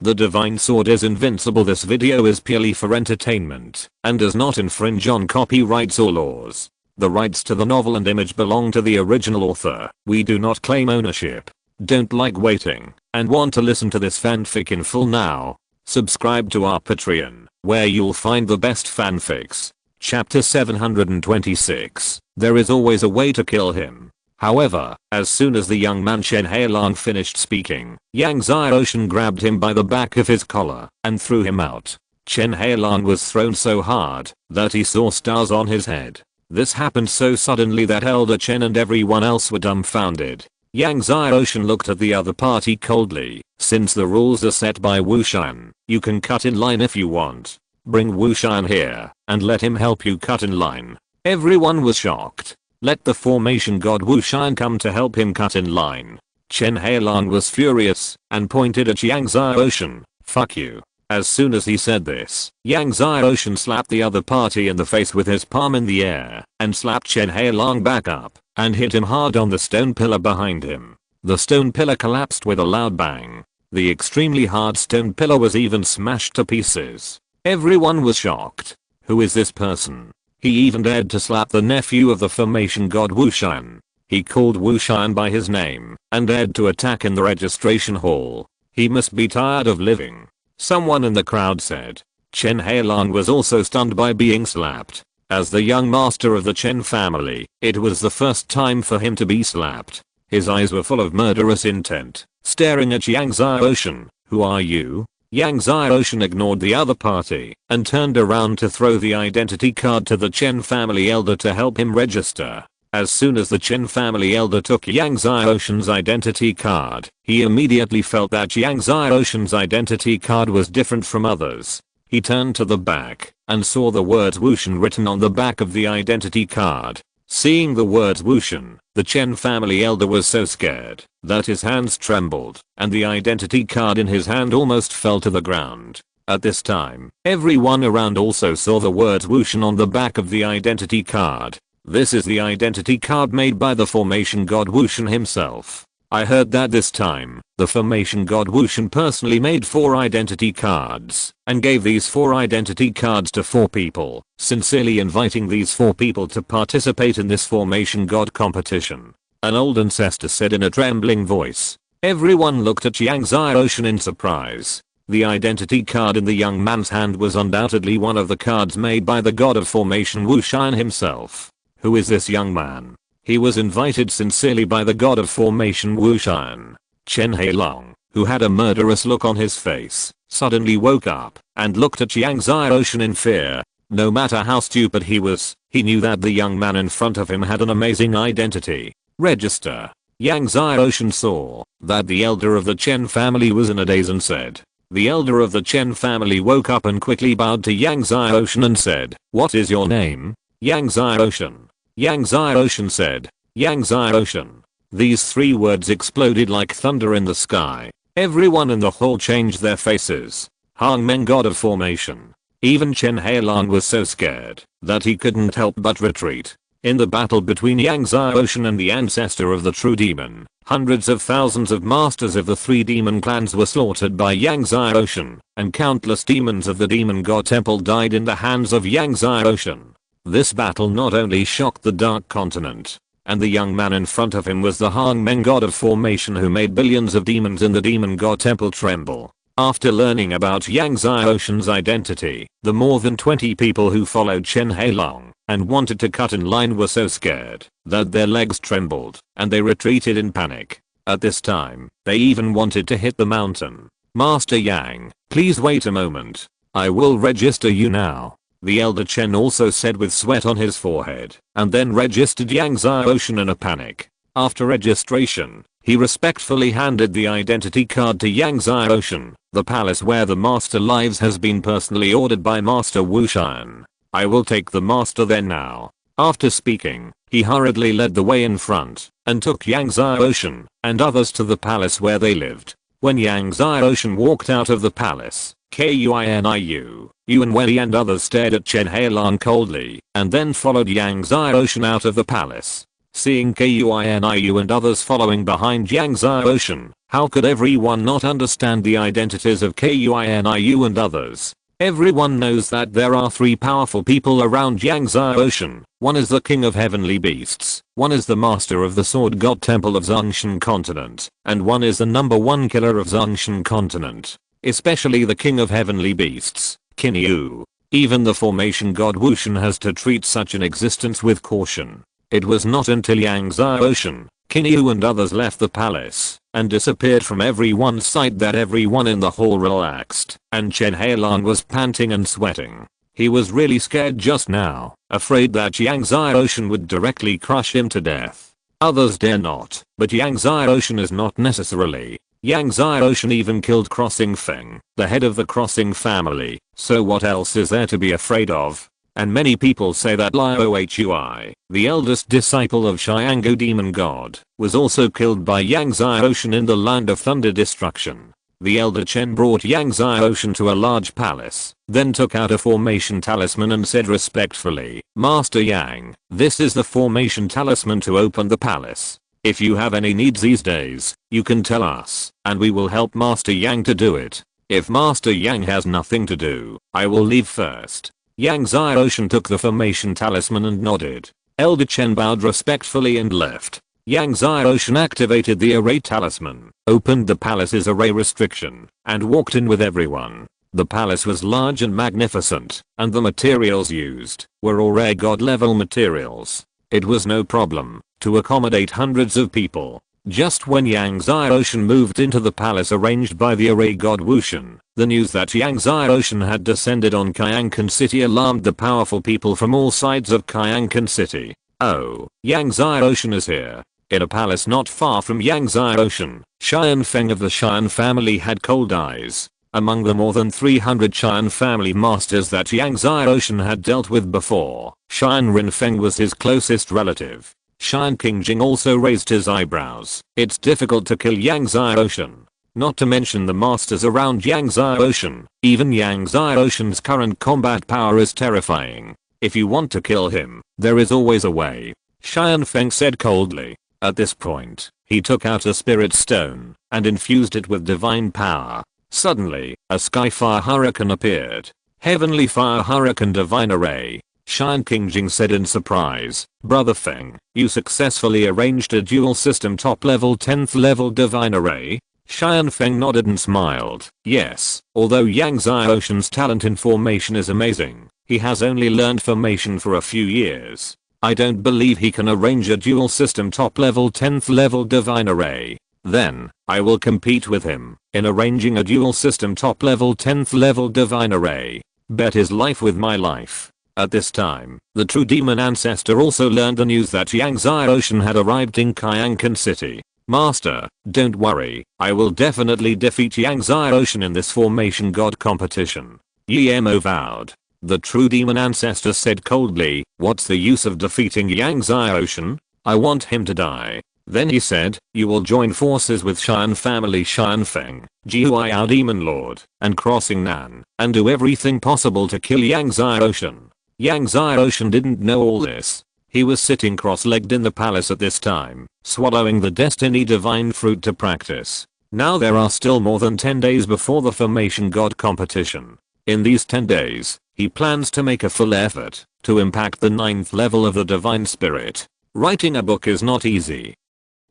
The divine sword is invincible. This video is purely for entertainment and does not infringe on copyrights or laws. The rights to the novel and image belong to the original author. We do not claim ownership. Don't like waiting and want to listen to this fanfic in full now? Subscribe to our Patreon, where you'll find the best fanfics. Chapter 726. There is always a way to kill him. However, as soon as the young man Chen Hailong finished speaking, Yang Xiaoshan grabbed him by the back of his collar and threw him out. Chen Hailong was thrown so hard that he saw stars on his head. This happened so suddenly that Elder Chen and everyone else were dumbfounded. Yang Xiaoshan looked at the other party coldly. Since the rules are set by Wushan, you can cut in line if you want. Bring Wushan here and let him help you cut in line. Everyone was shocked. Let the formation god Wushan come to help him cut in line. Chen Hailong was furious and pointed at Yang Xiaoshan. Fuck you. As soon as he said this, Yang Xiaoshan slapped the other party in the face with his palm in the air and slapped Chen Hailong back up and hit him hard on the stone pillar behind him. The stone pillar collapsed with a loud bang. The extremely hard stone pillar was even smashed to pieces. Everyone was shocked. Who is this person? He even dared to slap the nephew of the formation god Wushan. He called Wushan by his name and dared to attack in the registration hall. He must be tired of living. Someone in the crowd said. Chen Hailong was also stunned by being slapped. As the young master of the Chen family, it was the first time for him to be slapped. His eyes were full of murderous intent, staring at Yang Xiaoshan. Who are you? Yang Xiaoshan ignored the other party and turned around to throw the identity card to the Chen family elder to help him register. As soon as the Chen family elder took Yang Xiaoshan's identity card, he immediately felt that Yang Xiaoshan's identity card was different from others. He turned to the back and saw the words Wushan written on the back of the identity card. Seeing the words Wushan, the Chen family elder was so scared that his hands trembled and the identity card in his hand almost fell to the ground. At this time, everyone around also saw the words Wushan on the back of the identity card. This is the identity card made by the formation god Wushan himself. I heard that this time, the formation god Wushan personally made 4 identity cards and gave these 4 identity cards to 4 people, sincerely inviting these 4 people to participate in this formation god competition. An old ancestor said in a trembling voice. Everyone looked at Yang Xiaoshan in surprise. The identity card in the young man's hand was undoubtedly one of the cards made by the god of formation Wushan himself. Who is this young man? He was invited sincerely by the god of formation Wushan. Chen Hailong, who had a murderous look on his face, suddenly woke up and looked at Yang Xiaoshan in fear. No matter how stupid he was, he knew that the young man in front of him had an amazing identity. Register. Yang Xiaoshan saw that the elder of the Chen family was in a daze and said. The elder of the Chen family woke up and quickly bowed to Yang Xiaoshan and said, "What is your name?" Yang Xiaoshan. Yang Xiaoshan said. Yang Xiaoshan. These 3 words exploded like thunder in the sky. Everyone in the hall changed their faces. Hangmen god of formation. Even Chen Hailong was so scared that he couldn't help but retreat. In the battle between Yang Xiaoshan and the ancestor of the true demon, hundreds of thousands of masters of the 3 demon clans were slaughtered by Yang Xiaoshan, and countless demons of the demon god temple died in the hands of Yang Xiaoshan. This battle not only shocked the Dark Continent, and the young man in front of him was the Hangmen god of formation who made billions of demons in the demon god temple tremble. After learning about Yang Xiaoshan's identity, the more than 20 people who followed Chen Hailong and wanted to cut in line were so scared that their legs trembled and they retreated in panic. At this time, they even wanted to hit the mountain. Master Yang, please wait a moment. I will register you now. The elder Chen also said with sweat on his forehead, and then registered Yang Xiaoshan in a panic. After registration, he respectfully handed the identity card to Yang Xiaoshan. The palace where the master lives has been personally ordered by Master Wushan. I will take the master there now. After speaking, he hurriedly led the way in front and took Yang Xiaoshan and others to the palace where they lived. When Yang Xiaoshan walked out of the palace, Kuiniu, Yuan Wei and others stared at Chen Hailong coldly and then followed Yang Xiaoshan out of the palace. Seeing Kuiniu and others following behind Yang Ocean, how could everyone not understand the identities of Kuiniu and others? Everyone knows that there are 3 powerful people around Yang Ocean. One is the king of heavenly beasts, one is the master of the sword god temple of Zhongshan continent, and one is the #1 killer of Zhongshan continent. Especially the king of heavenly beasts, Kinyu. Even the formation god Wushan has to treat such an existence with caution. It was not until Yang Ocean, Kinyu and others left the palace and disappeared from everyone's sight that everyone in the hall relaxed, and Chen Heilan was panting and sweating. He was really scared just now, afraid that Yang Ocean would directly crush him to death. Others dare not, but Yang Ocean is not necessarily. Yang Ocean even killed Crossing Feng, the head of the Crossing family, so what else is there to be afraid of? And many people say that Liu Hui, the eldest disciple of Xiango demon god, was also killed by Yang Ocean in the land of thunder destruction. The elder Chen brought Yang Ocean to a large palace, then took out a formation talisman and said respectfully, "Master Yang, this is the formation talisman to open the palace. If you have any needs these days, you can tell us, and we will help Master Yang to do it. If Master Yang has nothing to do, I will leave first." Yang Ocean took the formation talisman and nodded. Elder Chen bowed respectfully and left. Yang Ocean activated the array talisman, opened the palace's array restriction, and walked in with everyone. The palace was large and magnificent, and the materials used were all rare god level materials. It was no problem to accommodate hundreds of people. Just when Yang Ocean moved into the palace arranged by the array god Wushan, the news that Yang Ocean had descended on Kyankan City alarmed the powerful people from all sides of Kyankan City. Oh, Yang Ocean is here. In a palace not far from Yang Ocean, Xian Feng of the Xian family had cold eyes. Among the more than 300 Xian family masters that Yang Ocean had dealt with before, Xian Rinfeng was his closest relative. Xian Qingjing also raised his eyebrows. It's difficult to kill Yang Ocean. Not to mention the masters around Yang Ocean. Even Yang Ocean's current combat power is terrifying. If you want to kill him, there is always a way. Xian Feng said coldly. At this point, he took out a spirit stone and infused it with divine power. Suddenly, a sky fire hurricane appeared. Heavenly fire hurricane divine array. Xian Qingjing said in surprise, "Brother Feng, you successfully arranged a dual system top level 10th level divine array?" Xian Feng nodded and smiled. Yes, although Yang Ocean's talent in formation is amazing, he has only learned formation for a few years. I don't believe he can arrange a dual system top level 10th level divine array. Then, I will compete with him in arranging a dual system top level 10th level divine array. Bet his life with my life. At this time, the true demon ancestor also learned the news that Yang Ocean had arrived in Kyankan City. "Master, don't worry, I will definitely defeat Yang Ocean in this formation god competition." Yemo vowed. The true demon ancestor said coldly, "What's the use of defeating Yang Ocean? I want him to die." Then he said, "You will join forces with Xian family Xian Feng, Jihui our demon lord, and Crossing Nan, and do everything possible to kill Yang Ocean." Yang Ocean didn't know all this. He was sitting cross-legged in the palace at this time, swallowing the destiny divine fruit to practice. Now there are still more than 10 days before the formation god competition. In these 10 days, he plans to make a full effort to impact the 9th level of the divine spirit. Writing a book is not easy.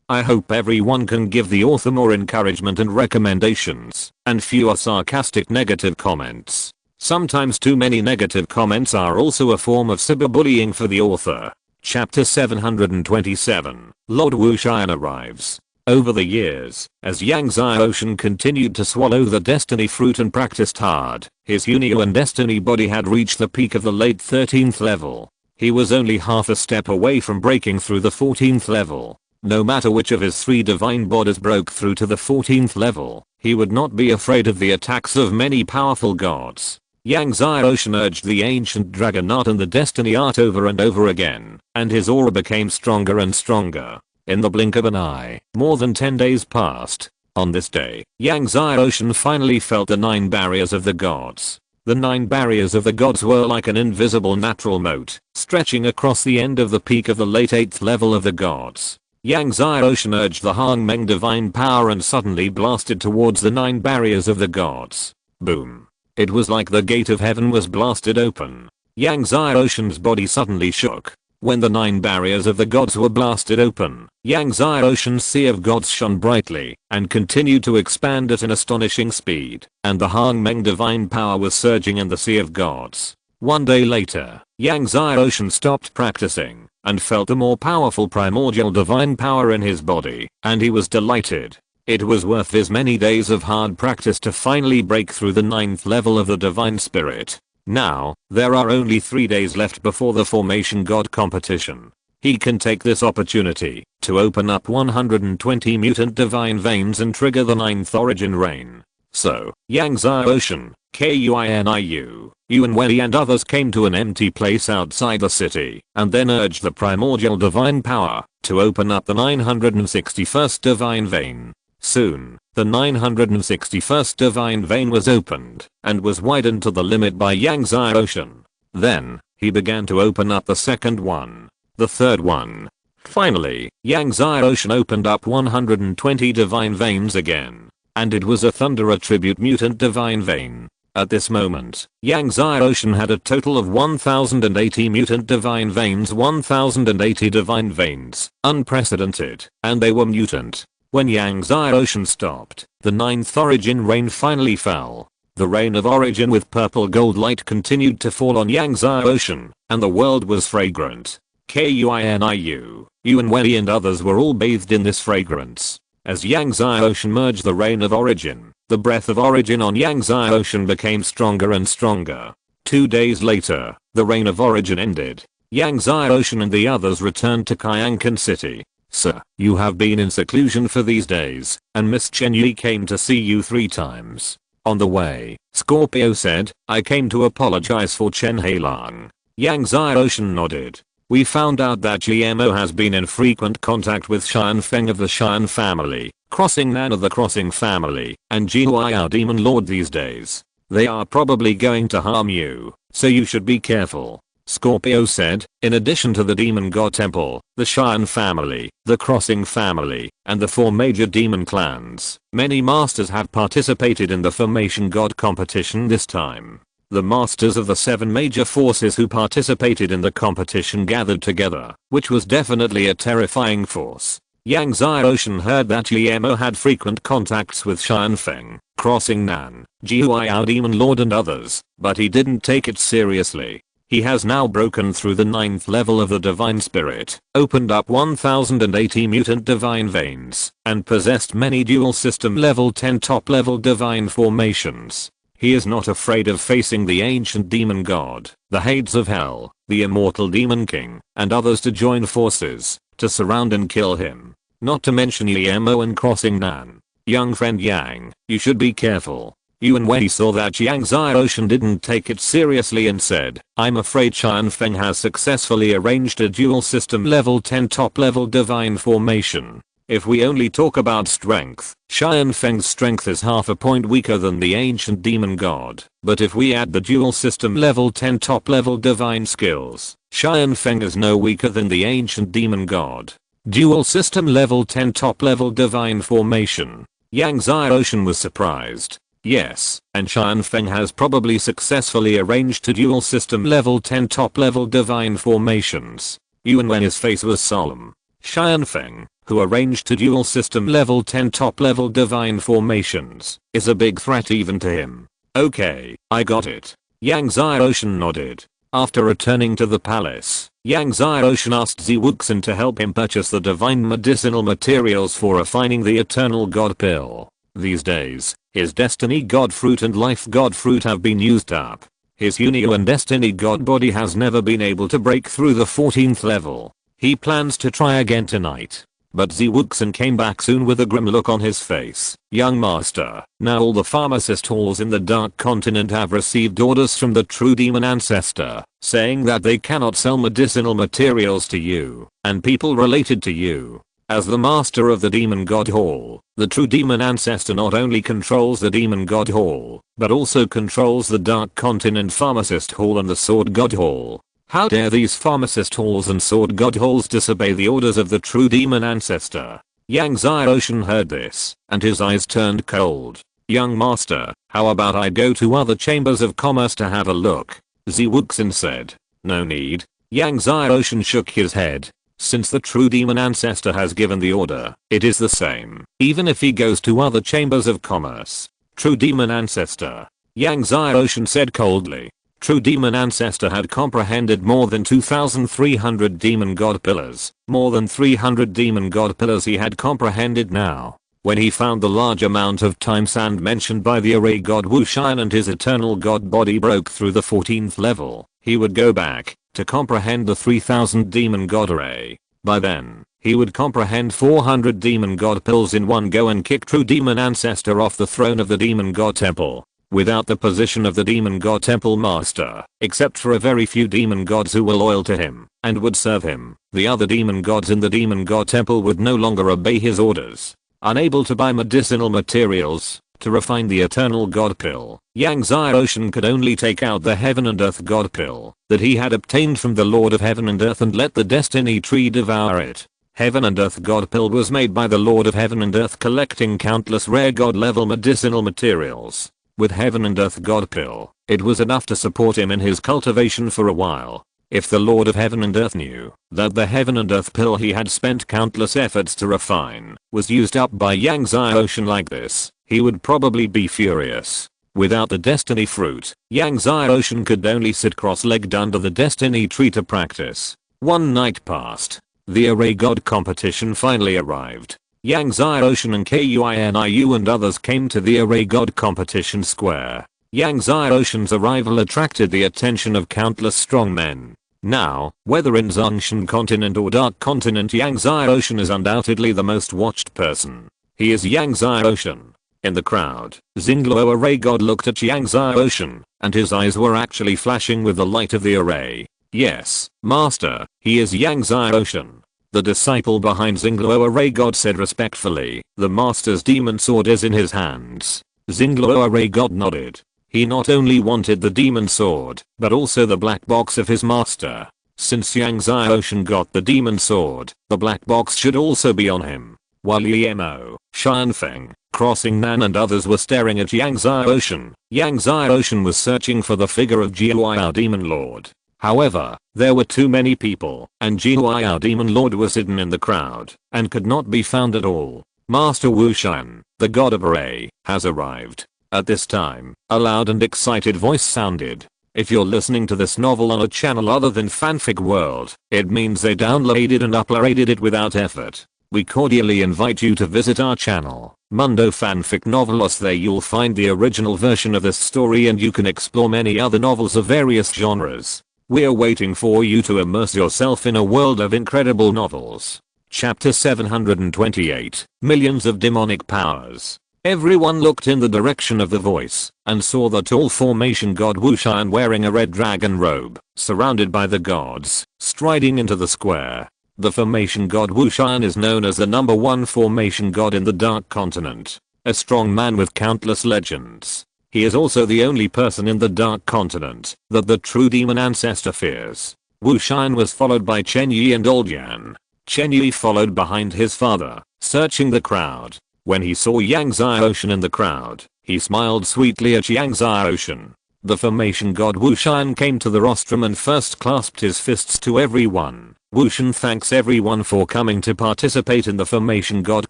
I hope everyone can give the author more encouragement and recommendations, and fewer sarcastic negative comments. Sometimes too many negative comments are also a form of cyberbullying for the author. Chapter 727, Lord Wu Xian arrives. Over the years, as Yang Ocean continued to swallow the destiny fruit and practiced hard, his Unio and destiny body had reached the peak of the late 13th level. He was only half a step away from breaking through the 14th level. No matter which of his 3 divine bodies broke through to the 14th level, he would not be afraid of the attacks of many powerful gods. Yang Ocean urged the ancient dragon art and the destiny art over and over again, and his aura became stronger and stronger. In the blink of an eye, more than 10 days passed. On this day, Yang Ocean finally felt the 9 barriers of the gods. The 9 barriers of the gods were like an invisible natural moat, stretching across the end of the peak of the late 8th level of the gods. Yang Xiaoshan urged the Hangmeng divine power and suddenly blasted towards the 9 barriers of the gods. Boom. It was like the gate of heaven was blasted open. Yang Xiaoshan's body suddenly shook. When the 9 barriers of the gods were blasted open, Yang Xiaoshan's sea of gods shone brightly and continued to expand at an astonishing speed, and the Hangmeng divine power was surging in the sea of gods. One day later, Yang Xiaoshan stopped practicing and felt the more powerful primordial divine power in his body, and he was delighted. It was worth his many days of hard practice to finally break through the 9th level of the divine spirit. Now, there are only 3 days left before the formation god competition. He can take this opportunity to open up 120 mutant divine veins and trigger the 9th origin reign. So, Yang Xiaoshan, Kuiniu, Yuan Wei and others came to an empty place outside the city and then urged the primordial divine power to open up the 961st divine vein. Soon, the 961st divine vein was opened and was widened to the limit by Yang Xiaoshan. Then, he began to open up the second one, the third one. Finally, Yang Xiaoshan opened up 120 divine veins again, and it was a Thunder Attribute mutant divine vein. At this moment, Yang Xiaoshan had a total of 1080 mutant divine veins, 1080 divine veins, unprecedented, and they were mutant. When Yang Xiaoshan stopped, the 9th origin rain finally fell. The rain of origin with purple gold light continued to fall on Yang Xiaoshan, and the world was fragrant. Kuiniu, Yuan Wei and others were all bathed in this fragrance. As Yang Xiaoshan merged the rain of origin, the breath of origin on Yang Xiaoshan became stronger and stronger. 2 days later, the rain of origin ended. Yang Xiaoshan and the others returned to Qiankan City. Sir, you have been in seclusion for these days, and Miss Chen Yi came to see you 3 times. On the way, Scorpio said, I came to apologize for Chen Heilang. Yang Xiaoshan nodded. We found out that GMO has been in frequent contact with Xianfeng of the Xian family, Crossing Nan of the Crossing family, and Jihuai Demon Lord these days. They are probably going to harm you, so you should be careful. Scorpio said, in addition to the Demon God Temple, the Xian family, the Crossing family, and the 4 major demon clans, many masters have participated in the Formation God competition this time. The masters of the 7 major forces who participated in the competition gathered together, which was definitely a terrifying force. Yang Xiaoshan heard that GMO had frequent contacts with Xianfeng, Crossing Nan, Jihuai Demon Lord and others, but he didn't take it seriously. He has now broken through the 9th level of the divine spirit, opened up 1080 mutant divine veins, and possessed many dual system level 10 top level divine formations. He is not afraid of facing the ancient demon god, the Hades of Hell, the immortal demon king, and others to join forces, to surround and kill him. Not to mention Emo and Crossing Nan. Young friend Yang, you should be careful. Yuan Wei saw that Yang Xiaoshan didn't take it seriously and said, I'm afraid Xianfeng has successfully arranged a dual system level 10 top level divine formation. If we only talk about strength, Xianfeng's strength is half a point weaker than the ancient demon god. But if we add the dual system level 10 top level divine skills, Xianfeng is no weaker than the ancient demon god. Dual system level 10 top level divine formation. Yang Xiaoshan was surprised. Yes, and Xianfeng has probably successfully arranged to dual system level 10 top level divine formations. Yuan Wen's face was solemn. Xianfeng, who arranged to dual system level 10 top level divine formations, is a big threat even to him. Okay, I got it. Yang Xiaoshan nodded. After returning to the palace, Yang Xiaoshan asked Ziwuxin to help him purchase the divine medicinal materials for refining the eternal god pill. These days, his destiny god fruit and life god fruit have been used up. His Unio and destiny god body has never been able to break through the 14th level. He plans to try again tonight. But Ziwuxin came back soon with a grim look on his face. Young master, now all the pharmacist halls in the Dark Continent have received orders from the true demon ancestor, saying that they cannot sell medicinal materials to you, and people related to you. As the master of the Demon God Hall, the true demon ancestor not only controls the Demon God Hall, but also controls the Dark Continent Pharmacist Hall and the Sword God Hall. How dare these Pharmacist Halls and Sword God Halls disobey the orders of the true demon ancestor? Yang Xiaoshan heard this, and his eyes turned cold. Young master, how about I go to other chambers of commerce to have a look? Zhi Wuxin said. No need. Yang Xiaoshan shook his head. Since the true demon ancestor has given the order, it is the same, even if he goes to other chambers of commerce. True demon ancestor. Yang Xiaoshan said coldly. True demon ancestor had comprehended more than 2,300 demon god pillars. More than 300 demon god pillars he had comprehended now. When he found the large amount of time sand mentioned by the array god Wu Shan and his eternal god body broke through the 14th level, he would go back to comprehend the 3000 demon god array. By then, he would comprehend 400 demon god pills in one go and kick true demon ancestor off the throne of the demon god temple. Without the position of the demon god temple master, except for a very few demon gods who were loyal to him and would serve him, the other demon gods in the demon god temple would no longer obey his orders. Unable to buy medicinal materials to refine the eternal god pill, Yang Xiaoshan could only take out the heaven and earth god pill that he had obtained from the Lord of Heaven and Earth and let the destiny tree devour it. Heaven and Earth god pill was made by the Lord of Heaven and Earth collecting countless rare god level medicinal materials. With Heaven and Earth god pill, it was enough to support him in his cultivation for a while. If the Lord of Heaven and Earth knew that the Heaven and Earth pill he had spent countless efforts to refine was used up by Yang Xiaoshan like this, he would probably be furious. Without the destiny fruit, Yang Xiaoshan could only sit cross-legged under the destiny tree to practice. One night passed. The array god competition finally arrived. Yang Xiaoshan and Kuiniu and others came to the array god competition square. Yang Xiaoshan's arrival attracted the attention of countless strong men. Now, whether in Zhongshan continent or Dark continent, Yang Xiaoshan is undoubtedly the most watched person. He is Yang Xiaoshan. In the crowd, Xingluo array god looked at Yang Xiaoshan, and his eyes were actually flashing with the light of the array. Yes, master, he is Yang Xiaoshan. The disciple behind Xingluo array god said respectfully. The master's demon sword is in his hands. Xingluo array god nodded. He not only wanted the demon sword, but also the black box of his master. Since Yang Xiaoshan got the demon sword, the black box should also be on him. While Yemo, Shanfeng, Crossing Nan and others were staring at Yang Xiaoshan, Yang Xiaoshan was searching for the figure of Jiuao Demon Lord. However, there were too many people, and Jiuao Demon Lord was hidden in the crowd, and could not be found at all. Master Wu Shan, the god of array, has arrived. At this time, a loud and excited voice sounded. If you're listening to this novel on a channel other than Fanfic World, it means they downloaded and uploaded it without effort. We cordially invite you to visit our channel, Mundo Fanfic Novelos. There you'll find the original version of this story and you can explore many other novels of various genres. We're waiting for you to immerse yourself in a world of incredible novels. Chapter 728, Millions of Demonic Powers. Everyone looked in the direction of the voice and saw the tall formation god Wu Shan wearing a red dragon robe, surrounded by the gods, striding into the square. The formation god Wu Shan is known as the number one formation god in the Dark Continent, a strong man with countless legends. He is also the only person in the Dark Continent that the true demon ancestor fears. Wu Shan was followed by Chen Yi and Old Yan. Chen Yi followed behind his father, searching the crowd. When he saw Yang Xiaoshan in the crowd, he smiled sweetly at Yang Xiaoshan. The formation god Wu Shan came to the rostrum and first clasped his fists to everyone. Wu Shan thanks everyone for coming to participate in the formation god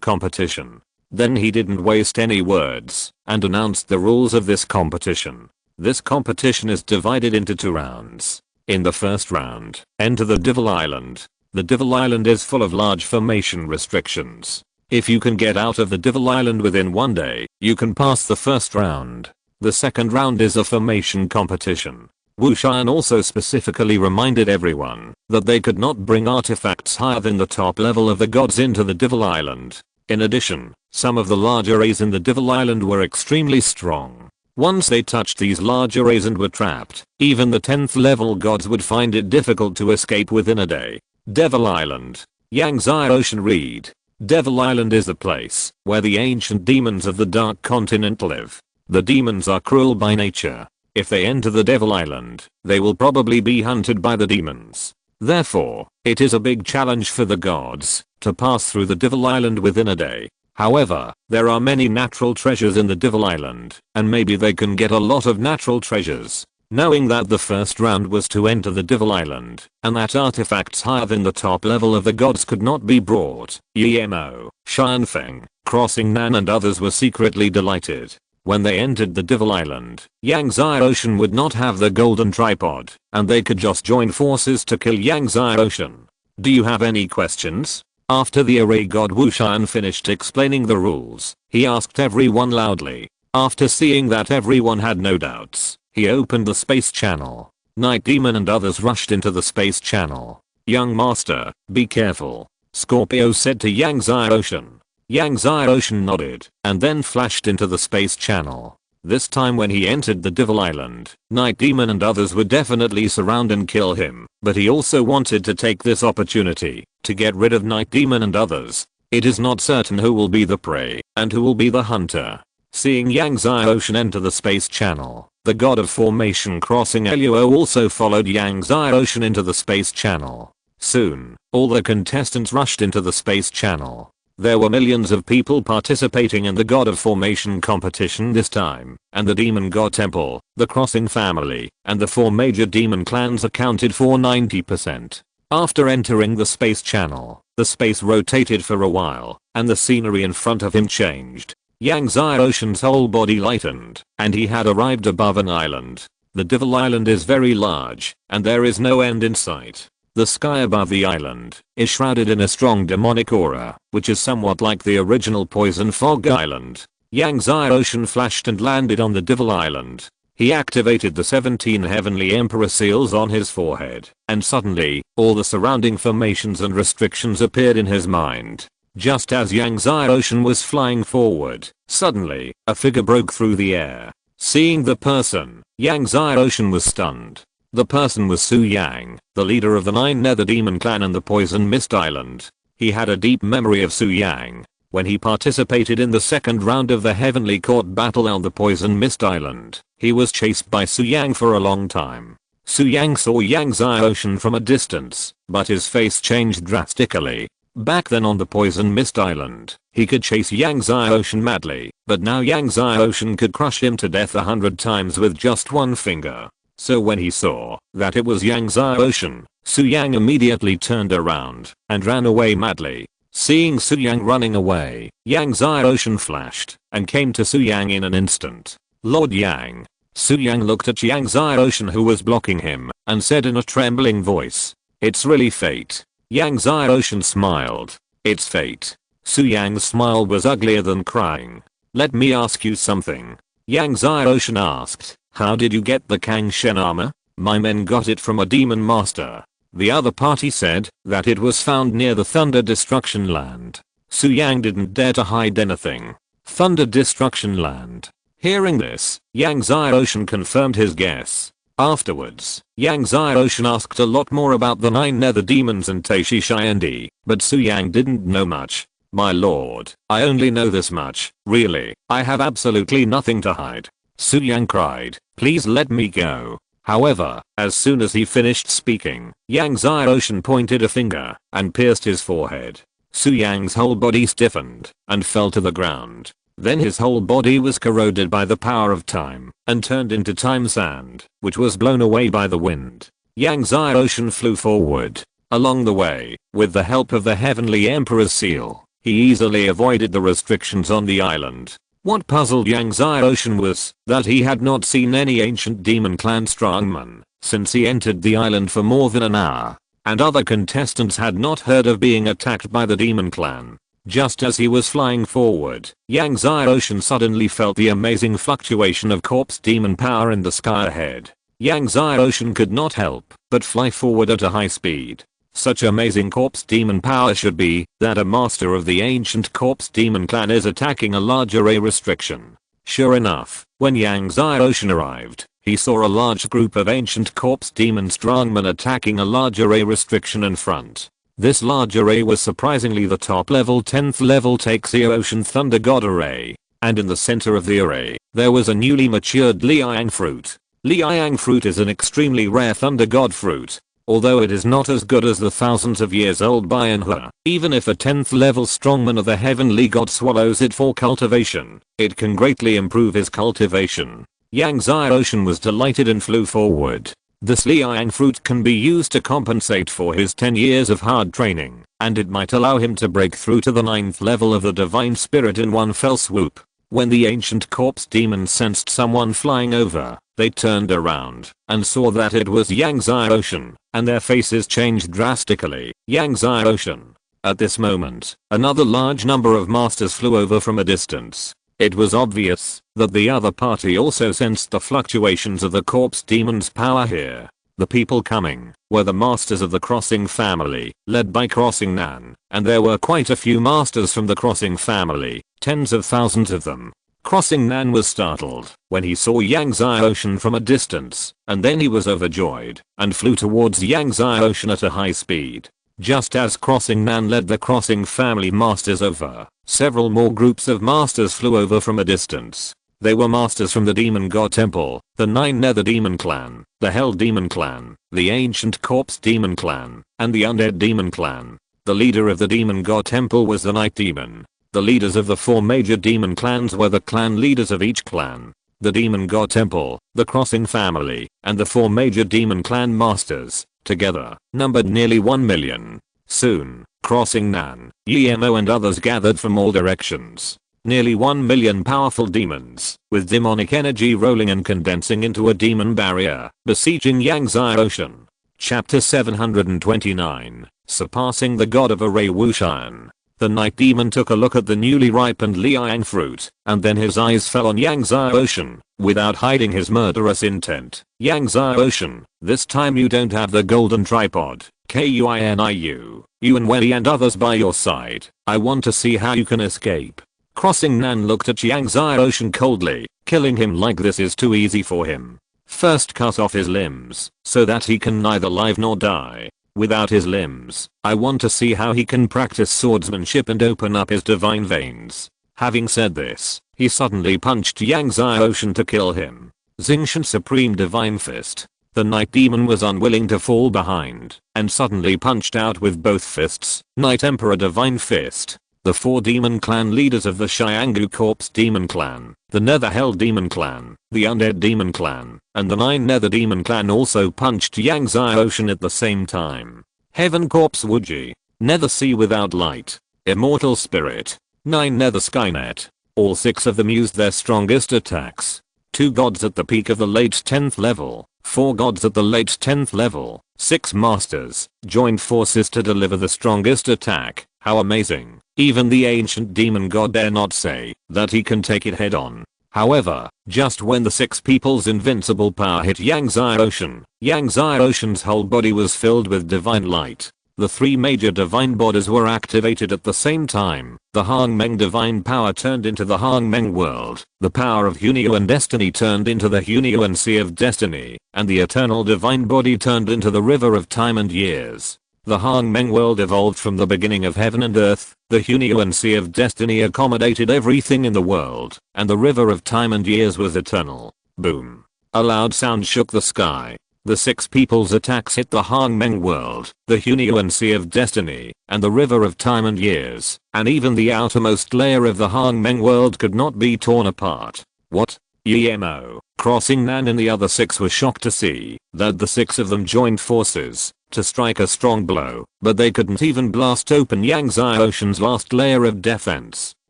competition. Then he didn't waste any words and announced the rules of this competition. This competition is divided into 2 rounds. In the first round, enter the Devil Island. The Devil Island is full of large formation restrictions. If you can get out of the Devil Island within 1 day, you can pass the first round. The second round is a formation competition. Wu Shan also specifically reminded everyone that they could not bring artifacts higher than the top level of the gods into the Devil Island. In addition, some of the large arrays in the Devil Island were extremely strong. Once they touched these large arrays and were trapped, even the 10th level gods would find it difficult to escape within a day. Devil Island. Yang Xiaoshan read. Devil Island is the place where the ancient demons of the Dark Continent live. The demons are cruel by nature. If they enter the Devil Island, they will probably be hunted by the demons. Therefore, it is a big challenge for the gods to pass through the Devil Island within a day. However, there are many natural treasures in the Devil Island, and maybe they can get a lot of natural treasures. Knowing that the first round was to enter the Devil Island, and that artifacts higher than the top level of the gods could not be brought, Yemo, Shanfeng, Crossing Nan and others were secretly delighted. When they entered the Devil Island, Yangtze Ocean would not have the golden tripod, and they could just join forces to kill Yangtze Ocean. Do you have any questions? After the array god Wushan finished explaining the rules, he asked everyone loudly. After seeing that everyone had no doubts, he opened the space channel. Night Demon and others rushed into the space channel. Young master, be careful, Scorpio said to Yangtze Ocean. Yangtze Ocean nodded, and then flashed into the space channel. This time when he entered the Devil Island, Night Demon and others would definitely surround and kill him, but he also wanted to take this opportunity to get rid of Night Demon and others. It is not certain who will be the prey, and who will be the hunter. Seeing Yangtze Ocean enter the space channel, the god of formation Crossing Luo also followed Yangtze Ocean into the space channel. Soon, all the contestants rushed into the space channel. There were millions of people participating in the God of Formation competition this time, and the Demon God Temple, the Crossing family, and the 4 major demon clans accounted for 90%. After entering the space channel, the space rotated for a while, and the scenery in front of him changed. Yangtze Ocean's whole body lightened, and he had arrived above an island. The Devil Island is very large, and there is no end in sight. The sky above the island is shrouded in a strong demonic aura, which is somewhat like the original Poison Fog Island. Yangtze Ocean flashed and landed on the Devil Island. He activated the 17 heavenly emperor seals on his forehead, and suddenly, all the surrounding formations and restrictions appeared in his mind. Just as Yangtze Ocean was flying forward, suddenly, a figure broke through the air. Seeing the person, Yangtze Ocean was stunned. The person was Su Yang, the leader of the 9 Nether Demon clan and the Poison Mist Island. He had a deep memory of Su Yang when he participated in the second round of the Heavenly Court battle on the Poison Mist Island. He was chased by Su Yang for a long time. Su Yang saw Yangtze Ocean from a distance, but his face changed drastically. Back then on the Poison Mist Island, he could chase Yangtze Ocean madly, but now Yangtze Ocean could crush him to death 100 times with just one finger. So when he saw that it was Yangtze Ocean, Su Yang immediately turned around and ran away madly. Seeing Su Yang running away, Yangtze Ocean flashed and came to Su Yang in an instant. Lord Yang. Su Yang looked at Yangtze Ocean who was blocking him and said in a trembling voice, "It's really fate." Yangtze Ocean smiled. "It's fate." Su Yang's smile was uglier than crying. "Let me ask you something." Yangtze Ocean asked. "How did you get the Kang Shen armor?" "My men got it from a demon master." The other party said that it was found near the Thunder Destruction Land. Su Yang didn't dare to hide anything. Thunder Destruction Land. Hearing this, Yangtze Ocean confirmed his guess. Afterwards, Yangtze Ocean asked a lot more about the 9 Nether Demons and Taishi Shiendi, but Su Yang didn't know much. "My lord, I only know this much, really, I have absolutely nothing to hide." Su Yang cried, "Please let me go." However, as soon as he finished speaking, Yangtze Ocean pointed a finger and pierced his forehead. Su Yang's whole body stiffened and fell to the ground. Then his whole body was corroded by the power of time and turned into time sand, which was blown away by the wind. Yangtze Ocean flew forward. Along the way, with the help of the Heavenly Emperor's seal, he easily avoided the restrictions on the island. What puzzled Yangtze Ocean was that he had not seen any ancient demon clan strongman since he entered the island for more than an hour, and other contestants had not heard of being attacked by the demon clan. Just as he was flying forward, Yangtze Ocean suddenly felt the amazing fluctuation of corpse demon power in the sky ahead. Yangtze Ocean could not help but fly forward at a high speed. Such amazing corpse demon power should be that a master of the ancient corpse demon clan is attacking a large array restriction. Sure enough, when Yangtze Ocean arrived, he saw a large group of ancient corpse demon strongmen attacking a large array restriction in front. This large array was surprisingly the top level 10th level Taixia Ocean Thunder God array. And in the center of the array, there was a newly matured Liang fruit. Liang fruit is an extremely rare Thunder God fruit. Although it is not as good as the thousands of years old Bianhua, even if a 10th level strongman of the heavenly god swallows it for cultivation, it can greatly improve his cultivation. Yang Zai Ocean was delighted and flew forward. This Liang fruit can be used to compensate for his 10 years of hard training, and it might allow him to break through to the 9th level of the divine spirit in one fell swoop. When the ancient corpse demons sensed someone flying over, they turned around and saw that it was Yang Zai Ocean, and their faces changed drastically. Yang Zai Ocean. At this moment, another large number of masters flew over from a distance. It was obvious that the other party also sensed the fluctuations of the corpse demon's power here. The people coming were the masters of the Crossing family, led by Crossing Nan, and there were quite a few masters from the Crossing family, tens of thousands of them. Crossing Nan was startled when he saw Yang Zai Ocean from a distance, and then he was overjoyed and flew towards Yang Zai Ocean at a high speed. Just as Crossing Nan led the Crossing family masters over, several more groups of masters flew over from a distance. They were masters from the Demon God Temple, the 9 Nether Demon Clan, the Hell Demon Clan, the Ancient Corpse Demon Clan, and the Undead Demon Clan. The leader of the Demon God Temple was the Night Demon. The leaders of the 4 major demon clans were the clan leaders of each clan. The Demon God Temple, the Crossing family, and the 4 major demon clan masters, together, numbered nearly 1 million. Soon, Crossing Nan, Yemo and others gathered from all directions. Nearly 1 million powerful demons, with demonic energy rolling and condensing into a demon barrier, besieging Yang Zai Ocean. Chapter 729, Surpassing the God of Array Wushan. The Night Demon took a look at the newly ripened Liang fruit, and then his eyes fell on Yang Zai Ocean, without hiding his murderous intent. Yang Zai Ocean, this time you don't have the golden tripod, Kuiniu, you and Wendy and others by your side. I want to see how you can escape. Crossing Nan looked at Yang Zai Ocean coldly. Killing him like this is too easy for him. First cut off his limbs, so that he can neither live nor die. Without his limbs, I want to see how he can practice swordsmanship and open up his divine veins. Having said this, he suddenly punched Yang Zai Ocean to kill him. Xingshan Supreme Divine Fist. The Night Demon was unwilling to fall behind, and suddenly punched out with both fists. Night Emperor Divine Fist. The 4 demon clan leaders of the Xiangu Corpse Demon Clan, the Nether Hell Demon Clan, the Undead Demon Clan, and the 9 Nether Demon Clan also punched Yang Zai Ocean at the same time. Heaven Corpse Wuji, Nether Sea Without Light, Immortal Spirit, 9 Nether Skynet. All 6 of them used their strongest attacks. 2 gods at the peak of the late 10th level, 4 gods at the late 10th level, 6 masters, joined forces to deliver the strongest attack. How amazing. Even the ancient demon god dare not say that he can take it head on. However, just when the 6 people's invincible power hit Yang Zai Ocean, Yang Zai Ocean's whole body was filled with divine light. The 3 major divine bodies were activated at the same time. The Hongmeng divine power turned into the Hongmeng world. The power of Hunyuan destiny turned into the Hunyuan sea of destiny. And the eternal divine body turned into the river of time and years. The Hongmeng world evolved from the beginning of heaven and earth. The Hunyuan sea of destiny accommodated everything in the world. And the river of time and years was eternal. Boom. A loud sound shook the sky. The 6 people's attacks hit the Hongmeng world, the Hunyuan Sea of Destiny, and the River of Time and Years, and even the outermost layer of the Hongmeng world could not be torn apart. What? Yemo, Crossing Nan and the other 6 were shocked to see that the 6 of them joined forces to strike a strong blow, but they couldn't even blast open Yang Zai Ocean's last layer of defense.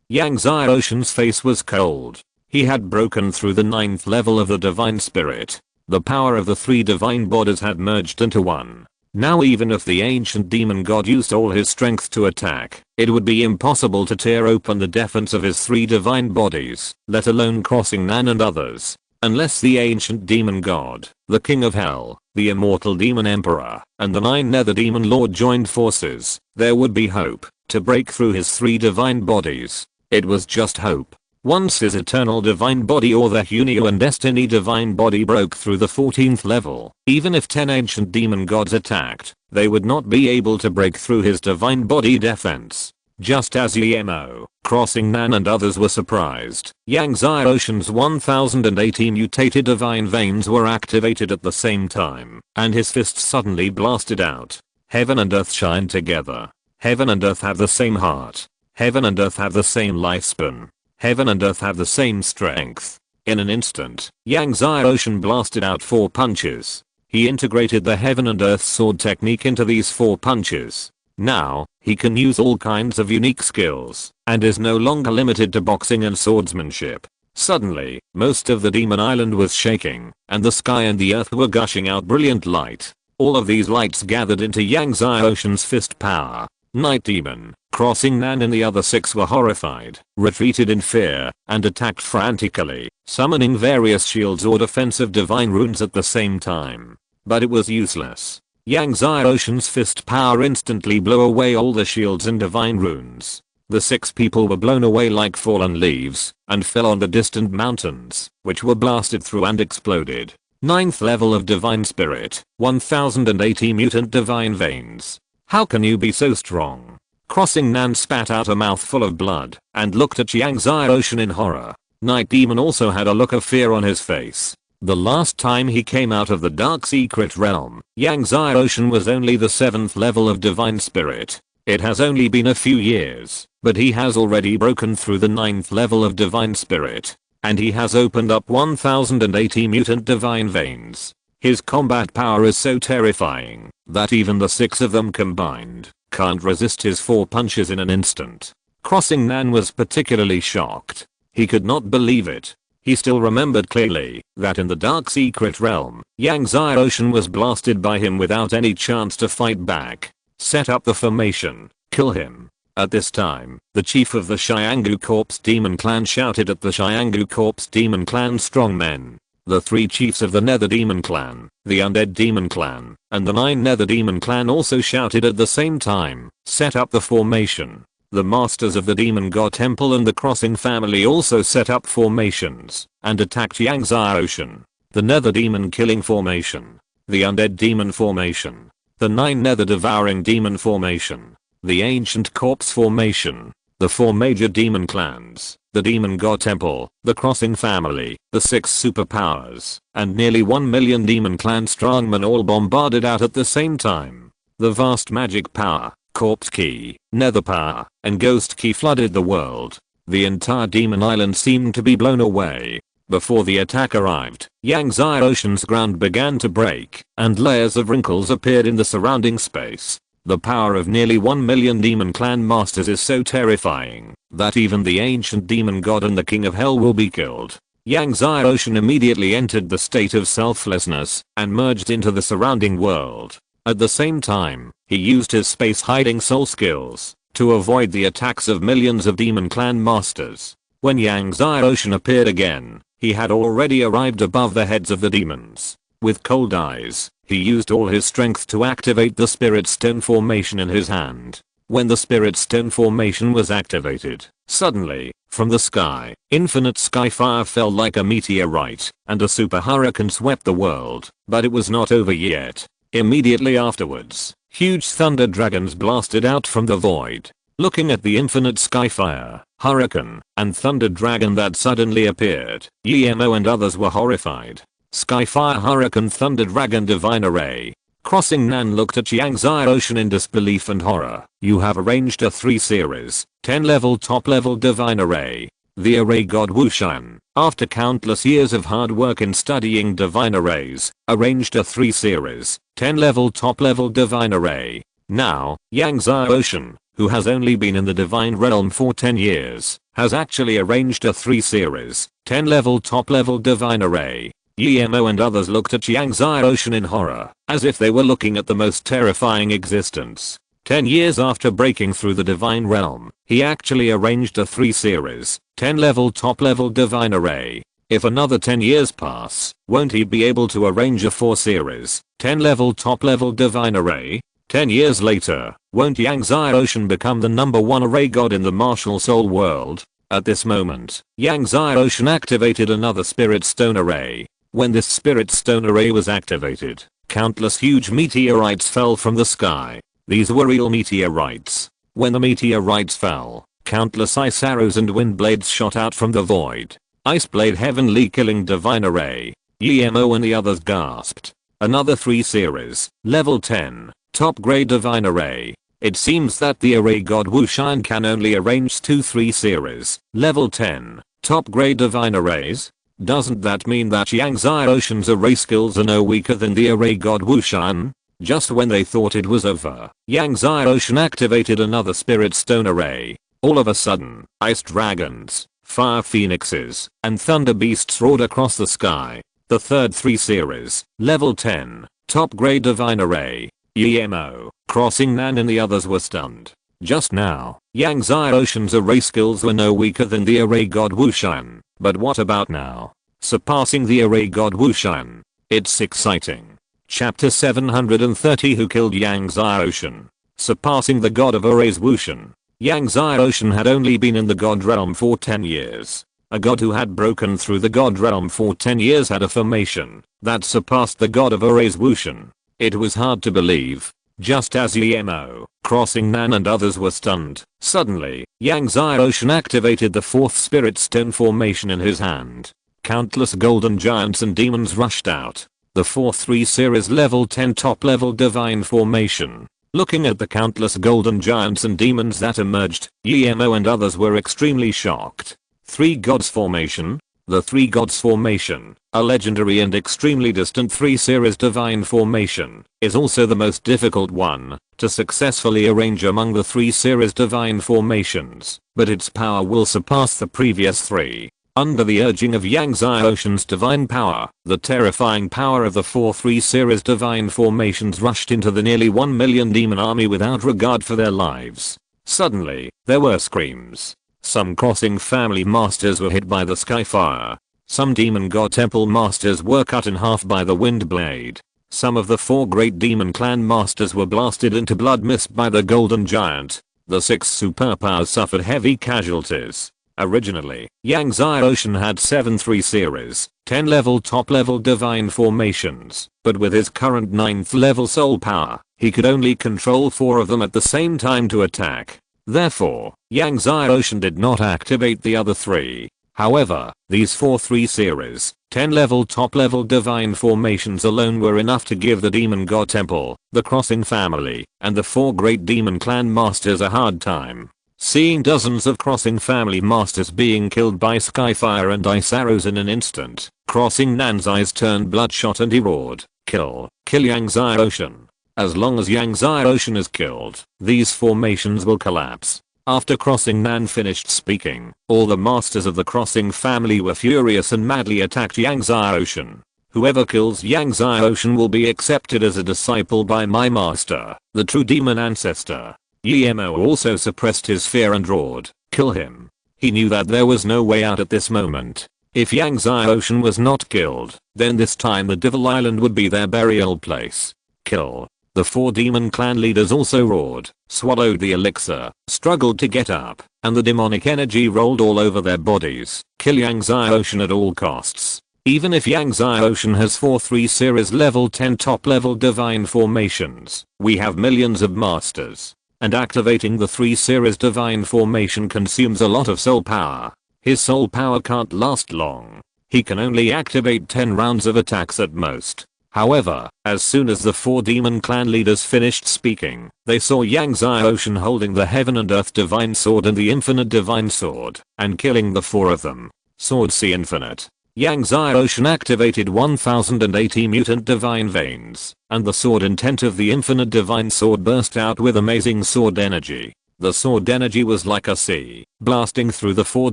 Yang Zai Ocean's face was cold. He had broken through the 9th level of the Divine Spirit. The power of the 3 divine bodies had merged into one. Now even if the ancient demon god used all his strength to attack, it would be impossible to tear open the defense of his 3 divine bodies, let alone Crossing Nan and others. Unless the ancient demon god, the king of hell, the immortal demon emperor, and the 9 nether demon lord joined forces, there would be hope to break through his 3 divine bodies. It was just hope. Once his eternal divine body or the Hunio and Destiny divine body broke through the 14th level, even if 10 ancient demon gods attacked, they would not be able to break through his divine body defense. Just as Yemo, Crossing Nan and others were surprised, Yang Ocean's 1080 mutated divine veins were activated at the same time, and his fists suddenly blasted out. Heaven and earth shine together. Heaven and earth have the same heart. Heaven and earth have the same lifespan. Heaven and earth have the same strength. In an instant, Yang Ocean blasted out 4 punches. He integrated the heaven and earth sword technique into these 4 punches. Now, he can use all kinds of unique skills, and is no longer limited to boxing and swordsmanship. Suddenly, most of the demon island was shaking, and the sky and the earth were gushing out brilliant light. All of these lights gathered into Yang Ocean's fist power. Night Demon, Crossing Nan and the other 6 were horrified, retreated in fear, and attacked frantically, summoning various shields or defensive divine runes at the same time. But it was useless. Yang Ocean's fist power instantly blew away all the shields and divine runes. The 6 people were blown away like fallen leaves, and fell on the distant mountains, which were blasted through and exploded. 9th level of Divine Spirit, 1080 mutant divine veins. How can you be so strong? Crossing Nan spat out a mouthful of blood, and looked at Yang Ocean in horror. Night Demon also had a look of fear on his face. The last time he came out of the dark secret realm, Yang Ocean was only the 7th level of Divine Spirit. It has only been a few years, but he has already broken through the 9th level of Divine Spirit, and he has opened up 1080 mutant divine veins. His combat power is so terrifying that even the 6 of them combined can't resist his 4 punches in an instant. Crossing Nan was particularly shocked. He could not believe it. He still remembered clearly that in the dark secret realm, Yang Ocean was blasted by him without any chance to fight back. Set up the formation, kill him. At this time, the chief of the Xiangu Corpse Demon Clan shouted at the Xiangu Corpse Demon Clan strongmen. The 3 chiefs of the Nether Demon Clan, the Undead Demon Clan, and the 9 Nether Demon Clan also shouted at the same time, set up the formation. The masters of the Demon God Temple and the Crossing family also set up formations and attacked Yang Ocean. The Nether Demon Killing Formation, the Undead Demon Formation, the 9 Nether Devouring Demon Formation, the Ancient Corpse Formation, the 4 major demon clans, the Demon God Temple, the Crossing family, the 6 superpowers, and nearly 1 million Demon Clan strongmen all bombarded out at the same time. The vast magic power, Corpse Key, Nether Power, and Ghost Key flooded the world. The entire demon island seemed to be blown away. Before the attack arrived, Yang Ocean's ground began to break, and layers of wrinkles appeared in the surrounding space. The power of nearly 1 million demon clan masters is so terrifying that even the ancient demon god and the king of hell will be killed. Yang Ocean immediately entered the state of selflessness and merged into the surrounding world. At the same time, he used his space hiding soul skills to avoid the attacks of millions of demon clan masters. When Yang Ocean appeared again, he had already arrived above the heads of the demons. With cold eyes, he used all his strength to activate the Spirit Stone formation in his hand. When the Spirit Stone formation was activated, suddenly, from the sky, infinite skyfire fell like a meteorite, and a super hurricane swept the world. But it was not over yet. Immediately afterwards, huge thunder dragons blasted out from the void. Looking at the infinite skyfire, hurricane, and thunder dragon that suddenly appeared, Yemo and others were horrified. Skyfire, hurricane, thunder dragon, divine array. Crossing Nan looked at Yang Ocean in disbelief and horror. You have arranged a 3 series, 10 level top level divine array. The array god Wushan, after countless years of hard work in studying divine arrays, arranged a 3 series, 10 level top level divine array. Now, Yang Ocean, who has only been in the divine realm for 10 years, has actually arranged a 3 series, 10 level top level divine array. Yemo and others looked at Yang Ocean in horror, as if they were looking at the most terrifying existence. 10 years after breaking through the divine realm, he actually arranged a 3 series, 10 level top level divine array. If another 10 years pass, won't he be able to arrange a 4 series, 10 level top level divine array? 10 years later, won't Yang Ocean become the #1 array god in the martial soul world? At this moment, Yang Ocean activated another Spirit Stone Array. When this Spirit Stone Array was activated, countless huge meteorites fell from the sky. These were real meteorites. When the meteorites fell, countless ice arrows and wind blades shot out from the void. Ice Blade Heavenly Killing Divine Array. EMO and the others gasped. Another 3 series, level 10, top grade Divine Array. It seems that the array god Wushan can only arrange 2-3 series, level 10, top grade Divine Arrays? Doesn't that mean that Yang Ocean's array skills are no weaker than the array god Wushan? Just when they thought it was over, Yang Ocean activated another Spirit Stone Array. All of a sudden, ice dragons, fire phoenixes, and thunder beasts roared across the sky. The third 3 series, level 10, top grade Divine Array. EMO, Crossing Nan and the others were stunned. Just now, Yang Ocean's array skills were no weaker than the array god Wushan. But what about now? Surpassing the array god Wushan. It's exciting. Chapter 730 Who Killed Yang Ocean? Surpassing the god of arrays Wushan. Yang Ocean had only been in the god realm for 10 years. A god who had broken through the god realm for 10 years had a formation that surpassed the god of arrays Wushan. It was hard to believe. Just as EMO, Crossing Nan and others were stunned, suddenly, Yang Ocean activated the 4th Spirit Stone formation in his hand. Countless golden giants and demons rushed out. The 4th 3 series level 10 top level divine formation. Looking at the countless golden giants and demons that emerged, EMO and others were extremely shocked. 3 gods formation? The 3 gods formation, a legendary and extremely distant 3 series divine formation, is also the most difficult one to successfully arrange among the 3 series divine formations, but its power will surpass the previous 3. Under the urging of Yang Ocean's divine power, the terrifying power of the 4 3 series divine formations rushed into the nearly 1 million demon army without regard for their lives. Suddenly, there were screams. Some crossing family masters were hit by the skyfire. Some demon god temple masters were cut in half by the wind blade. Some of the 4 great demon clan masters were blasted into blood mist by the golden giant. The 6 superpowers suffered heavy casualties. Originally, Yang Ocean had 7 3 series, 10 level top level divine formations, but with his current 9th level soul power, he could only control 4 of them at the same time to attack. Therefore, Yang Ocean did not activate the other 3. However, these 4 3 series, 10 level top level divine formations alone were enough to give the demon god temple, the crossing family, and the 4 great demon clan masters a hard time. Seeing dozens of crossing family masters being killed by skyfire and ice arrows in an instant, Crossing Nan's eyes turned bloodshot and he roared, Kill Yang Ocean. As long as Yang Ocean is killed, these formations will collapse. After Crossing Nan finished speaking, all the masters of the crossing family were furious and madly attacked Yang Ocean. Whoever kills Yang Ocean will be accepted as a disciple by my master, the true demon ancestor. EMO also suppressed his fear and roared, Kill him. He knew that there was no way out at this moment. If Yang Ocean was not killed, then this time the Devil Island would be their burial place. Kill. The 4 demon clan leaders also roared, swallowed the elixir, struggled to get up, and the demonic energy rolled all over their bodies. Kill Yang Ocean at all costs. Even if Yang Ocean has 4 3 series level 10 top level divine formations, we have millions of masters. And activating the 3 series divine formation consumes a lot of soul power. His soul power can't last long. He can only activate 10 rounds of attacks at most. However, as soon as the 4 demon clan leaders finished speaking, they saw Yang Ocean holding the heaven and earth divine sword and the infinite divine sword, and killing the 4 of them. Sword C infinite. Yang Ocean activated 1080 mutant divine veins, and the sword intent of the infinite divine sword burst out with amazing sword energy. The sword energy was like a sea, blasting through the 4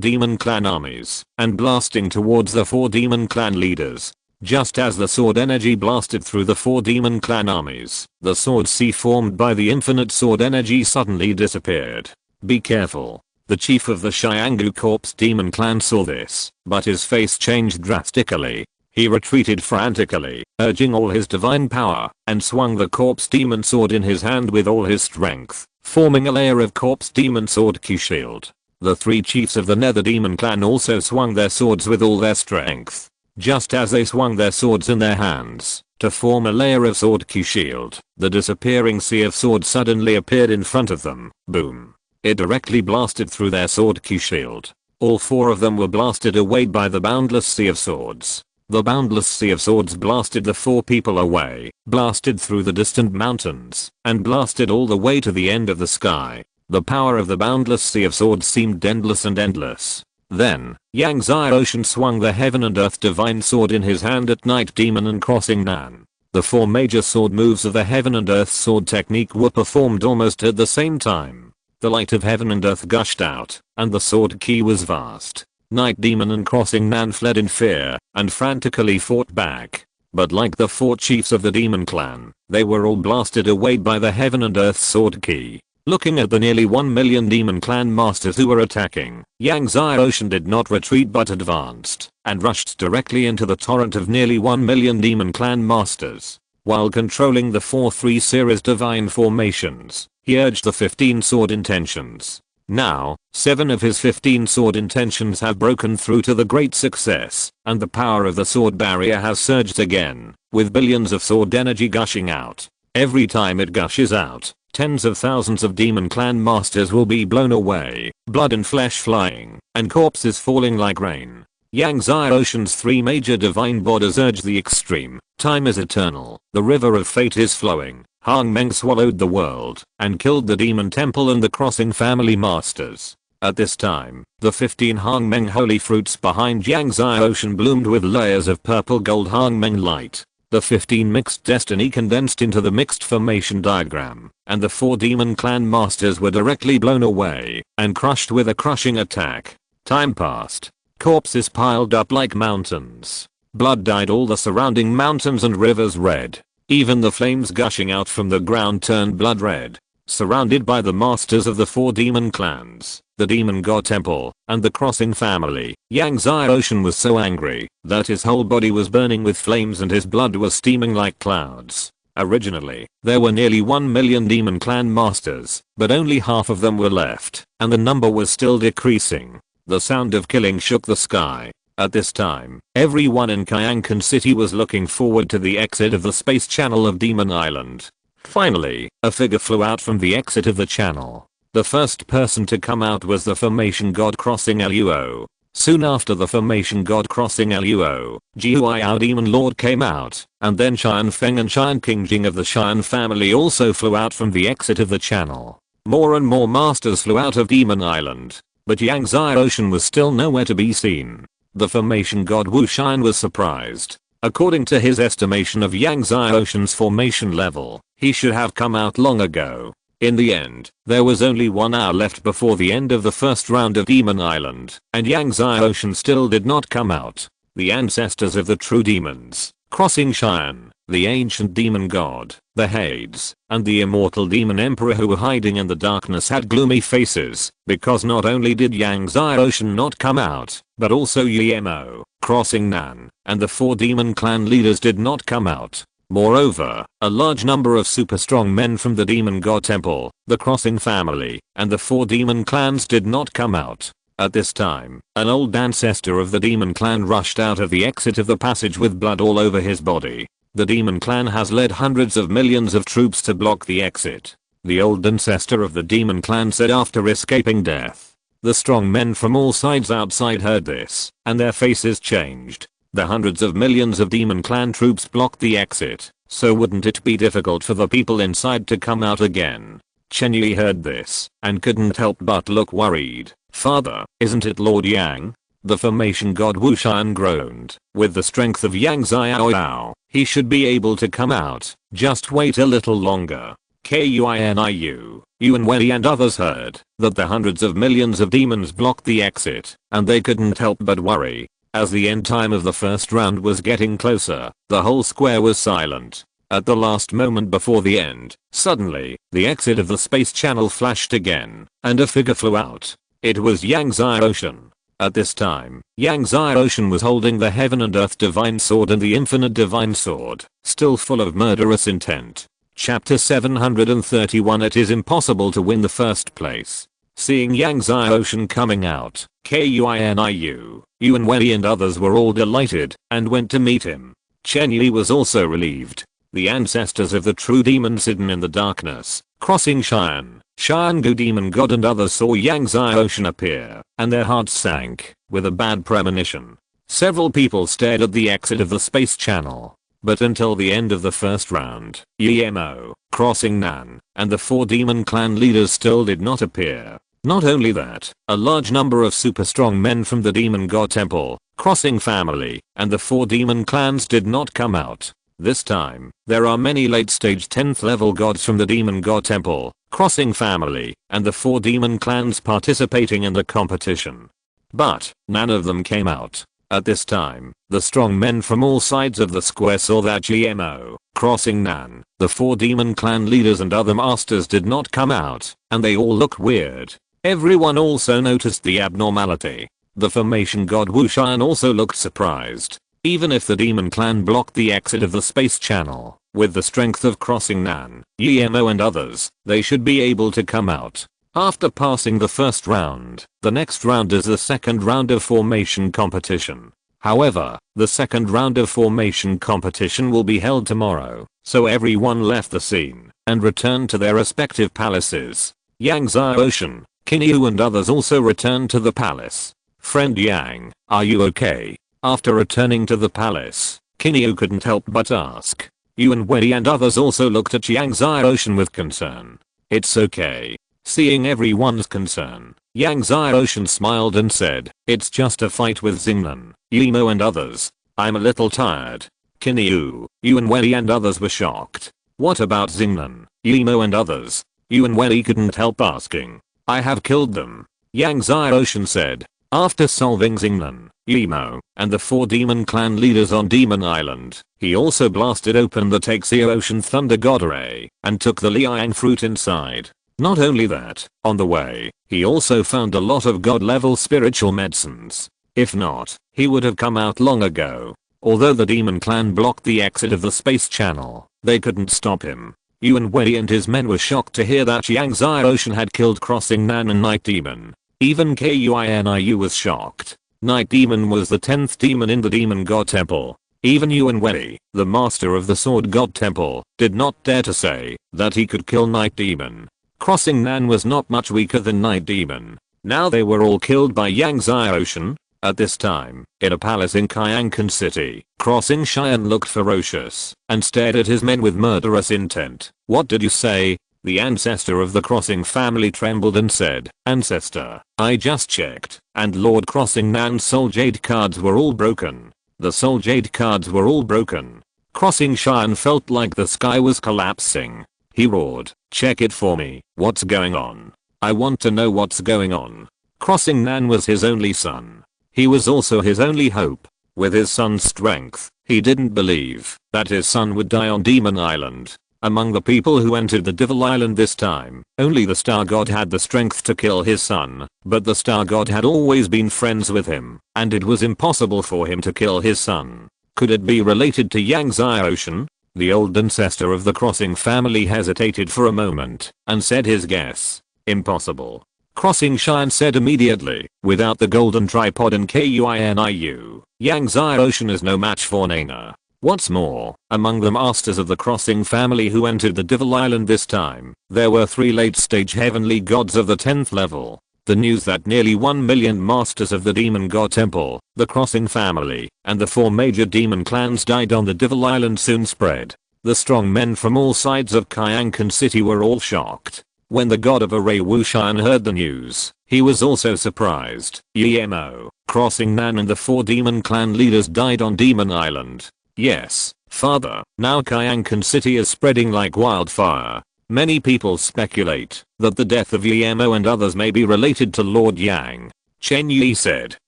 demon clan armies, and blasting towards the 4 demon clan leaders. Just as the sword energy blasted through the 4 demon clan armies, the sword sea formed by the infinite sword energy suddenly disappeared. Be careful. The chief of the Xianggu Corpse Demon Clan saw this, but his face changed drastically. He retreated frantically, urging all his divine power, and swung the Corpse Demon Sword in his hand with all his strength, forming a layer of Corpse Demon Sword Ki shield. The three chiefs of the Nether Demon clan also swung their swords with all their strength. Just as they swung their swords in their hands to form a layer of sword ki shield, the disappearing sea of swords suddenly appeared in front of them. Boom. It directly blasted through their sword ki shield. All four of them were blasted away by the boundless sea of swords. The boundless sea of swords blasted the four people away, blasted through the distant mountains, and blasted all the way to the end of the sky. The power of the boundless sea of swords seemed endless and endless. Then, Yang Xiaoshan swung the heaven and earth divine sword in his hand at Night Demon and Crossing Nan. The four major sword moves of the heaven and earth sword technique were performed almost at the same time. The light of heaven and earth gushed out, and the sword ki was vast. Night Demon and Crossing Nan fled in fear, and frantically fought back. But like the four chiefs of the demon clan, they were all blasted away by the heaven and earth sword ki. Looking at the nearly 1 million demon clan masters who were attacking, Yang Xiaoshan did not retreat but advanced, and rushed directly into the torrent of nearly 1 million demon clan masters. While controlling the 4-3 series divine formations, he urged the 15 sword intentions. Now, 7 of his 15 sword intentions have broken through to the great success, and the power of the sword barrier has surged again, with billions of sword energy gushing out. Every time it gushes out, tens of thousands of demon clan masters will be blown away, blood and flesh flying, and corpses falling like rain. Yang Xiaoshan's 3 major divine borders urge the extreme. Time is eternal, the river of fate is flowing. Hang Meng swallowed the world, and killed the demon temple and the crossing family masters. At this time, the 15 Hang Meng holy fruits behind Yang Xiaoshan bloomed with layers of purple gold Hang Meng light. The 15 mixed destiny condensed into the mixed formation diagram, and the 4 demon clan masters were directly blown away, and crushed with a crushing attack. Time passed. Corpses piled up like mountains. Blood dyed all the surrounding mountains and rivers red. Even the flames gushing out from the ground turned blood red. Surrounded by the masters of the 4 demon clans, the demon god temple, and the crossing family, Yang Xiaoshan was so angry that his whole body was burning with flames and his blood was steaming like clouds. Originally, there were nearly 1 million demon clan masters, but only half of them were left, and the number was still decreasing. The sound of killing shook the sky. At this time, everyone in Kyankan City was looking forward to the exit of the space channel of Demon Island. Finally, a figure flew out from the exit of the channel. The first person to come out was the formation god crossing Luo. Soon after the formation god crossing Luo, Jiuao demon lord came out, and then Xian Feng and Xian Qingjing of the Xian family also flew out from the exit of the channel. More and more masters flew out of Demon Island, but Yang Xiaoshan was still nowhere to be seen. The formation god Wu Xian was surprised. According to his estimation of Yang Xiaoshan's formation level, he should have come out long ago. In the end, there was only 1 hour left before the end of the first round of Demon Island, and Yang Xiaoshan still did not come out. The ancestors of the true demons, Crossing Xian, the ancient demon god, the Hades, and the immortal demon emperor who were hiding in the darkness had gloomy faces, because not only did Yang Xiaoshan not come out, but also Yemo, Crossing Nan, and the 4 demon clan leaders did not come out. Moreover, a large number of super strong men from the demon god temple, the crossing family, and the 4 demon clans did not come out. At this time, an old ancestor of the demon clan rushed out of the exit of the passage with blood all over his body. The demon clan has led hundreds of millions of troops to block the exit. The old ancestor of the demon clan said after escaping death. The strong men from all sides outside heard this, and their faces changed. The hundreds of millions of demon clan troops blocked the exit, so wouldn't it be difficult for the people inside to come out again? Chen Yi heard this, and couldn't help but look worried. Father, isn't it Lord Yang? The formation god Wu Xian groaned. With the strength of Yang Xiaoyao, he should be able to come out, just wait a little longer. Kuiniu, Yuan Wei and others heard that the hundreds of millions of demons blocked the exit, and they couldn't help but worry. As the end time of the first round was getting closer, the whole square was silent. At the last moment before the end, suddenly, the exit of the space channel flashed again, and a figure flew out. It was Yang Xiaoshan. At this time, Yang Xiaoshan was holding the Heaven and Earth Divine Sword and the Infinite Divine Sword, still full of murderous intent. Chapter 731. It is impossible to win the first place. Seeing Yang Zai Ocean coming out, Kuiniu, Yuan Wei and others were all delighted and went to meet him. Chen Yi was also relieved. The ancestors of the true demons hidden in the darkness, crossing Gu demon god and others saw Yang Zai Ocean appear, and their hearts sank with a bad premonition. Several people stared at the exit of the space channel. But until the end of the first round, Yemo, crossing Nan, and the 4 demon clan leaders still did not appear. Not only that, a large number of super strong men from the demon god temple, crossing family, and the 4 demon clans did not come out. This time, there are many late stage 10th level gods from the demon god temple, crossing family, and the 4 demon clans participating in the competition. But, none of them came out. At this time, the strong men from all sides of the square saw that GMO, crossing Nan, the 4 demon clan leaders and other masters did not come out, and they all look weird. Everyone also noticed the abnormality. The formation god Wushan also looked surprised. Even if the demon clan blocked the exit of the space channel, with the strength of crossing Nan, GMO and others, they should be able to come out. After passing the first round, the next round is the second round of formation competition. However, the second round of formation competition will be held tomorrow, so everyone left the scene and returned to their respective palaces. Yang Zai Ocean, Kinyu and others also returned to the palace. Friend Yang, are you okay? After returning to the palace, Kinyu couldn't help but ask. Yuan Wei and others also looked at Yang Zai Ocean with concern. It's okay. Seeing everyone's concern, Yang Zai Ocean smiled and said, it's just a fight with Xingnan, Yimo and others. I'm a little tired. Kinyu, Yuan Wei and others were shocked. What about Xingnan, Yimo and others? Yuan Wei couldn't help asking. I have killed them. Yang Zai Ocean said. After solving Xingnan, Yimo, and the 4 demon clan leaders on Demon Island, he also blasted open the Taxia Ocean Thunder God Array and took the Liang fruit inside. Not only that, on the way, he also found a lot of god level spiritual medicines. If not, he would have come out long ago. Although the demon clan blocked the exit of the space channel, they couldn't stop him. Yuan Wei and his men were shocked to hear that Yang Zai Ocean had killed Crossing Nan and Night Demon. Even Kuiniu was shocked. Night Demon was the 10th demon in the demon god temple. Even Yuan Wei, the master of the sword god temple, did not dare to say that he could kill Night Demon. Crossing Nan was not much weaker than Night Demon. Now they were all killed by Yang Zai Ocean. At this time, in a palace in Kyankan City, Crossing Cheyenne looked ferocious and stared at his men with murderous intent. What did you say? The ancestor of the Crossing family trembled and said, Ancestor, I just checked, and Lord Crossing Nan's soul jade cards were all broken. The soul jade cards were all broken. Crossing Cheyenne felt like the sky was collapsing. He roared, check it for me, what's going on? I want to know what's going on. Crossing Nan was his only son. He was also his only hope. With his son's strength, he didn't believe that his son would die on Demon Island. Among the people who entered the Devil Island this time, only the Star God had the strength to kill his son, but the Star God had always been friends with him, and it was impossible for him to kill his son. Could it be related to Yang Zai Ocean? The old ancestor of the Crossing family hesitated for a moment and said his guess. Impossible. Crossing Cheyenne said immediately, without the golden tripod and Kuiniu, Yang Zai Ocean is no match for Nana. What's more, among the masters of the Crossing family who entered the Devil Island this time, there were 3 late stage heavenly gods of the 10th level. The news that nearly 1 million masters of the Demon God Temple, the Crossing family, and the 4 major demon clans died on the Devil Island soon spread. The strong men from all sides of Kyankan City were all shocked. When the god of Array Wushan heard the news, he was also surprised. Yemo, Crossing Nan and the 4 demon clan leaders died on Demon Island. Yes, father, now Kyankan City is spreading like wildfire. Many people speculate that the death of Yemo and others may be related to Lord Yang. Chen Yi said.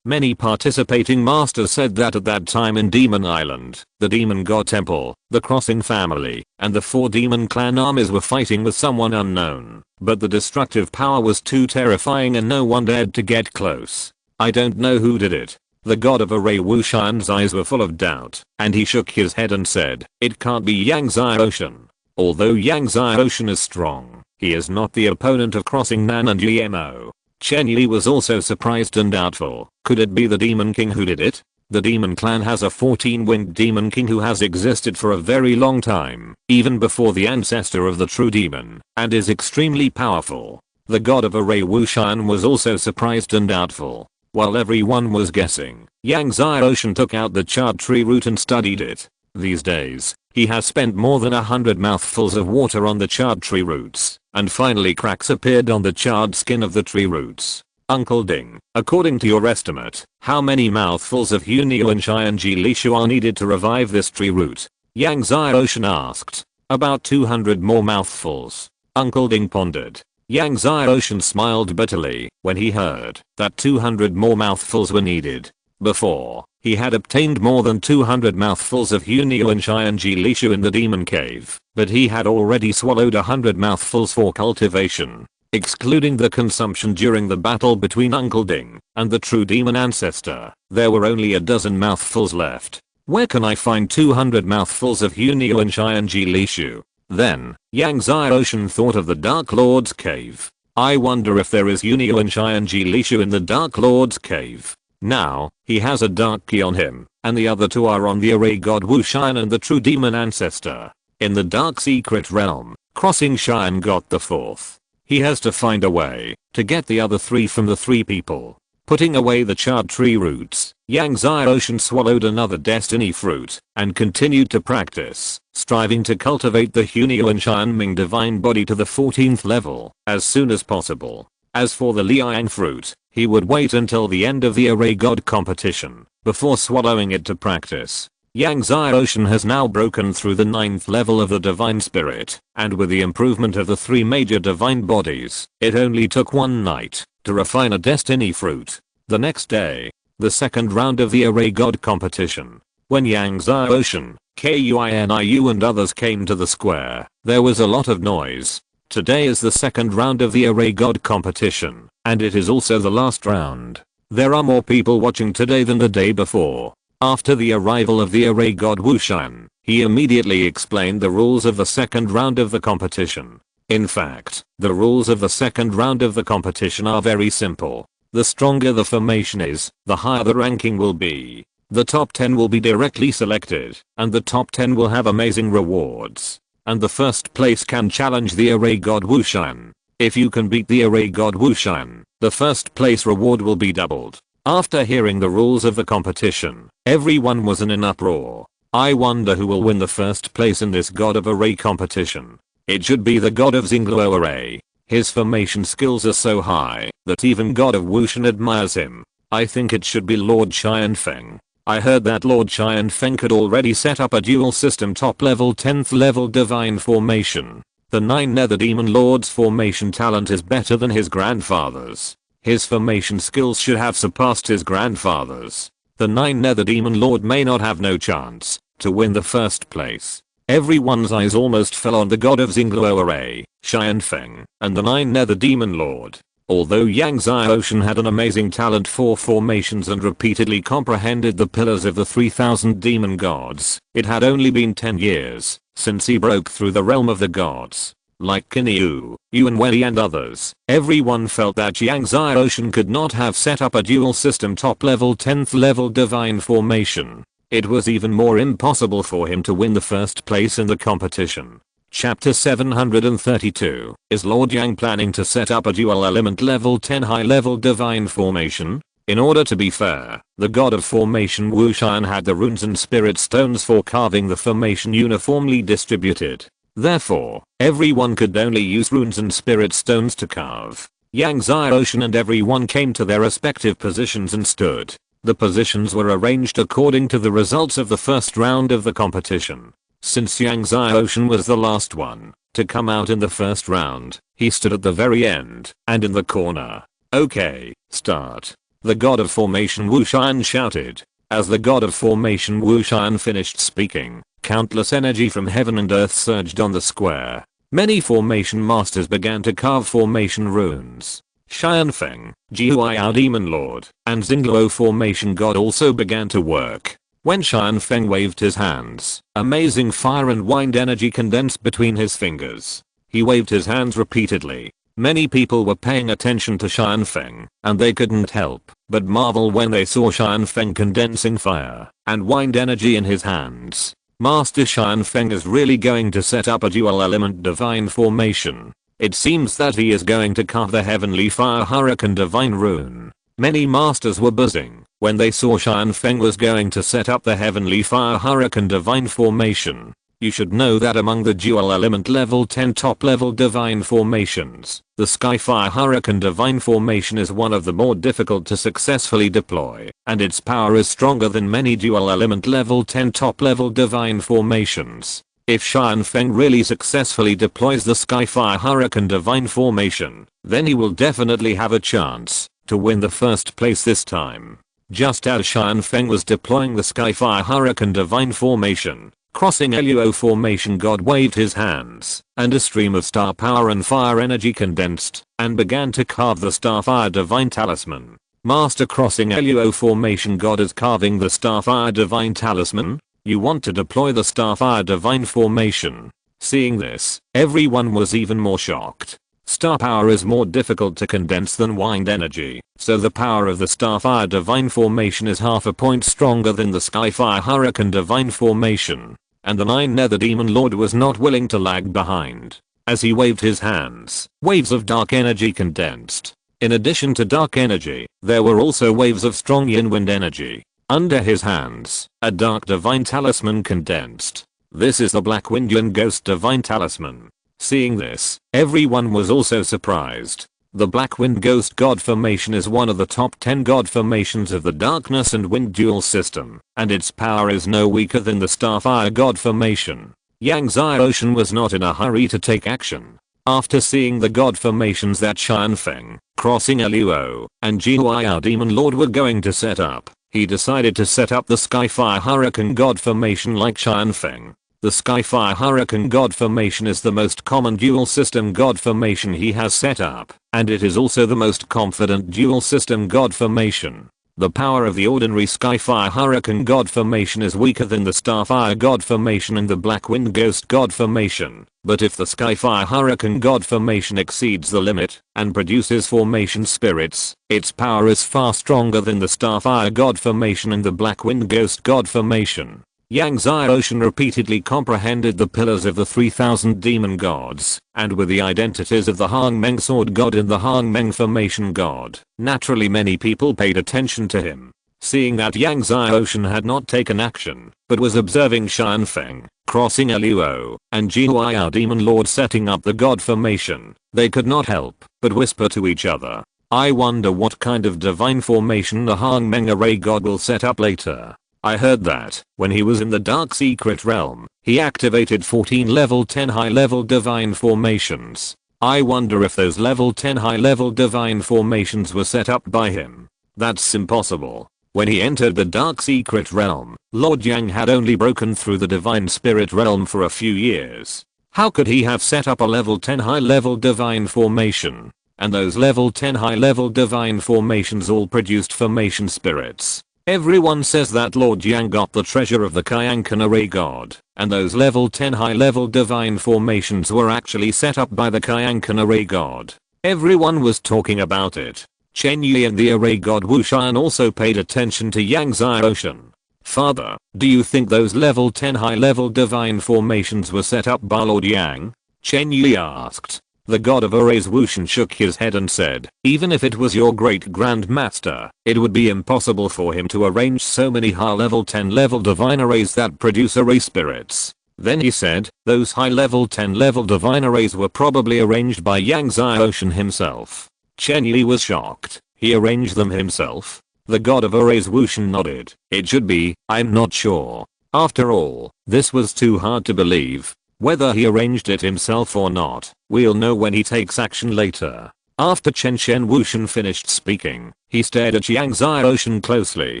Many participating masters said that at that time in Demon Island, the Demon God Temple, the Crossing family, and the 4 demon clan armies were fighting with someone unknown, but the destructive power was too terrifying and no one dared to get close. I don't know who did it. The god of Array Wushan's eyes were full of doubt, and he shook his head and said, it can't be Yang Zai Ocean. Although Yang Zai Ocean is strong, He is not the opponent of crossing Nan and GMO. Chen Yi was also surprised and doubtful. Could it be the Demon King who did it? The Demon Clan has a 14-winged Demon King who has existed for a very long time, even before the ancestor of the true demon, and is extremely powerful. The god of array Wu Xian was also surprised and doubtful. While everyone was guessing, Yang Xiaoshan took out the charred tree root and studied it. These days, he has spent more than 100 mouthfuls of water on the charred tree roots, and finally cracks appeared on the charred skin of the tree roots. Uncle Ding, according to your estimate, how many mouthfuls of Hunio and Xianji Lishu are needed to revive this tree root? Yang Xiaoshan asked. About 200 more mouthfuls. Uncle Ding pondered. Yang Xiaoshan smiled bitterly when he heard that 200 more mouthfuls were needed. Before, he had obtained more than 200 mouthfuls of Hunio and Xianji Lishu in the demon cave, but he had already swallowed 100 mouthfuls for cultivation. Excluding the consumption during the battle between Uncle Ding and the true demon ancestor, there were only a dozen mouthfuls left. Where can I find 200 mouthfuls of Hunio and Xianji Lishu? Then, Yang Xiaoshan thought of the Dark Lord's cave. I wonder if there is Hunio and Xianji Lishu in the Dark Lord's cave. Now, he has a dark key on him, and the other two are on the array god Wu Xian and the true demon ancestor. In the dark secret realm, crossing Xian got the fourth. He has to find a way to get the other three from the three people. Putting away the charred tree roots, Yang Xiaoshan swallowed another destiny fruit and continued to practice, striving to cultivate the Hunio and Xianming divine body to the 14th level as soon as possible. As for the Liang fruit, he would wait until the end of the array god competition before swallowing it to practice. Yang Xiaoshan has now broken through the 9th level of the divine spirit, and with the improvement of the 3 major divine bodies, it only took one night to refine a destiny fruit. The next day, the second round of the array god competition. When Yang Xiaoshan, Kuiniu and others came to the square, there was a lot of noise. Today is the second round of the array god competition, and it is also the last round. There are more people watching today than the day before. After the arrival of the array god Wu Xian, he immediately explained the rules of the second round of the competition. In fact, the rules of the second round of the competition are very simple. The stronger the formation is, the higher the ranking will be. The top 10 will be directly selected, and the top 10 will have amazing rewards. And the first place can challenge the array god Wu Xian. If you can beat the array god Wu Xian, the first place reward will be doubled. After hearing the rules of the competition, everyone was in an uproar. I wonder who will win the first place in this god of array competition. It should be the god of Xingluo array. His formation skills are so high that even god of Wushan admires him. I think it should be Lord Qianfeng. I heard that Lord Qianfeng could already set up a dual system top level 10th level divine formation. The 9 Nether Demon Lord's formation talent is better than his grandfather's. His formation skills should have surpassed his grandfather's. The 9 Nether Demon Lord may not have no chance to win the first place. Everyone's eyes almost fell on the god of Xingluo array, Qianfeng, and the 9 Nether Demon Lord. Although Yang Xiaoshan had an amazing talent for formations and repeatedly comprehended the pillars of the 3000 demon gods, it had only been 10 years since he broke through the realm of the gods. Like Kinyu, Yuan Wei and others, everyone felt that Yang Xiaoshan could not have set up a dual system top level 10th level divine formation. It was even more impossible for him to win the first place in the competition. Chapter 732. Is Lord Yang planning to set up a dual element level 10 high level divine formation? In order to be fair, the god of formation Wu Xian had the runes and spirit stones for carving the formation uniformly distributed. Therefore, everyone could only use runes and spirit stones to carve. Yang Xiaoshan and everyone came to their respective positions and stood. The positions were arranged according to the results of the first round of the competition. Since Yang Xiaoshan was the last one to come out in the first round, he stood at the very end and in the corner. Okay, start. The god of formation Wu Xian shouted. As the god of formation Wu Xian finished speaking, countless energy from heaven and earth surged on the square. Many formation masters began to carve formation runes. Qianfeng, Jihuai Demon Lord, and Xingluo formation god also began to work. When Qianfeng waved his hands, amazing fire and wind energy condensed between his fingers. He waved his hands repeatedly. Many people were paying attention to Xianfeng, and they couldn't help but marvel when they saw Xianfeng condensing fire and wind energy in his hands. Master Xianfeng is really going to set up a dual element divine formation. It seems that he is going to carve the heavenly fire hurricane divine rune. Many masters were buzzing when they saw Xianfeng was going to set up the heavenly fire hurricane divine formation. You should know that among the dual element level 10 top level divine formations, the Skyfire Hurricane divine formation is one of the more difficult to successfully deploy, and its power is stronger than many dual element level 10 top level divine formations. If Xianfeng really successfully deploys the Skyfire Hurricane divine formation, then he will definitely have a chance to win the first place this time. Just as Xianfeng was deploying the Skyfire Hurricane divine formation, crossing Luo formation, God waved his hands, and a stream of star power and fire energy condensed, and began to carve the Starfire Divine Talisman. Master crossing Luo formation, God is carving the Starfire Divine Talisman? You want to deploy the Starfire Divine formation? Seeing this, everyone was even more shocked. Star power is more difficult to condense than wind energy, so the power of the Starfire Divine formation is half a point stronger than the Skyfire Hurricane divine formation. And the 9 Nether Demon Lord was not willing to lag behind. As he waved his hands, waves of dark energy condensed. In addition to dark energy, there were also waves of strong yin wind energy. Under his hands, a dark divine talisman condensed. This is the Black Wind Yin Ghost Divine Talisman. Seeing this, everyone was also surprised. The Black Wind Ghost God formation is one of the top 10 God formations of the Darkness and Wind dual system, and its power is no weaker than the Starfire God formation. Yang Xiaoshan was not in a hurry to take action. After seeing the God formations that Xianfeng, crossing Luo, and Jihuayao Demon Lord were going to set up, he decided to set up the Skyfire Hurricane God formation like Xianfeng. The Skyfire Hurricane God formation is the most common dual system God formation he has set up, and it is also the most confident dual system God formation. The power of the ordinary Skyfire Hurricane God formation is weaker than the Starfire God formation and the Black Wind Ghost God formation, but if the Skyfire Hurricane God formation exceeds the limit and produces formation spirits, its power is far stronger than the Starfire God formation and the Black Wind Ghost God formation. Yang Xiaoshan repeatedly comprehended the pillars of the 3000 demon gods, and with the identities of the Hangmeng Sword God and the Hangmeng Formation God. Naturally many people paid attention to him. Seeing that Yang Xiaoshan had not taken action, but was observing Xianfeng, crossing Luo, and Jihuayao Demon Lord setting up the God formation, they could not help but whisper to each other. I wonder what kind of divine formation the Hangmeng Array God will set up later. I heard that, when he was in the Dark Secret Realm, he activated 14 level 10 high level divine formations. I wonder if those level 10 high level divine formations were set up by him. That's impossible. When he entered the Dark Secret Realm, Lord Yang had only broken through the Divine Spirit Realm for a few years. How could he have set up a level 10 high level divine formation? And those level 10 high level divine formations all produced formation spirits. Everyone says that Lord Yang got the treasure of the Kyankan Array God, and those level 10 high level divine formations were actually set up by the Kyankan Array God. Everyone was talking about it. Chen Yi and the Array God Wu Shan also paid attention to Yang Xiaoshan. Father, do you think those level 10 high level divine formations were set up by Lord Yang? Chen Yi asked. The god of arrays Wushan shook his head and said, even if it was your great grandmaster, it would be impossible for him to arrange so many high level 10 level divine arrays that produce array spirits. Then he said, those high level 10 level divine arrays were probably arranged by Yang Xiaoshan himself. Chen Yi was shocked. He arranged them himself? The god of arrays Wushan nodded. It should be, I'm not sure. After all, this was too hard to believe. Whether he arranged it himself or not, we'll know when he takes action later. After Chen Wushan finished speaking, he stared at Yang Xiaoshan closely,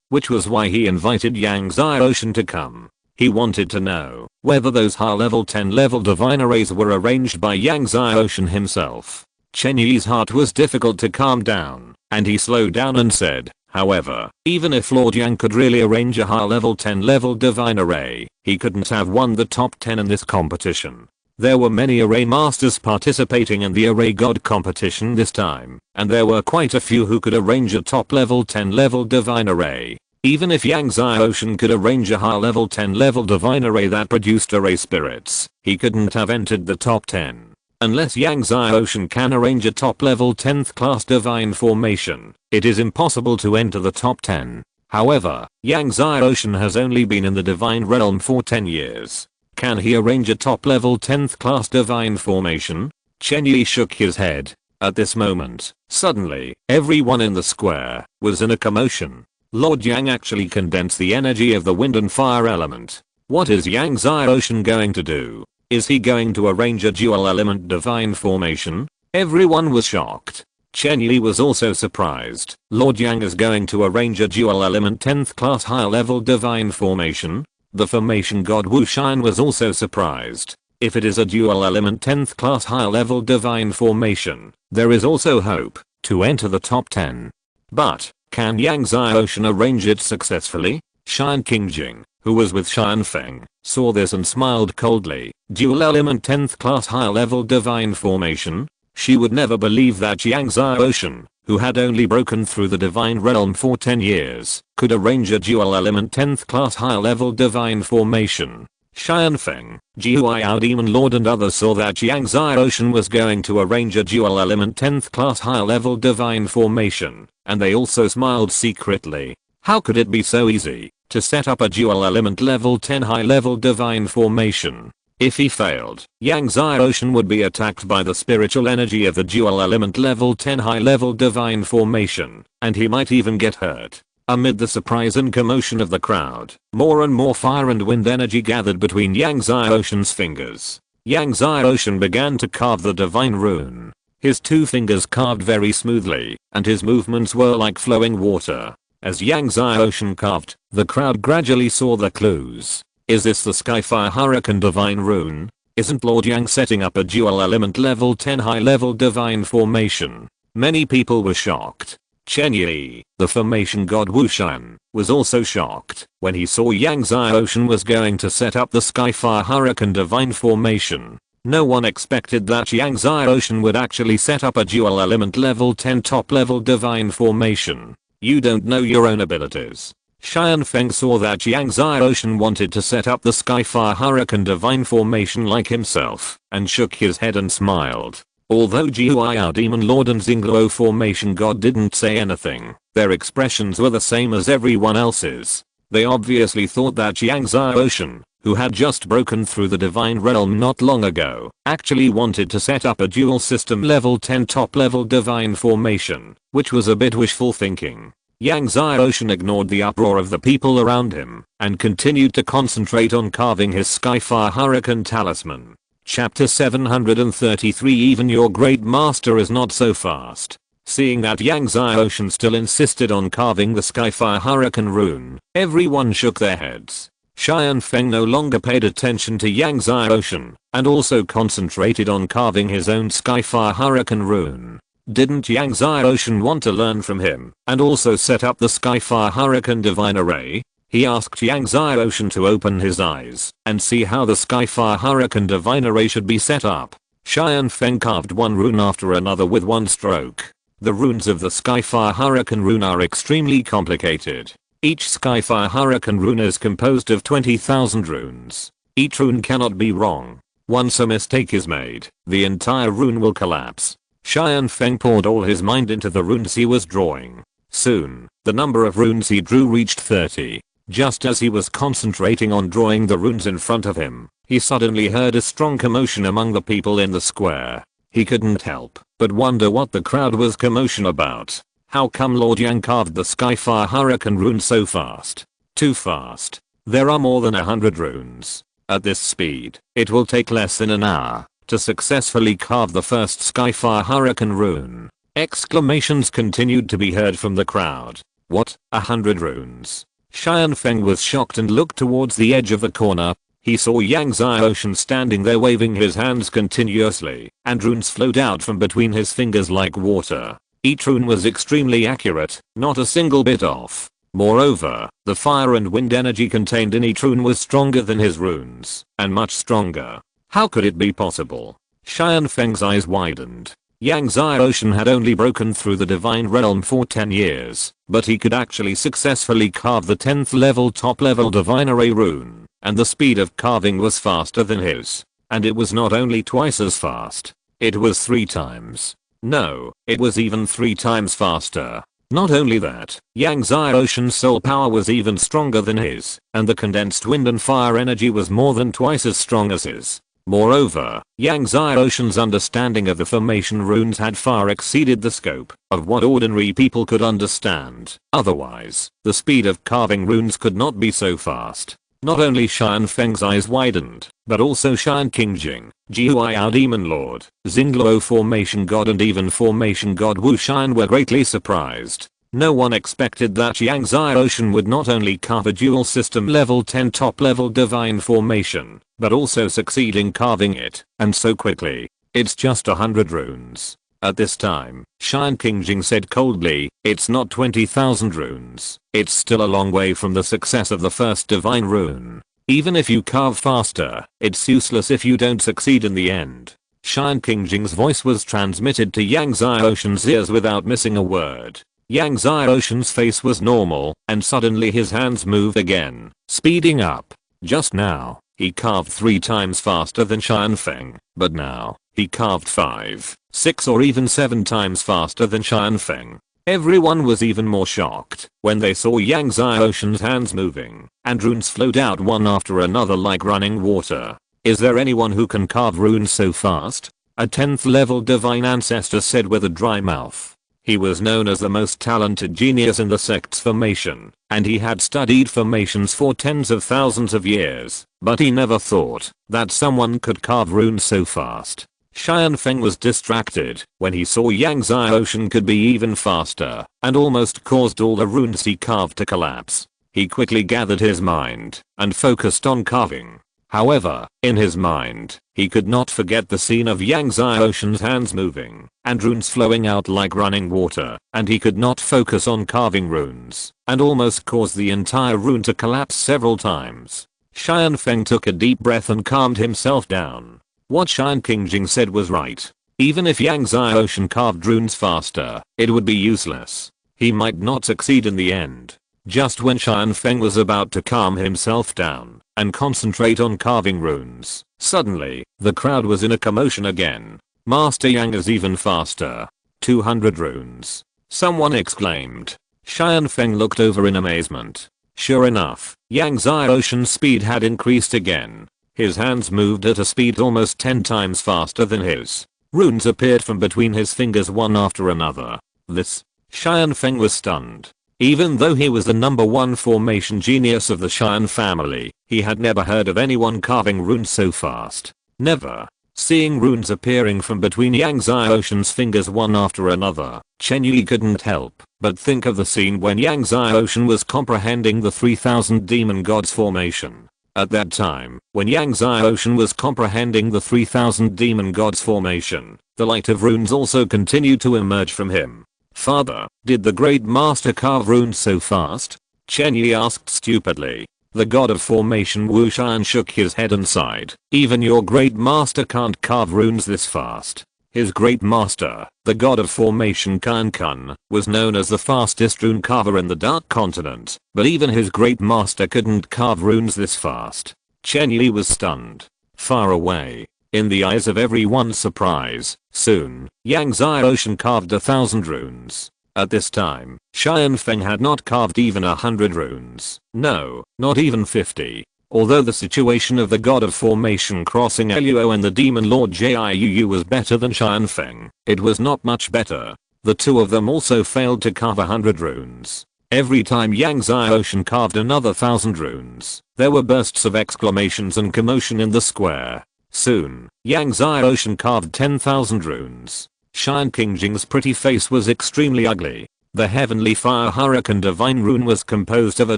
which was why he invited Yang Xiaoshan to come. He wanted to know whether those high level 10 level divine arrays were arranged by Yang Xiaoshan himself. Chen Yi's heart was difficult to calm down, and he slowed down and said, however, even if Lord Yang could really arrange a high level 10 level divine array, he couldn't have won the top 10 in this competition. There were many array masters participating in the array god competition this time, and there were quite a few who could arrange a top level 10 level divine array. Even if Yang Xiaoshan could arrange a high level 10 level divine array that produced array spirits, he couldn't have entered the top 10. Unless Yang Xiaoshan can arrange a top level 10th class divine formation, it is impossible to enter the top 10. However, Yang Xiaoshan has only been in the divine realm for 10 years. Can he arrange a top level 10th class divine formation? Chen Yi shook his head. At this moment, suddenly, everyone in the square was in a commotion. Lord Yang actually condensed the energy of the wind and fire element. What is Yang Xiaoshan going to do? Is he going to arrange a dual element divine formation? Everyone was shocked. Chen Yi was also surprised. Lord Yang is going to arrange a dual element 10th class high level divine formation? The formation god Wu Shan was also surprised. If it is a dual element 10th class high level divine formation, there is also hope to enter the top 10. But, can Yang Xiaoshan arrange it successfully? Shan Qingjing, who was with Shan Feng, saw this and smiled coldly. Dual element 10th class high level divine formation? She would never believe that Yang Xiaoshan, who had only broken through the divine realm for 10 years, could arrange a dual element 10th class high level divine formation. Shan Feng, Jihuayao Demon Lord and others saw that Yang Xiaoshan was going to arrange a dual element 10th class high level divine formation, and they also smiled secretly. How could it be so easy to set up a dual element level 10 high level divine formation? If he failed, Yang Xiaoshan would be attacked by the spiritual energy of the dual element level 10 high level divine formation, and he might even get hurt. Amid the surprise and commotion of the crowd, more and more fire and wind energy gathered between Yang Xiaoshan's fingers. Yang Xiaoshan began to carve the divine rune. His two fingers carved very smoothly, and his movements were like flowing water. As Yang Xiaoshan carved, the crowd gradually saw the clues. Is this the Skyfire Hurricane divine rune? Isn't Lord Yang setting up a dual element level 10 high level divine formation? Many people were shocked. Chen Yi, the formation god Wu Shan, was also shocked when he saw Yang Xiaoshan was going to set up the Skyfire Hurricane divine formation. No one expected that Yang Xiaoshan would actually set up a dual element level 10 top level divine formation. You don't know your own abilities. Shan Feng saw that Yang Xiaoshan wanted to set up the Skyfire Hurricane divine formation like himself, and shook his head and smiled. Although Jihuayao Demon Lord and Xingluo formation god didn't say anything, their expressions were the same as everyone else's. They obviously thought that Yang Xiaoshan, who had just broken through the divine realm not long ago, actually wanted to set up a dual system level 10 top level divine formation, which was a bit wishful thinking. Yang Xiaoshan ignored the uproar of the people around him, and continued to concentrate on carving his Skyfire Hurricane talisman. Chapter 733 Even your great master is not so fast. Seeing that Yang Xiaoshan still insisted on carving the Skyfire Hurricane rune, everyone shook their heads. Shan Feng no longer paid attention to Yang Xiaoshan, and also concentrated on carving his own Skyfire Hurricane rune. Didn't Yang Xiaoshan want to learn from him, and also set up the Skyfire Hurricane divine array? He asked Yang Xiaoshan to open his eyes, and see how the Skyfire Hurricane divine array should be set up. Shan Feng carved one rune after another with one stroke. The runes of the Skyfire Hurricane rune are extremely complicated. Each Skyfire Hurricane rune is composed of 20,000 runes. Each rune cannot be wrong. Once a mistake is made, the entire rune will collapse. Shan Feng poured all his mind into the runes he was drawing. Soon, the number of runes he drew reached 30. Just as he was concentrating on drawing the runes in front of him, he suddenly heard a strong commotion among the people in the square. He couldn't help but wonder what the crowd was commotion about. How come Lord Yang carved the Skyfire Hurricane rune so fast? Too fast. There are more than 100 runes. At this speed, it will take less than an hour to successfully carve the first Skyfire Hurricane rune. Exclamations continued to be heard from the crowd. What, 100 runes? Shan Feng was shocked and looked towards the edge of the corner. He saw Yang Xiaoshan standing there waving his hands continuously, and runes flowed out from between his fingers like water. Each rune was extremely accurate, not a single bit off. Moreover, the fire and wind energy contained in each rune was stronger than his runes, and much stronger. How could it be possible? Xian Feng's eyes widened. Yang Zai Ocean had only broken through the divine realm for 10 years, but he could actually successfully carve the 10th level top level divine array rune, and the speed of carving was faster than his. And it was not only twice as fast, it was 3 times. No, it was even 3 times faster. Not only that, Yang Zai Ocean's soul power was even stronger than his, and the condensed wind and fire energy was more than twice as strong as his. Moreover, Yang Zai Ocean's understanding of the formation runes had far exceeded the scope of what ordinary people could understand. Otherwise, the speed of carving runes could not be so fast. Not only Xian Feng's eyes widened, but also Xian Qingjing, Jihuayao Demon Lord, Xingluo Formation God and even Formation God Wu Xian were greatly surprised. No one expected that Yang Zai Ocean would not only carve a dual system level 10 top level divine formation, but also succeed in carving it, and so quickly. It's just 100 runes. At this time, Xian Qingjing said coldly, it's not 20,000 runes. It's still a long way from the success of the first divine rune. Even if you carve faster, it's useless if you don't succeed in the end. Xian Qingjing's voice was transmitted to Yang Zai Ocean's ears without missing a word. Yang Zai Ocean's face was normal, and suddenly his hands moved again, speeding up. Just now, he carved 3 times faster than Xian Feng, but now, he carved 5, 6 or even 7 times faster than Xian Feng. Everyone was even more shocked when they saw Yang Zai Ocean's hands moving, and runes flowed out one after another like running water. Is there anyone who can carve runes so fast? A 10th level divine ancestor said with a dry mouth. He was known as the most talented genius in the sect's formation, and he had studied formations for tens of thousands of years, but he never thought that someone could carve runes so fast. Xian Feng was distracted when he saw Yang Zai Ocean could be even faster, and almost caused all the runes he carved to collapse. He quickly gathered his mind and focused on carving. However, in his mind, he could not forget the scene of Yang Zai Ocean's hands moving, and runes flowing out like running water, and he could not focus on carving runes, and almost caused the entire rune to collapse several times. Xian Feng took a deep breath and calmed himself down. What Xian Qingjing said was right. Even if Yang Zai Ocean carved runes faster, it would be useless. He might not succeed in the end. Just when Xian Feng was about to calm himself down and concentrate on carving runes, suddenly, the crowd was in a commotion again. Master Yang is even faster. 200 runes. Someone exclaimed. Xian Feng looked over in amazement. Sure enough, Yang Zai Ocean's speed had increased again. His hands moved at a speed almost 10 times faster than his. Runes appeared from between his fingers one after another. Xian Feng was stunned. Even though he was the #1 formation genius of the Xian family, he had never heard of anyone carving runes so fast. Never. Seeing runes appearing from between Yang Zai Ocean's fingers one after another, Chen Yi couldn't help but think of the scene when Yang Zai Ocean was comprehending the 3000 demon gods formation. At that time, when Yang Zai Ocean was comprehending the 3000 demon gods formation, the light of runes also continued to emerge from him. Father, did the great master carve runes so fast? Chen Yi asked stupidly. The god of formation Wu Shan shook his head and sighed. Even your great master can't carve runes this fast. His great master, the god of formation Kun, was known as the fastest rune carver in the Dark Continent, but even his great master couldn't carve runes this fast. Chen Yi was stunned. Far away, in the eyes of everyone's surprise, soon, Yang Zai Ocean carved 1,000 runes. At this time, Xian Feng had not carved even 100 runes. No, not even 50. Although the situation of the god of formation crossing Luo and the demon lord Jiu was better than Xian Feng, it was not much better. The two of them also failed to carve 100 runes. Every time Yang Zai Ocean carved another 1,000 runes, there were bursts of exclamations and commotion in the square. Soon, Yang Zai Ocean carved 10,000 runes. Xian Qingjing's pretty face was extremely ugly. The Heavenly Fire Hurricane Divine Rune was composed of a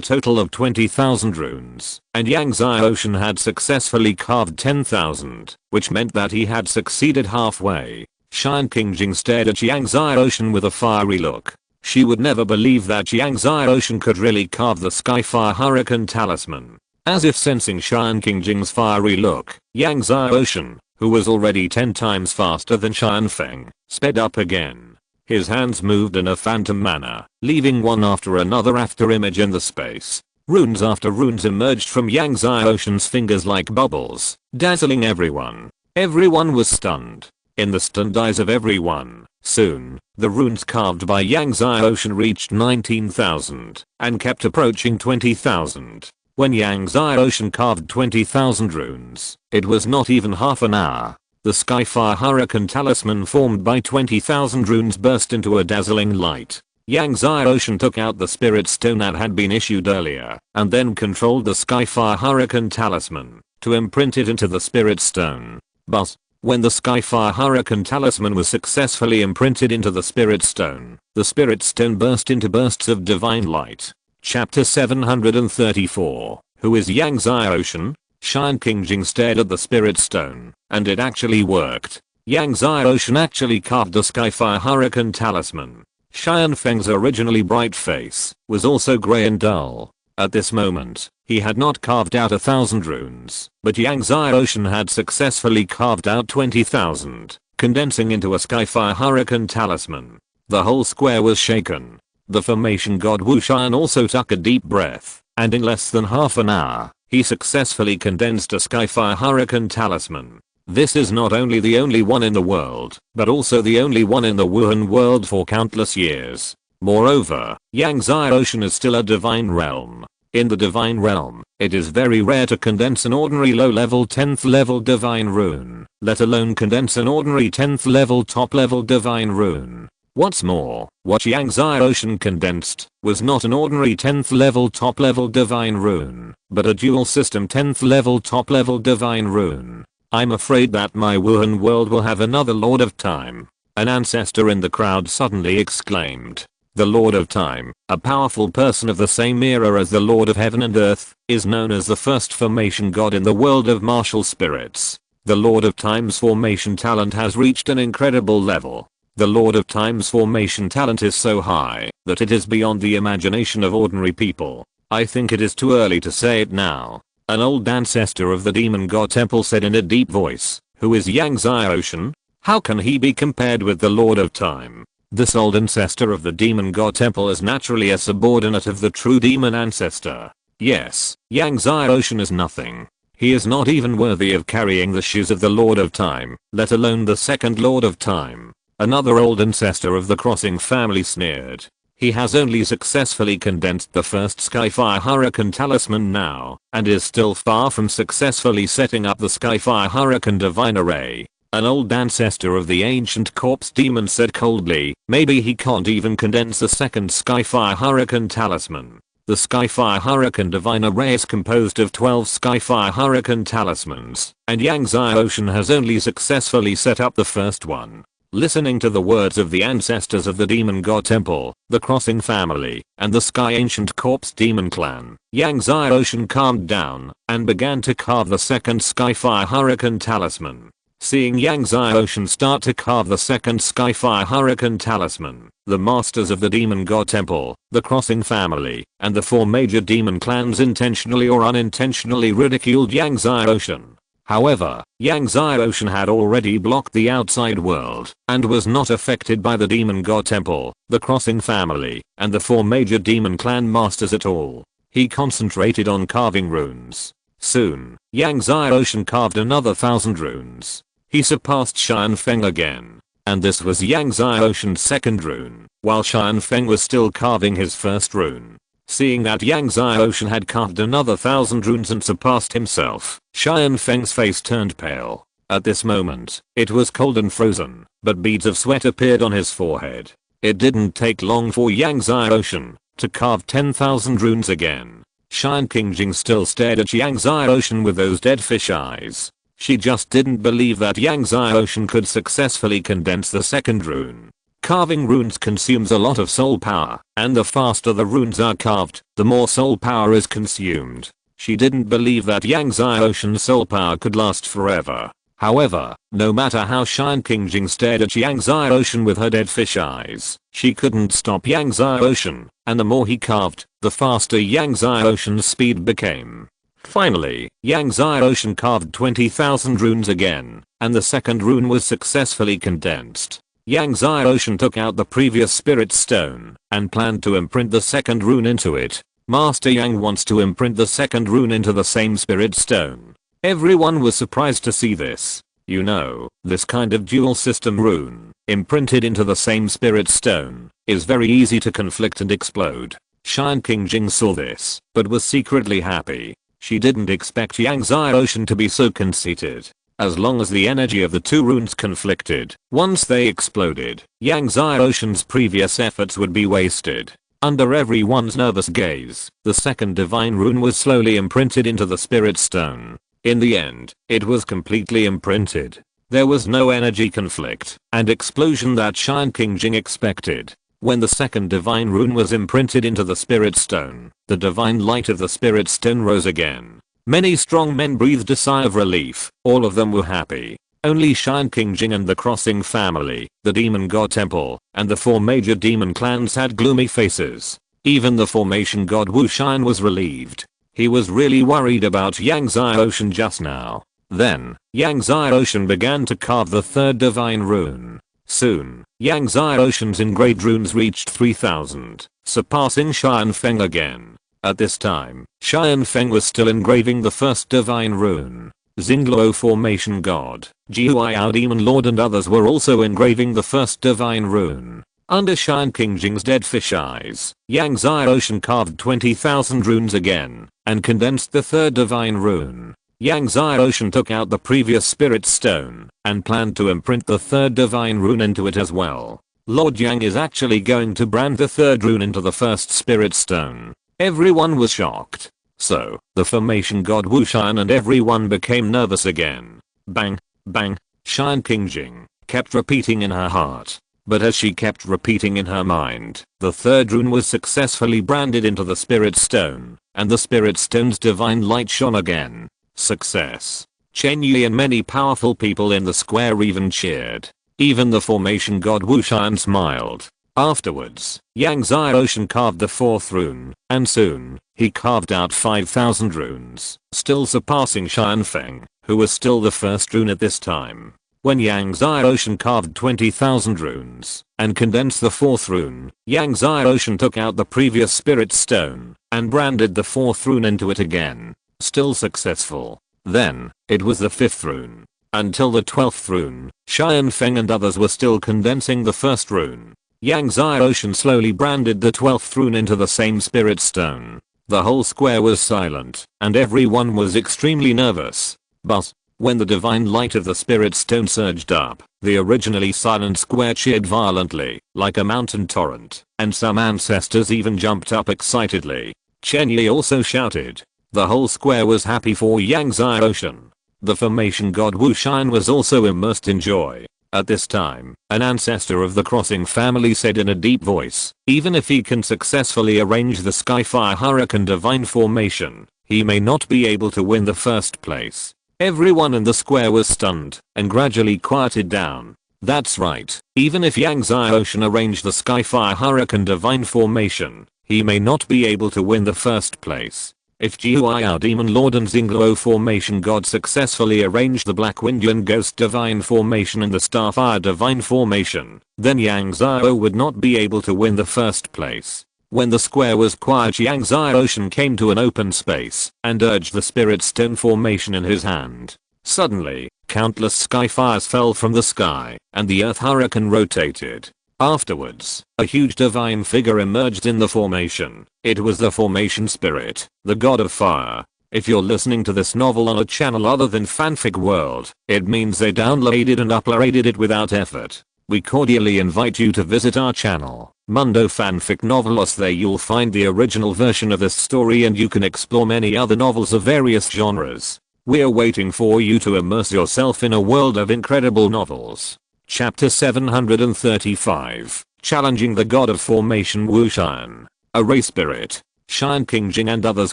total of 20,000 runes, and Yang Zai Ocean had successfully carved 10,000, which meant that he had succeeded halfway. Xian Qingjing stared at Yang Zai Ocean with a fiery look. She would never believe that Yang Zai Ocean could really carve the Skyfire Hurricane Talisman. As if sensing Xian Qingjing's fiery look, Yang Ocean, who was already 10 times faster than Xian Feng, sped up again. His hands moved in a phantom manner, leaving one after another afterimage in the space. Runes after runes emerged from Yang Ocean's fingers like bubbles, dazzling everyone. Everyone was stunned. In the stunned eyes of everyone, soon, the runes carved by Yang Ocean reached 19,000 and kept approaching 20,000. When Yang Ocean carved 20,000 runes, it was not even half an hour. The Skyfire Hurricane talisman formed by 20,000 runes burst into a dazzling light. Yang Ocean took out the spirit stone that had been issued earlier, and then controlled the Skyfire Hurricane talisman to imprint it into the spirit stone. But when the Skyfire Hurricane talisman was successfully imprinted into the spirit stone burst into bursts of divine light. Chapter 734. Who is Yang Ocean? Xian Qingjing stared at the spirit stone, and it actually worked. Yang Ocean actually carved the Skyfire Hurricane talisman. Xian Feng's originally bright face was also grey and dull. At this moment, he had not carved out 1,000 runes, but Yang Ocean had successfully carved out 20,000, condensing into a Skyfire Hurricane talisman. The whole square was shaken. The formation god Wu Xian also took a deep breath, and in less than half an hour, he successfully condensed a Skyfire Hurricane talisman. This is not only the only one in the world, but also the only one in the Wuhan world for countless years. Moreover, Yang Ocean is still a divine realm. In the divine realm, it is very rare to condense an ordinary low-level 10th level divine rune, let alone condense an ordinary 10th level top-level divine rune. What's more, what Yang Ocean condensed was not an ordinary 10th level top-level divine rune, but a dual system 10th level top-level divine rune. I'm afraid that my Wuhan world will have another Lord of Time. An ancestor in the crowd suddenly exclaimed. The Lord of Time, a powerful person of the same era as the Lord of Heaven and Earth, is known as the first formation god in the world of martial spirits. The Lord of Time's formation talent has reached an incredible level. The Lord of Time's formation talent is so high that it is beyond the imagination of ordinary people. I think it is too early to say it now. An old ancestor of the demon god temple said in a deep voice, who is Yang Ocean? How can he be compared with the Lord of Time? This old ancestor of the demon god temple is naturally a subordinate of the true demon ancestor. Yes, Yang Ocean is nothing. He is not even worthy of carrying the shoes of the Lord of Time, let alone the second Lord of Time. Another old ancestor of the crossing family sneered. He has only successfully condensed the first Skyfire Hurricane talisman now, and is still far from successfully setting up the Skyfire Hurricane divine array. An old ancestor of the ancient corpse demon said coldly, maybe he can't even condense the second Skyfire Hurricane talisman. The Skyfire Hurricane divine array is composed of 12 Skyfire Hurricane talismans, and Yang Ocean has only successfully set up the first one. Listening to the words of the ancestors of the demon god temple, the crossing family, and the sky ancient corpse demon clan, Yang Ocean calmed down and began to carve the second Skyfire Hurricane talisman. Seeing Yang Ocean start to carve the second Skyfire Hurricane talisman, the masters of the demon god temple, the crossing family, and the 4 major demon clans intentionally or unintentionally ridiculed Yang Ocean. However, Yang Ocean had already blocked the outside world and was not affected by the demon god temple, the crossing family, and the 4 major demon clan masters at all. He concentrated on carving runes. Soon, Yang Ocean carved another 1,000 runes. He surpassed Xian Feng again. And this was Yang Ocean's second rune, while Xian Feng was still carving his first rune. Seeing that Yang Ocean had carved another 1,000 runes and surpassed himself, Xian Feng's face turned pale. At this moment, it was cold and frozen, but beads of sweat appeared on his forehead. It didn't take long for Yang Ocean to carve 10,000 runes again. Xian Qingjing still stared at Yang Ocean with those dead fish eyes. She just didn't believe that Yang Ocean could successfully condense the second rune. Carving runes consumes a lot of soul power, and the faster the runes are carved, the more soul power is consumed. She didn't believe that Yang Ocean's soul power could last forever. However, no matter how Xian Qingjing stared at Yang Ocean with her dead fish eyes, she couldn't stop Yang Ocean, and the more he carved, the faster Yang Ocean's speed became. Finally, Yang Xiaoshan carved 20,000 runes again, and the second rune was successfully condensed. Yang Xiaoshan took out the previous spirit stone and planned to imprint the second rune into it. Master Yang wants to imprint the second rune into the same spirit stone. Everyone was surprised to see this. You know, this kind of dual system rune, imprinted into the same spirit stone, is very easy to conflict and explode. Shan Qingjing saw this, but was secretly happy. She didn't expect Yang Xiaoshan to be so conceited. As long as the energy of the two runes conflicted, once they exploded, Yang Xiaoshan's previous efforts would be wasted. Under everyone's nervous gaze, the second divine rune was slowly imprinted into the spirit stone. In the end, it was completely imprinted. There was no energy conflict and explosion that Shan Qingjing expected. When the second divine rune was imprinted into the spirit stone, the divine light of the spirit stone rose again. Many strong men breathed a sigh of relief. All of them were happy. Only Shan Qingjing and the Crossing family, the demon god temple, and the 4 major demon clans had gloomy faces. Even the formation god Wu Shan was relieved. He was really worried about Yang Xiaoshan just now. Then, Yang Xiaoshan began to carve the third divine rune. Soon, Yang Xiaoshan's engraved runes reached 3,000, surpassing Xian Feng again. At this time, Xian Feng was still engraving the first divine rune. Xingluo formation god, Jihuayao demon lord and others were also engraving the first divine rune. Under Shan Qingjing's dead fish eyes, Yang Xiaoshan carved 20,000 runes again, and condensed the third divine rune. Yang Xiaoshan took out the previous spirit stone, and planned to imprint the third divine rune into it as well. Lord Yang is actually going to brand the third rune into the first spirit stone. Everyone was shocked. So, the formation god Wu Shan and everyone became nervous again. Bang, bang, Shan Qingjing kept repeating in her heart. But as she kept repeating in her mind, the third rune was successfully branded into the spirit stone, and the spirit stone's divine light shone again. Success. Chen Yi and many powerful people in the square even cheered. Even the formation god Wu Shan smiled. Afterwards, Yang Xiaoshan carved the fourth rune, and soon, he carved out 5,000 runes, still surpassing Xian Feng, who was still the first rune at this time. When Yang Xiaoshan carved 20,000 runes, and condensed the fourth rune, Yang Xiaoshan took out the previous spirit stone, and branded the fourth rune into it again. Still successful. Then, it was the fifth rune. Until the 12th rune, Xian Feng and others were still condensing the first rune. Yang Xiaoshan slowly branded the 12th rune into the same spirit stone. The whole square was silent, and everyone was extremely nervous. But, when the divine light of the spirit stone surged up, the originally silent square cheered violently, like a mountain torrent, and some ancestors even jumped up excitedly. Chen Yi also shouted. The whole square was happy for Yang Xiaoshan. The formation god Wu Shan was also immersed in joy. At this time, an ancestor of the Crossing family said in a deep voice, even if he can successfully arrange the Skyfire Hurricane divine formation, he may not be able to win the first place. Everyone in the square was stunned, and gradually quieted down. That's right, even if Yang Xiaoshan arranged the Skyfire Hurricane divine formation, he may not be able to win the first place. If Jihuayao demon lord and Xingluo formation god successfully arranged the Black Wind Yuan ghost divine formation and the Starfire divine formation, then Yang Xiao would not be able to win the first place. When the square was quiet, Yang Xiaoshan came to an open space and urged the spirit stone formation in his hand. Suddenly, countless skyfires fell from the sky, and the earth hurricane rotated. Afterwards, a huge divine figure emerged in the formation. It was the formation spirit, the god of fire. If you're listening to this novel on a channel other than Fanfic World, it means they downloaded and uploaded it without effort. We cordially invite you to visit our channel, Mundo Fanfic Novelos. There you'll find the original version of this story and you can explore many other novels of various genres. We're waiting for you to immerse yourself in a world of incredible novels. Chapter 735, Challenging the God of Formation Wu Shan. Array Spirit. Shan Qingjing and others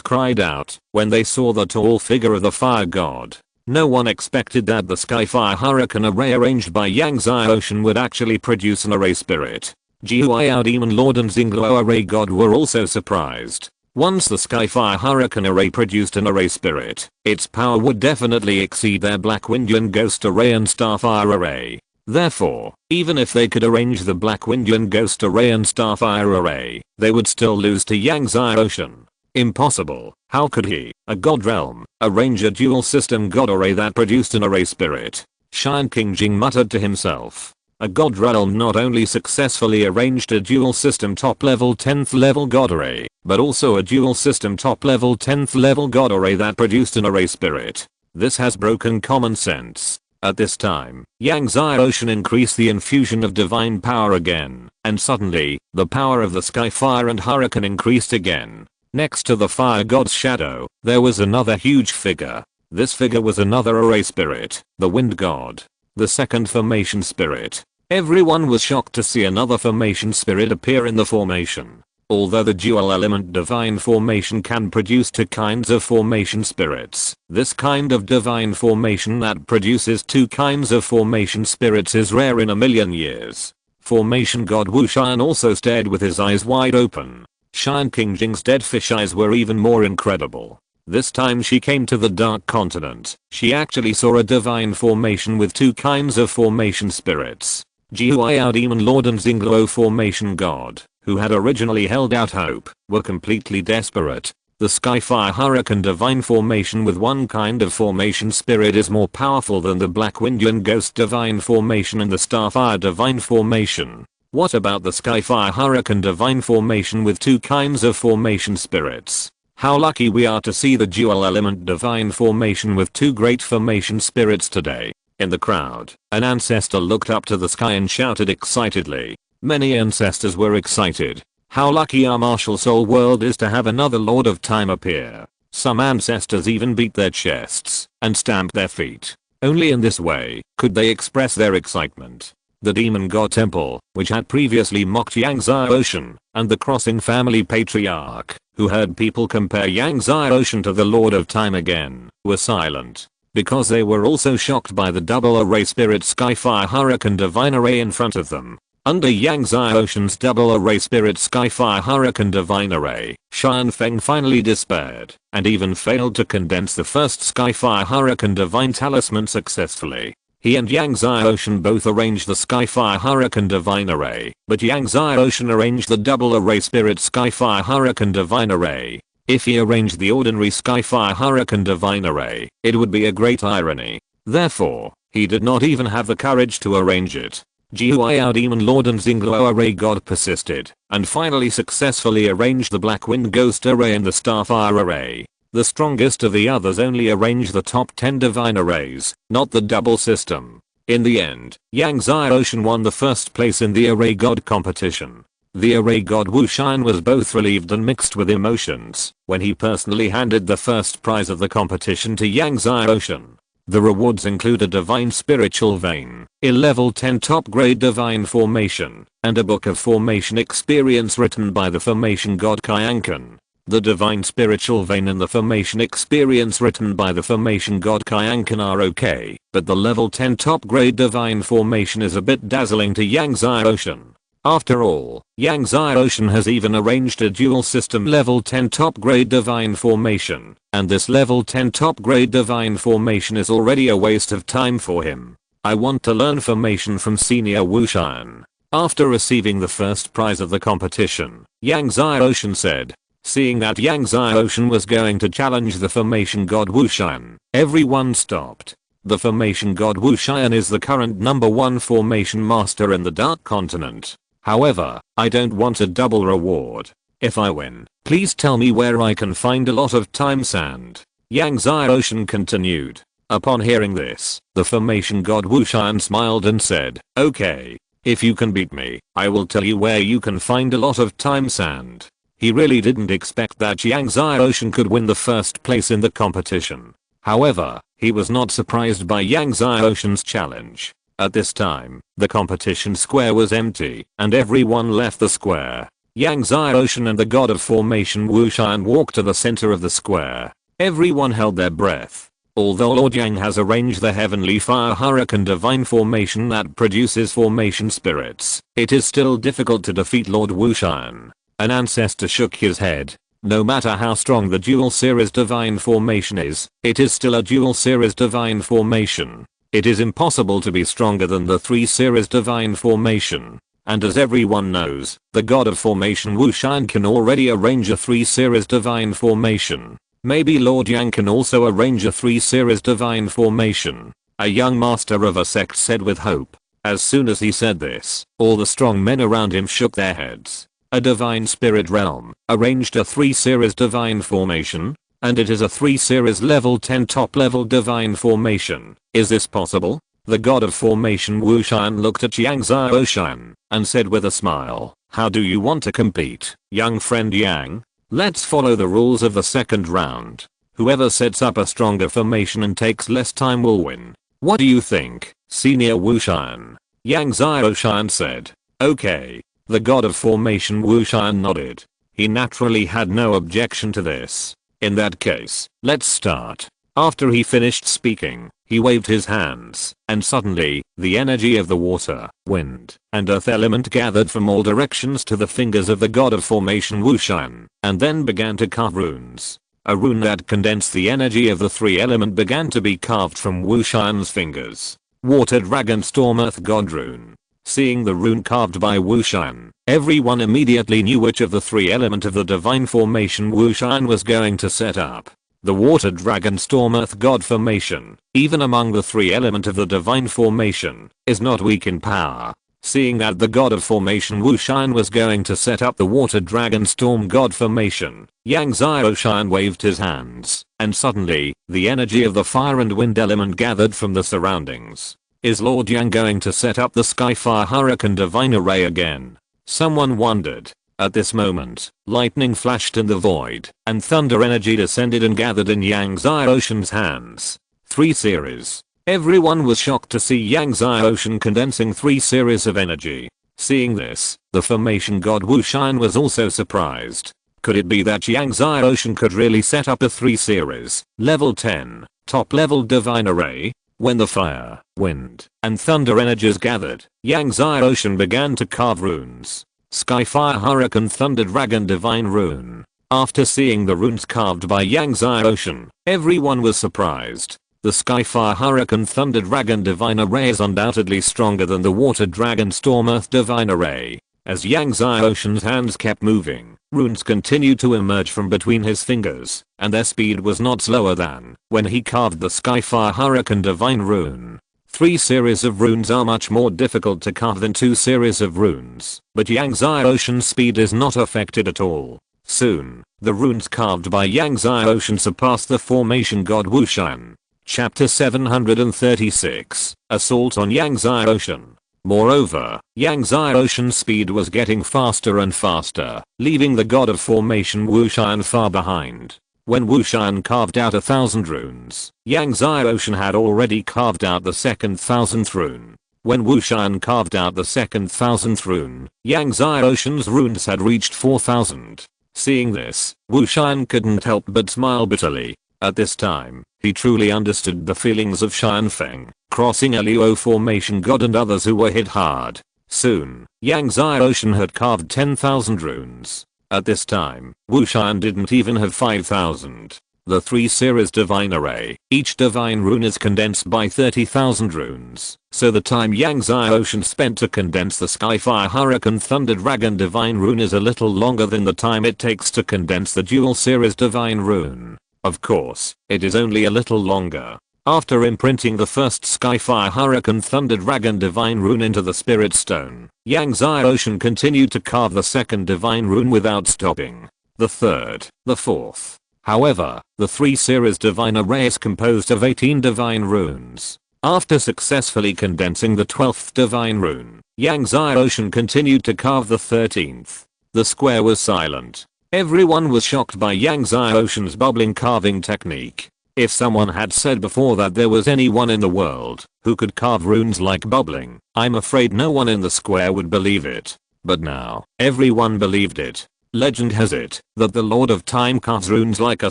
cried out when they saw the tall figure of the fire god. No one expected that the Skyfire Hurricane array arranged by Yang Xiaoshan would actually produce an array spirit. Jihuayao demon lord and Xingluo array god were also surprised. Once the Skyfire Hurricane Array produced an array spirit, its power would definitely exceed their Black Windian Ghost Array and Starfire Array. Therefore, even if they could arrange the Black Windian Ghost Array and Starfire Array, they would still lose to Yangzai Ocean. Impossible. How could he, a god realm, arrange a dual system god array that produced an array spirit? Shan Qingjing muttered to himself. A god realm not only successfully arranged a dual system top level 10th level god array, but also a dual system top level 10th level god array that produced an array spirit. This has broken common sense. At this time, Yangzai Ocean increased the infusion of divine power again, and suddenly, the power of the Skyfire and Hurricane increased again. Next to the fire god's shadow, there was another huge figure. This figure was another array spirit, the wind god. The second formation spirit. Everyone was shocked to see another formation spirit appear in the formation. Although the dual element divine formation can produce two kinds of formation spirits, this kind of divine formation that produces two kinds of formation spirits is rare in a million years. Formation god Wu Shan also stared with his eyes wide open. Shan Qingjing's dead fish eyes were even more incredible. This time she came to the Dark Continent, she actually saw a divine formation with two kinds of formation spirits. Jihuayao Demon Lord and Xingluo Formation God, who had originally held out hope, were completely desperate. The Skyfire Hurricane Divine Formation with one kind of formation spirit is more powerful than the Black Windian Ghost Divine Formation and the Starfire Divine Formation. What about the Skyfire Hurricane Divine Formation with two kinds of formation spirits? How lucky we are to see the dual element divine formation with two great formation spirits today. In the crowd, an ancestor looked up to the sky and shouted excitedly. Many ancestors were excited. How lucky our martial soul world is to have another Lord of Time appear. Some ancestors even beat their chests and stamped their feet. Only in this way could they express their excitement. The Demon God Temple, which had previously mocked Yangzai Ocean, and the Crossing Family Patriarch, who heard people compare Yangzai Ocean to the Lord of Time again, were silent. Because they were also shocked by the double array spirit Skyfire Hurricane Divine Array in front of them. Under Yangzai Ocean's double array spirit Skyfire Hurricane Divine Array, Shan Feng finally despaired, and even failed to condense the first Skyfire Hurricane Divine Talisman successfully. He and Yangzai Ocean both arranged the Skyfire Hurricane Divine Array, but Yangzai Ocean arranged the double array spirit Skyfire Hurricane Divine Array. If he arranged the ordinary Skyfire Hurricane Divine Array, it would be a great irony. Therefore, he did not even have the courage to arrange it. Jihuayao Demon Lord and Xingluo Array God persisted, and finally successfully arranged the Black Wind Ghost Array and the Starfire Array. The strongest of the others only arranged the top 10 divine arrays, not the double system. In the end, Yangzai Ocean won the first place in the Array God competition. The array god Wu Shan was both relieved and mixed with emotions when he personally handed the first prize of the competition to Yangzai Ocean. The rewards include a divine spiritual vein, a level 10 top grade divine formation, and a book of formation experience written by the formation god Kyankan. The divine spiritual vein and the formation experience written by the formation god Kyankan are okay, but the level 10 top grade divine formation is a bit dazzling to Yangzai Ocean. After all, Yangzai Ocean has even arranged a dual system level 10 top grade divine formation, and this level 10 top grade divine formation is already a waste of time for him. I want to learn formation from senior Wu Shan. After receiving the first prize of the competition, Yangzai Ocean said. Seeing that Yangzai Ocean was going to challenge the formation god Wu Shan, everyone stopped. The formation god Wu Shan is the current #1 formation master in the Dark Continent. However, I don't want a double reward. If I win, please tell me where I can find a lot of time sand. Yangzai Ocean continued. Upon hearing this, the formation god Wu Shan smiled and said, okay, if you can beat me, I will tell you where you can find a lot of time sand. He really didn't expect that Yangzai Ocean could win the first place in the competition. However, he was not surprised by Yangzai Ocean's challenge. At this time, the competition square was empty, and everyone left the square. Yangzai Ocean and the god of formation Wu Shan walked to the center of the square. Everyone held their breath. Although Lord Yang has arranged the Heavenly Fire Hurricane Divine Formation that produces formation spirits, it is still difficult to defeat Lord Wu Shan. An ancestor shook his head. No matter how strong the dual series divine formation is, it is still a dual series divine formation. It is impossible to be stronger than the 3 series divine formation. And as everyone knows, the god of formation Wu Shan can already arrange a 3 series divine formation. Maybe Lord Yang can also arrange a 3 series divine formation. A young master of a sect said with hope. As soon as he said this, all the strong men around him shook their heads. A divine spirit realm arranged a 3 series divine formation? And it is a 3 series level 10 top level divine formation. Is this possible? The god of formation Wu Shan looked at Yang Xiaoshan and said with a smile, how do you want to compete, young friend Yang? Let's follow the rules of the second round. Whoever sets up a stronger formation and takes less time will win. What do you think, senior Wu Shan? Yang Xiaoshan said. Okay. The god of formation Wu Shan nodded. He naturally had no objection to this. In that case, let's start. After he finished speaking, he waved his hands, and suddenly, the energy of the water, wind, and earth element gathered from all directions to the fingers of the god of formation Wu Shan, and then began to carve runes. A rune that condensed the energy of the 3 element began to be carved from Wu Shan's fingers. Water Dragon Storm Earth God Rune. Seeing the rune carved by Wu Shan, everyone immediately knew which of the 3 element of the divine formation Wu Shan was going to set up. The Water Dragon Storm Earth God formation, even among the 3 element of the divine formation, is not weak in power. Seeing that the god of formation Wu Shan was going to set up the Water Dragon Storm God formation, Yang Xiaoshan waved his hands, and suddenly, the energy of the fire and wind element gathered from the surroundings. Is Lord Yang going to set up the Skyfire Hurricane Divine Array again? Someone wondered. At this moment, lightning flashed in the void, and thunder energy descended and gathered in Yang Xiaoshan's hands. 3 series. Everyone was shocked to see Yang Xiaoshan condensing 3 series of energy. Seeing this, the formation god Wu Shan was also surprised. Could it be that Yang Xiaoshan could really set up a 3 series, level 10, top level divine array? When the fire, wind, and thunder energies gathered, Yang Xiaoshan began to carve runes. Skyfire Hurricane Thunder Dragon Divine Rune. After seeing the runes carved by Yang Xiaoshan, everyone was surprised. The Skyfire Hurricane Thunder Dragon Divine Array is undoubtedly stronger than the Water Dragon Storm Earth Divine Array. As Yang Xiaoshan's hands kept moving, runes continued to emerge from between his fingers, and their speed was not slower than when he carved the Skyfire Hurricane Divine Rune. 3 series of runes are much more difficult to carve than 2 series of runes, but Yang Xiaoshan's speed is not affected at all. Soon, the runes carved by Yang Xiaoshan surpassed the formation god Wu Shan. Chapter 736, Assault on Yang Xiaoshan. Moreover, Yang Xiaoshan's speed was getting faster and faster, leaving the god of formation Wu Shan far behind. When Wu Shan carved out 1,000 runes, Yang Xiaoshan had already carved out the second 1,000th rune. When Wu Shan carved out the second 1,000th rune, Yang Xiaoshan's runes had reached 4,000. Seeing this, Wu Shan couldn't help but smile bitterly. At this time, he truly understood the feelings of Shanfeng, crossing a Luo formation god and others who were hit hard. Soon, Yang Xiaoshan had carved 10,000 runes. At this time, Wu Shan didn't even have 5,000. The 3 series divine array, each divine rune is condensed by 30,000 runes, so the time Yang Xiaoshan spent to condense the Skyfire Hurricane Thunder Dragon divine rune is a little longer than the time it takes to condense the dual series divine rune. Of course, it is only a little longer. After imprinting the first Skyfire Hurricane Thunder Dragon divine rune into the spirit stone, Yang Xiaoshan continued to carve the second divine rune without stopping. The third, the fourth. However, the 3 series divine array is composed of 18 divine runes. After successfully condensing the 12th divine rune, Yang Xiaoshan continued to carve the 13th. The square was silent. Everyone was shocked by Yang Xiaoshan's bubbling carving technique. If someone had said before that there was anyone in the world who could carve runes like bubbling, I'm afraid no one in the square would believe it. But now, everyone believed it. Legend has it that the Lord of Time carves runes like a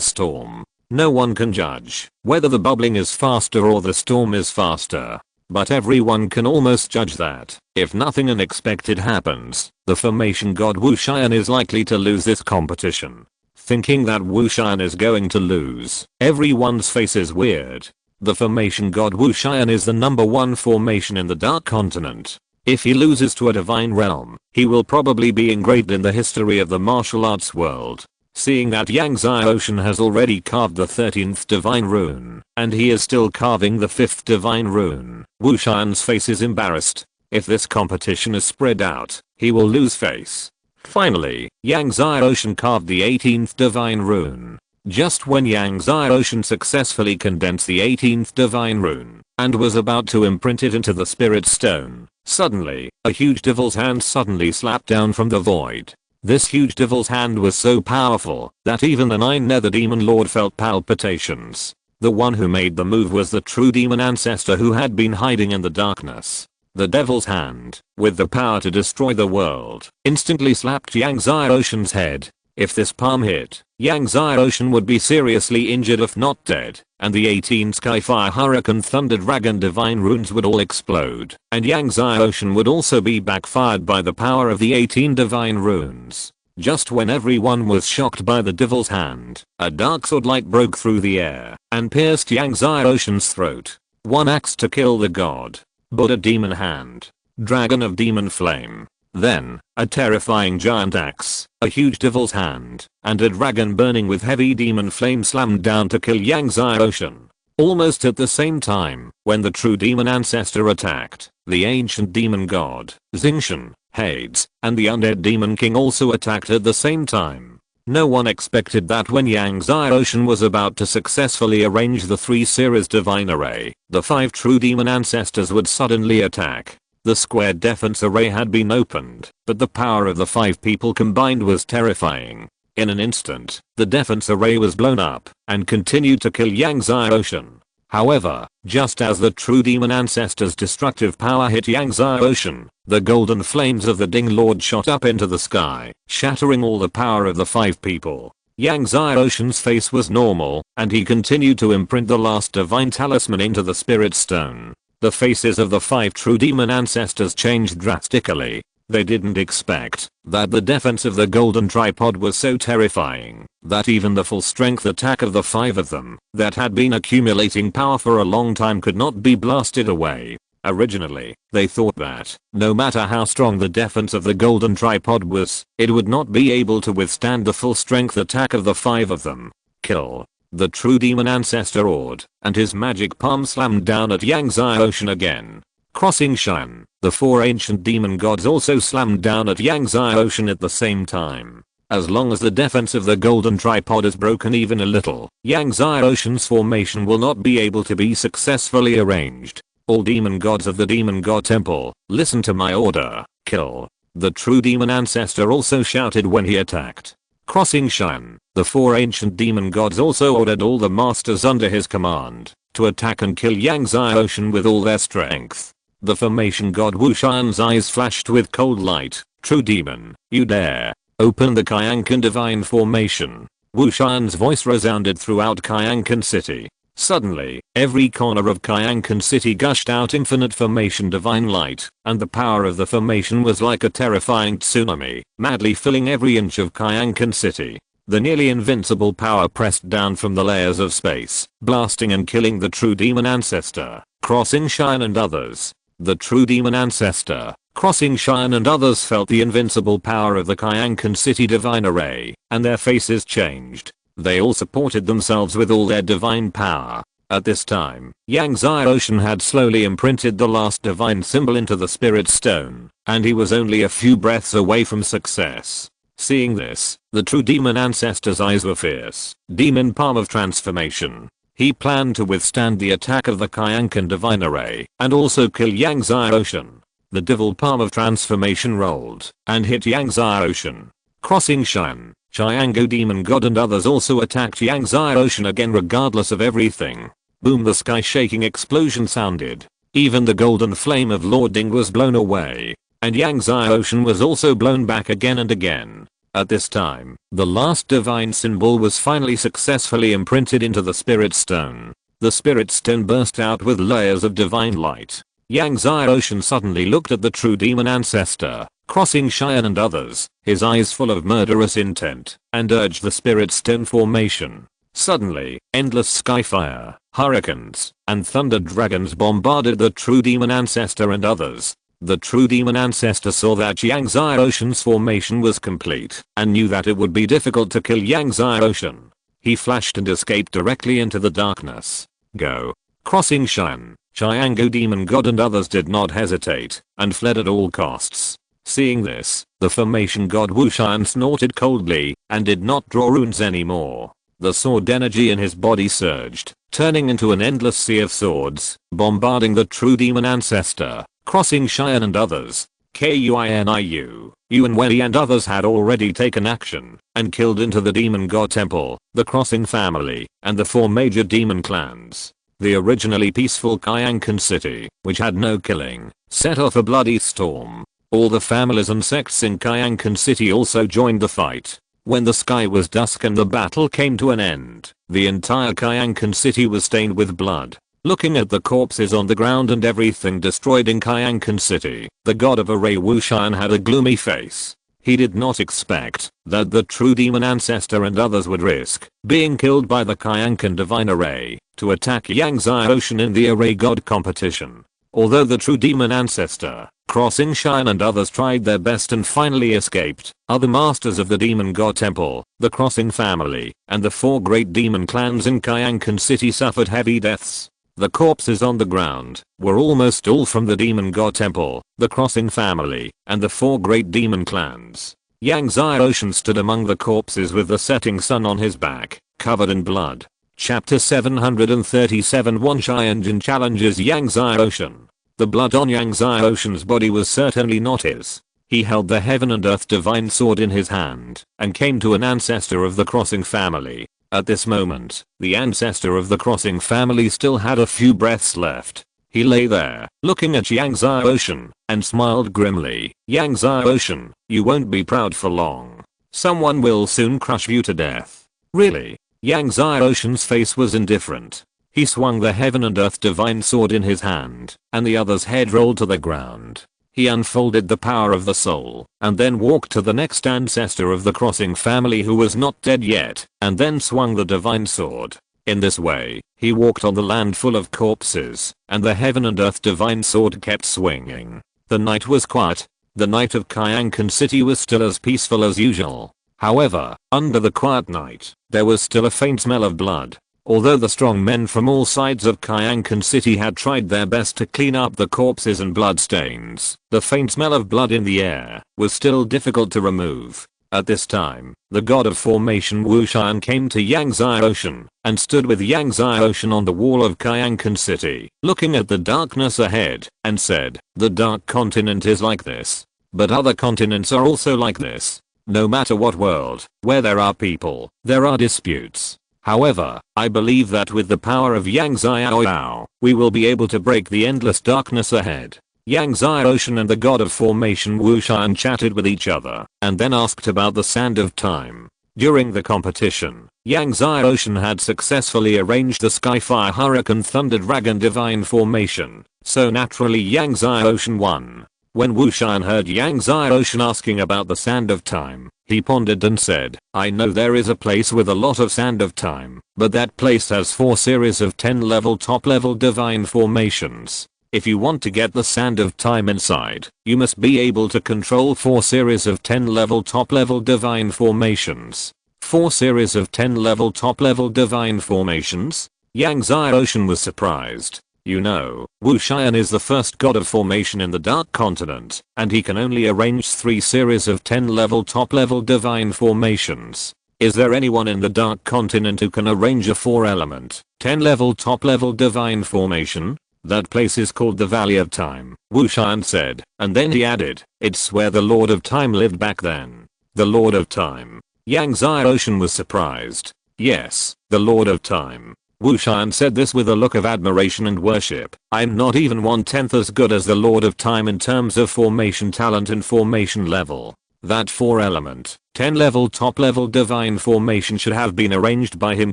storm. No one can judge whether the bubbling is faster or the storm is faster. But everyone can almost judge that, if nothing unexpected happens, the formation god Wu Shan is likely to lose this competition. thinking that Wushan is going to lose. Everyone's face is weird. The formation god Wushan is the #1 formation in the Dark Continent. If he loses to a divine realm, he will probably be engraved in the history of the martial arts world. Seeing that Yang Xiaoshan has already carved the 13th divine rune, and he is still carving the 5th divine rune, Wushan's face is embarrassed. If this competition is spread out, he will lose face. Finally, Yang Xiaoshan carved the 18th divine rune. Just when Yang Xiaoshan successfully condensed the 18th divine rune, and was about to imprint it into the spirit stone, suddenly, a huge devil's hand suddenly slapped down from the void. This huge devil's hand was so powerful that even the 9 Nether Demon Lord felt palpitations. The one who made the move was the true demon ancestor who had been hiding in the darkness. The devil's hand, with the power to destroy the world, instantly slapped Yang Xiaoshan's head. If this palm hit, Yang Xiaoshan would be seriously injured if not dead, and the 18 Skyfire Hurricane Thunder Dragon divine runes would all explode, and Yang Xiaoshan would also be backfired by the power of the 18 divine runes. Just when everyone was shocked by the devil's hand, a dark sword light broke through the air and pierced Yang Xiaoshan's throat. One axe to kill the god. Buddha demon hand. Dragon of demon flame. Then, a terrifying giant axe, a huge devil's hand, and a dragon burning with heavy demon flame slammed down to kill Yang Xiaoshan. Almost at the same time, when the true demon ancestor attacked, the ancient demon god, Xingshan, Hades, and the undead demon king also attacked at the same time. No one expected that when Yang Xiaoshan was about to successfully arrange the 3 series divine array, the 5 true demon ancestors would suddenly attack. The square defense array had been opened, but the power of the 5 people combined was terrifying. In an instant, the defense array was blown up and continued to kill Yang Xiaoshan. However, just as the true demon ancestor's destructive power hit Yang Xiaoshan, the golden flames of the Ding Lord shot up into the sky, shattering all the power of the 5 people. Yang Xiaoshan's face was normal, and he continued to imprint the last divine talisman into the spirit stone. The faces of the 5 true demon ancestors changed drastically. They didn't expect that the defense of the golden tripod was so terrifying that even the full strength attack of the 5 of them that had been accumulating power for a long time could not be blasted away. Originally, they thought that no matter how strong the defense of the golden tripod was, it would not be able to withstand the full strength attack of the 5 of them. Kill. The true demon ancestor roared, and his magic palm slammed down at Yang Xiaoshan again. Crossing Shan, the 4 ancient demon gods also slammed down at Yang Xiaoshan at the same time. As long as the defense of the golden tripod is broken even a little, Yang Xiaoshan's formation will not be able to be successfully arranged. All demon gods of the demon god temple, listen to my order, kill. The true demon ancestor also shouted when he attacked. Crossing Shan, the 4 ancient demon gods also ordered all the masters under his command to attack and kill Yang Xiaoshan with all their strength. The formation god Wushan's eyes flashed with cold light. True demon, you dare open the Kyankan divine formation. Wushan's voice resounded throughout Kyankan city. Suddenly, every corner of Kyankan city gushed out infinite formation divine light, and the power of the formation was like a terrifying tsunami, madly filling every inch of Kyankan city. The nearly invincible power pressed down from the layers of space, blasting and killing the true demon ancestor, Crossing Shan and others. The true demon ancestor, Crossing Shan and others felt the invincible power of the Kyankan city divine array, and their faces changed. They all supported themselves with all their divine power. At this time, Yang Xiaoshan had slowly imprinted the last divine symbol into the spirit stone, and he was only a few breaths away from success. Seeing this, the true demon ancestor's eyes were fierce. Demon palm of transformation. He planned to withstand the attack of the Kyankan divine array, and also kill Yang Xiaoshan. The devil palm of transformation rolled, and hit Yang Xiaoshan. Crossing Shan, Chiango demon god and others also attacked Yang Xiaoshan again regardless of everything. Boom, the sky shaking explosion sounded. Even the golden flame of Lord Ding was blown away. And Yang Xiaoshan was also blown back again and again. At this time, the last divine symbol was finally successfully imprinted into the spirit stone. The spirit stone burst out with layers of divine light. Yang Xiaoshan suddenly looked at the true demon ancestor, crossing Cheyenne and others, his eyes full of murderous intent, and urged the spirit stone formation. Suddenly, endless skyfire, hurricanes, and thunder dragons bombarded the true demon ancestor and others. The true demon ancestor saw that Yangzai Ocean's formation was complete, and knew that it would be difficult to kill Yangzai Ocean. He flashed and escaped directly into the darkness. Go. Crossing Cheyenne, Chiango demon god and others did not hesitate, and fled at all costs. Seeing this, the formation god Wushan snorted coldly, and did not draw runes anymore. The sword energy in his body surged, turning into an endless sea of swords, bombarding the true demon ancestor, crossing Cheyenne and others. Kuiniu, Yuan Wei and others had already taken action, and killed into the demon god temple, the crossing family, and the 4 major demon clans. The originally peaceful Kyankan city, which had no killing, set off a bloody storm. All the families and sects in Kyankan city also joined the fight. When the sky was dusk and the battle came to an end, the entire Kyankan city was stained with blood. Looking at the corpses on the ground and everything destroyed in Kyankan city, the god of Array Wushan had a gloomy face. He did not expect that the true demon ancestor and others would risk being killed by the Kyankan divine array to attack Yangzai Ocean in the array god competition. Although the true demon ancestor, crossing Cheyenne and others tried their best and finally escaped, other masters of the demon god temple, the crossing family, and the 4 great demon clans in Kyankan city suffered heavy deaths. The corpses on the ground were almost all from the demon god temple, the crossing family, and the 4 great demon clans. Yangzai Ocean stood among the corpses with the setting sun on his back, covered in blood. Chapter 737 Wan Xianjin challenges Yangzai Ocean. The blood on Yangzai Ocean's body was certainly not his. He held the heaven and earth divine sword in his hand, and came to an ancestor of the crossing family. At this moment, the ancestor of the crossing family still had a few breaths left. He lay there, looking at Yangzai Ocean, and smiled grimly. Yangzai Ocean, you won't be proud for long. Someone will soon crush you to death. Really? Yangzai Ocean's face was indifferent. He swung the heaven and earth divine sword in his hand, and the other's head rolled to the ground. He unfolded the power of the soul, and then walked to the next ancestor of the crossing family who was not dead yet, and then swung the divine sword. In this way, he walked on the land full of corpses, and the heaven and earth divine sword kept swinging. The night was quiet. The night of Kyankan city was still as peaceful as usual. However, under the quiet night, there was still a faint smell of blood. Although the strong men from all sides of Kyankan city had tried their best to clean up the corpses and bloodstains, the faint smell of blood in the air was still difficult to remove. At this time, the god of formation Wushan came to Yangzai Ocean, and stood with Yangzai Ocean on the wall of Kyankan city, looking at the darkness ahead, and said, "The dark continent is like this. But other continents are also like this. No matter what world, where there are people, there are disputes. However, I believe that with the power of Yangzai Oao, we will be able to break the endless darkness ahead." Yangzai Ocean and the god of formation Wushan chatted with each other, and then asked about the sand of time. During the competition, Yangzai Ocean had successfully arranged the Skyfire Hurricane Thunder Dragon Divine Formation, so naturally Yangzai Ocean won. When Wushan heard Yangzai Ocean asking about the sand of time, he pondered and said, "I know there is a place with a lot of sand of time, but that place has 4 series of 10 level top level divine formations. If you want to get the sand of time inside, you must be able to control 4 series of 10 level top level divine formations." 4 series of 10 level top level divine formations? Yangzai Ocean was surprised. You know, Wushan is the first god of formation in the Dark Continent, and he can only arrange 3 series of 10 level top level divine formations. Is there anyone in the Dark Continent who can arrange a 4 element, 10 level top level divine formation? That place is called the Valley of Time, Wushan said, and then he added, "It's where the Lord of Time lived back then." The Lord of Time. Yangzai Ocean was surprised. Yes, the Lord of Time. Wushan said this with a look of admiration and worship. "I'm not even 1/10 as good as the Lord of Time in terms of formation talent and formation level. That 4 element, 10 level top level divine formation should have been arranged by him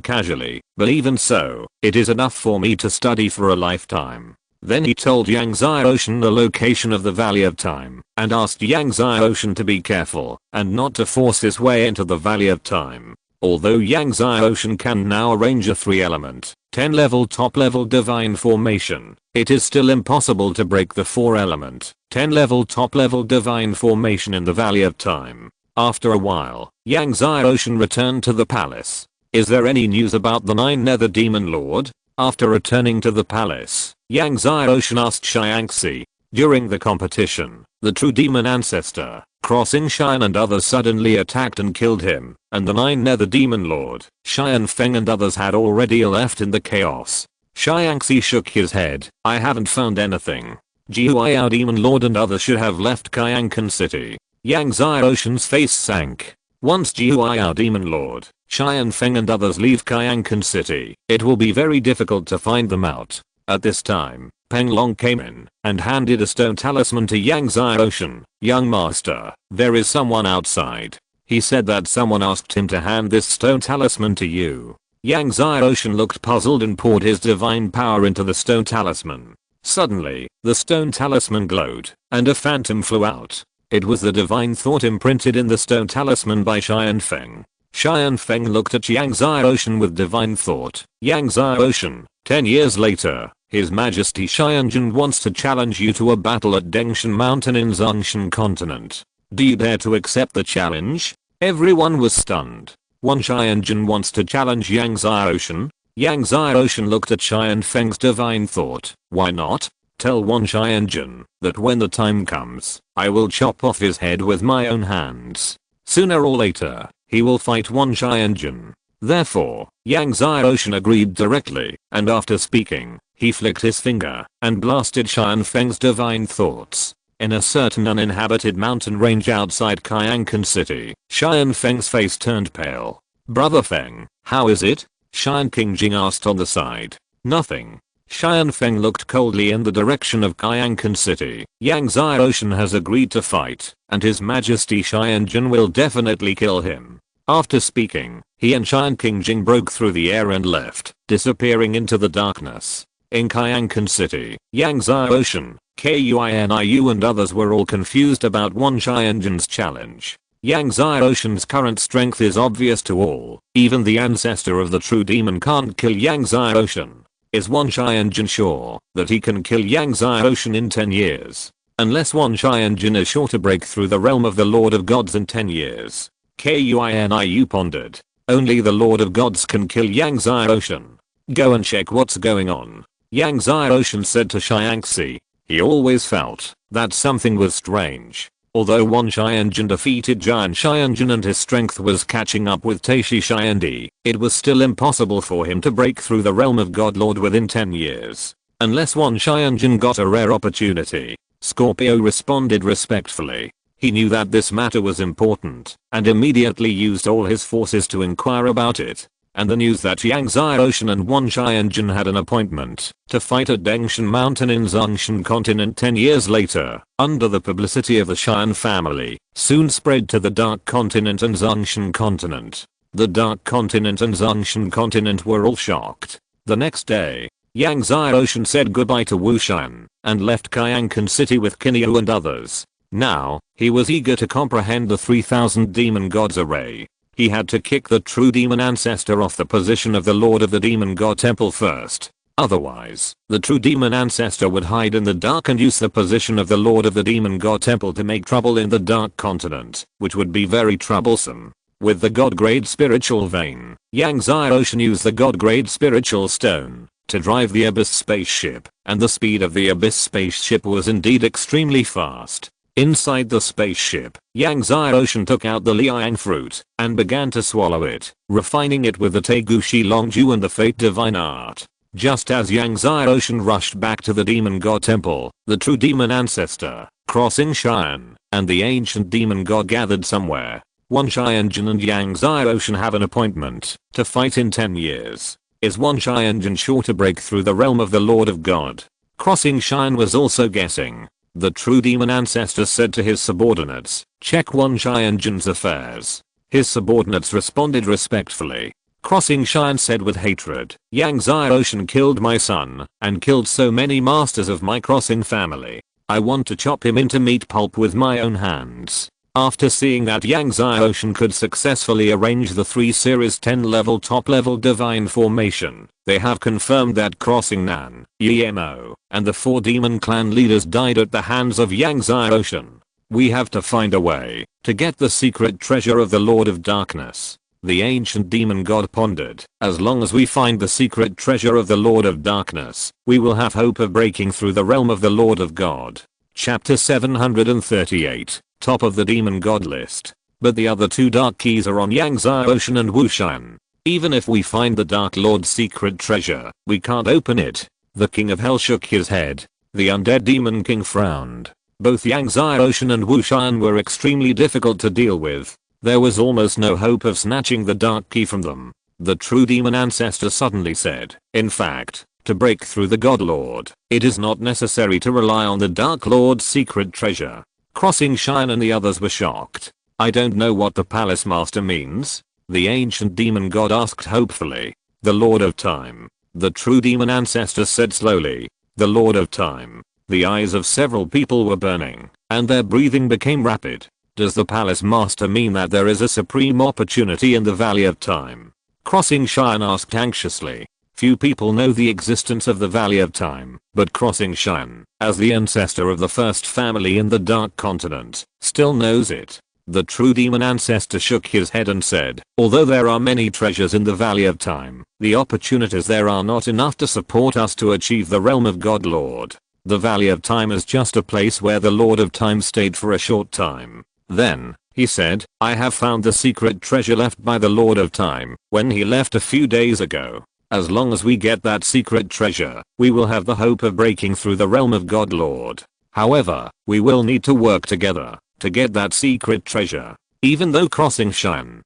casually, but even so, it is enough for me to study for a lifetime." Then he told Yang Ocean the location of the Valley of Time and asked Yang Ocean to be careful and not to force his way into the Valley of Time. Although Yang Ocean can now arrange a 3-element, 10-level top-level divine formation, it is still impossible to break the 4-element, 10-level top-level divine formation in the Valley of Time. After a while, Yang Ocean returned to the palace. Is there any news about the 9 Nether Demon Lord? After returning to the palace, Yang Ocean asked Xiangxi. During the competition, the true demon ancestor, Crossing Xian and others suddenly attacked and killed him, and the 9 Nether Demon Lord, Xian Feng and others had already left in the chaos. Xiangxi shook his head. I haven't found anything. Jihuayao Demon Lord and others should have left Kyankan City. Yang Ocean's face sank. Once Jihuayao Demon Lord, Xian Feng and others leave Kyankan City, it will be very difficult to find them out. At this time, Peng Long came in and handed a stone talisman to Yang Ocean. Young master, there is someone outside. He said that someone asked him to hand this stone talisman to you. Yang Ocean looked puzzled and poured his divine power into the stone talisman. Suddenly, the stone talisman glowed, and a phantom flew out. It was the divine thought imprinted in the stone talisman by Xian Feng. Xian Feng looked at Yang Ocean with divine thought. Yang Ocean, 10 years later, His Majesty Xianjun wants to challenge you to a battle at Dengshan Mountain in Zhongshan Continent. Do you dare to accept the challenge? Everyone was stunned. One Xianjun wants to challenge Yang Ocean? Yang Ocean looked at Xian Feng's divine thought. Why not? Tell one Xianjun that when the time comes, I will chop off his head with my own hands. Sooner or later, he will fight one Xianjun. Therefore, Yang Ocean agreed directly, and after speaking, he flicked his finger and blasted Xian Feng's divine thoughts. In a certain uninhabited mountain range outside Kyankan City, Xian Feng's face turned pale. Brother Feng, how is it? Xian Qingjing asked on the side. Nothing. Xian Feng looked coldly in the direction of Kyankan City. Yang Ocean has agreed to fight, and His Majesty Xianjun will definitely kill him. After speaking, he and Xian Qingjing broke through the air and left, disappearing into the darkness. In Kyankan City, Yang Ocean, Kuiniu and others were all confused about one Xianjun's challenge. Yang Ocean's current strength is obvious to all. Even the ancestor of the true demon can't kill Yang Ocean. Is one Xianjun sure that he can kill Yang Ocean in 10 years? Unless one Xianjun is sure to break through the realm of the Lord of Gods in 10 years. Kuiniu pondered. Only the Lord of Gods can kill Yang Ocean. Go and check what's going on. Yang Ocean said to Xiangxi. He always felt that something was strange. Although one Xianjun defeated Giant Xianjun and his strength was catching up with Taishi Xiandi, it was still impossible for him to break through the realm of Godlord within 10 years. Unless one Xianjun got a rare opportunity. Scorpio responded respectfully. He knew that this matter was important, and immediately used all his forces to inquire about it. And the news that Yang Ocean and one Xianjun had an appointment to fight at Dengshan Mountain in Zhongshan Continent 10 years later, under the publicity of the Xian family, soon spread to the Dark Continent and Zhongshan Continent. The Dark Continent and Zhongshan Continent were all shocked. The next day, Yang Ocean said goodbye to Wu Shan and left Kyankan City with Kinyu and others. Now, he was eager to comprehend the 3000 demon gods array. He had to kick the true demon ancestor off the position of the Lord of the Demon God Temple first. Otherwise, the true demon ancestor would hide in the dark and use the position of the Lord of the Demon God Temple to make trouble in the Dark Continent, which would be very troublesome. With the God-grade spiritual vein, Yang Ocean used the God-grade spiritual stone to drive the Abyss spaceship, and the speed of the Abyss spaceship was indeed extremely fast. Inside the spaceship, Yang Ocean took out the Liang fruit and began to swallow it, refining it with the Tegushi Longju and the Fate Divine Art. Just as Yang Ocean rushed back to the Demon God Temple, the true demon ancestor, Crossing Xian, and the ancient demon god gathered somewhere. One Xianjun and Yang Ocean have an appointment to fight in 10 years. Is one Xianjun sure to break through the realm of the Lord of God? Crossing Xian was also guessing. The true demon ancestor said to his subordinates, check one Xianjun's affairs. His subordinates responded respectfully. Crossing Cheyenne said with hatred, Yang Zai Ocean killed my son, and killed so many masters of my crossing family. I want to chop him into meat pulp with my own hands. After seeing that Yang Zai Ocean could successfully arrange the 3 Series 10 level top level divine formation, they have confirmed that Crossing Nan, Yemo, and the 4 demon clan leaders died at the hands of Yang Zai Ocean. We have to find a way to get the secret treasure of the Lord of Darkness. The ancient demon god pondered, as long as we find the secret treasure of the Lord of Darkness, we will have hope of breaking through the realm of the Lord of God. Chapter 738, top of the demon god list. But the other 2 dark keys are on Yang Zai Ocean and Wushan. Even if we find the Dark Lord's secret treasure, we can't open it. The King of Hell shook his head. The undead demon king frowned. Both Yang Zai Ocean and Wushan were extremely difficult to deal with. There was almost no hope of snatching the dark key from them. The true demon ancestor suddenly said, in fact, to break through the God Lord, it is not necessary to rely on the Dark Lord's secret treasure. Crossing Cheyenne and the others were shocked. I don't know what the Palace Master means, the ancient demon god asked hopefully. The Lord of Time. The true demon ancestor said slowly. The Lord of Time. The eyes of several people were burning, and their breathing became rapid. Does the Palace Master mean that there is a supreme opportunity in the Valley of Time? Crossing Cheyenne asked anxiously. Few people know the existence of the Valley of Time, but Crossing Cheyenne, as the ancestor of the first family in the Dark Continent, still knows it. The true demon ancestor shook his head and said, although there are many treasures in the Valley of Time, the opportunities there are not enough to support us to achieve the realm of God Lord. The Valley of Time is just a place where the Lord of Time stayed for a short time. Then, he said, I have found the secret treasure left by the Lord of Time when he left a few days ago. As long as we get that secret treasure, we will have the hope of breaking through the realm of God Lord. However, we will need to work together to get that secret treasure. Even though Crossing Cheyenne,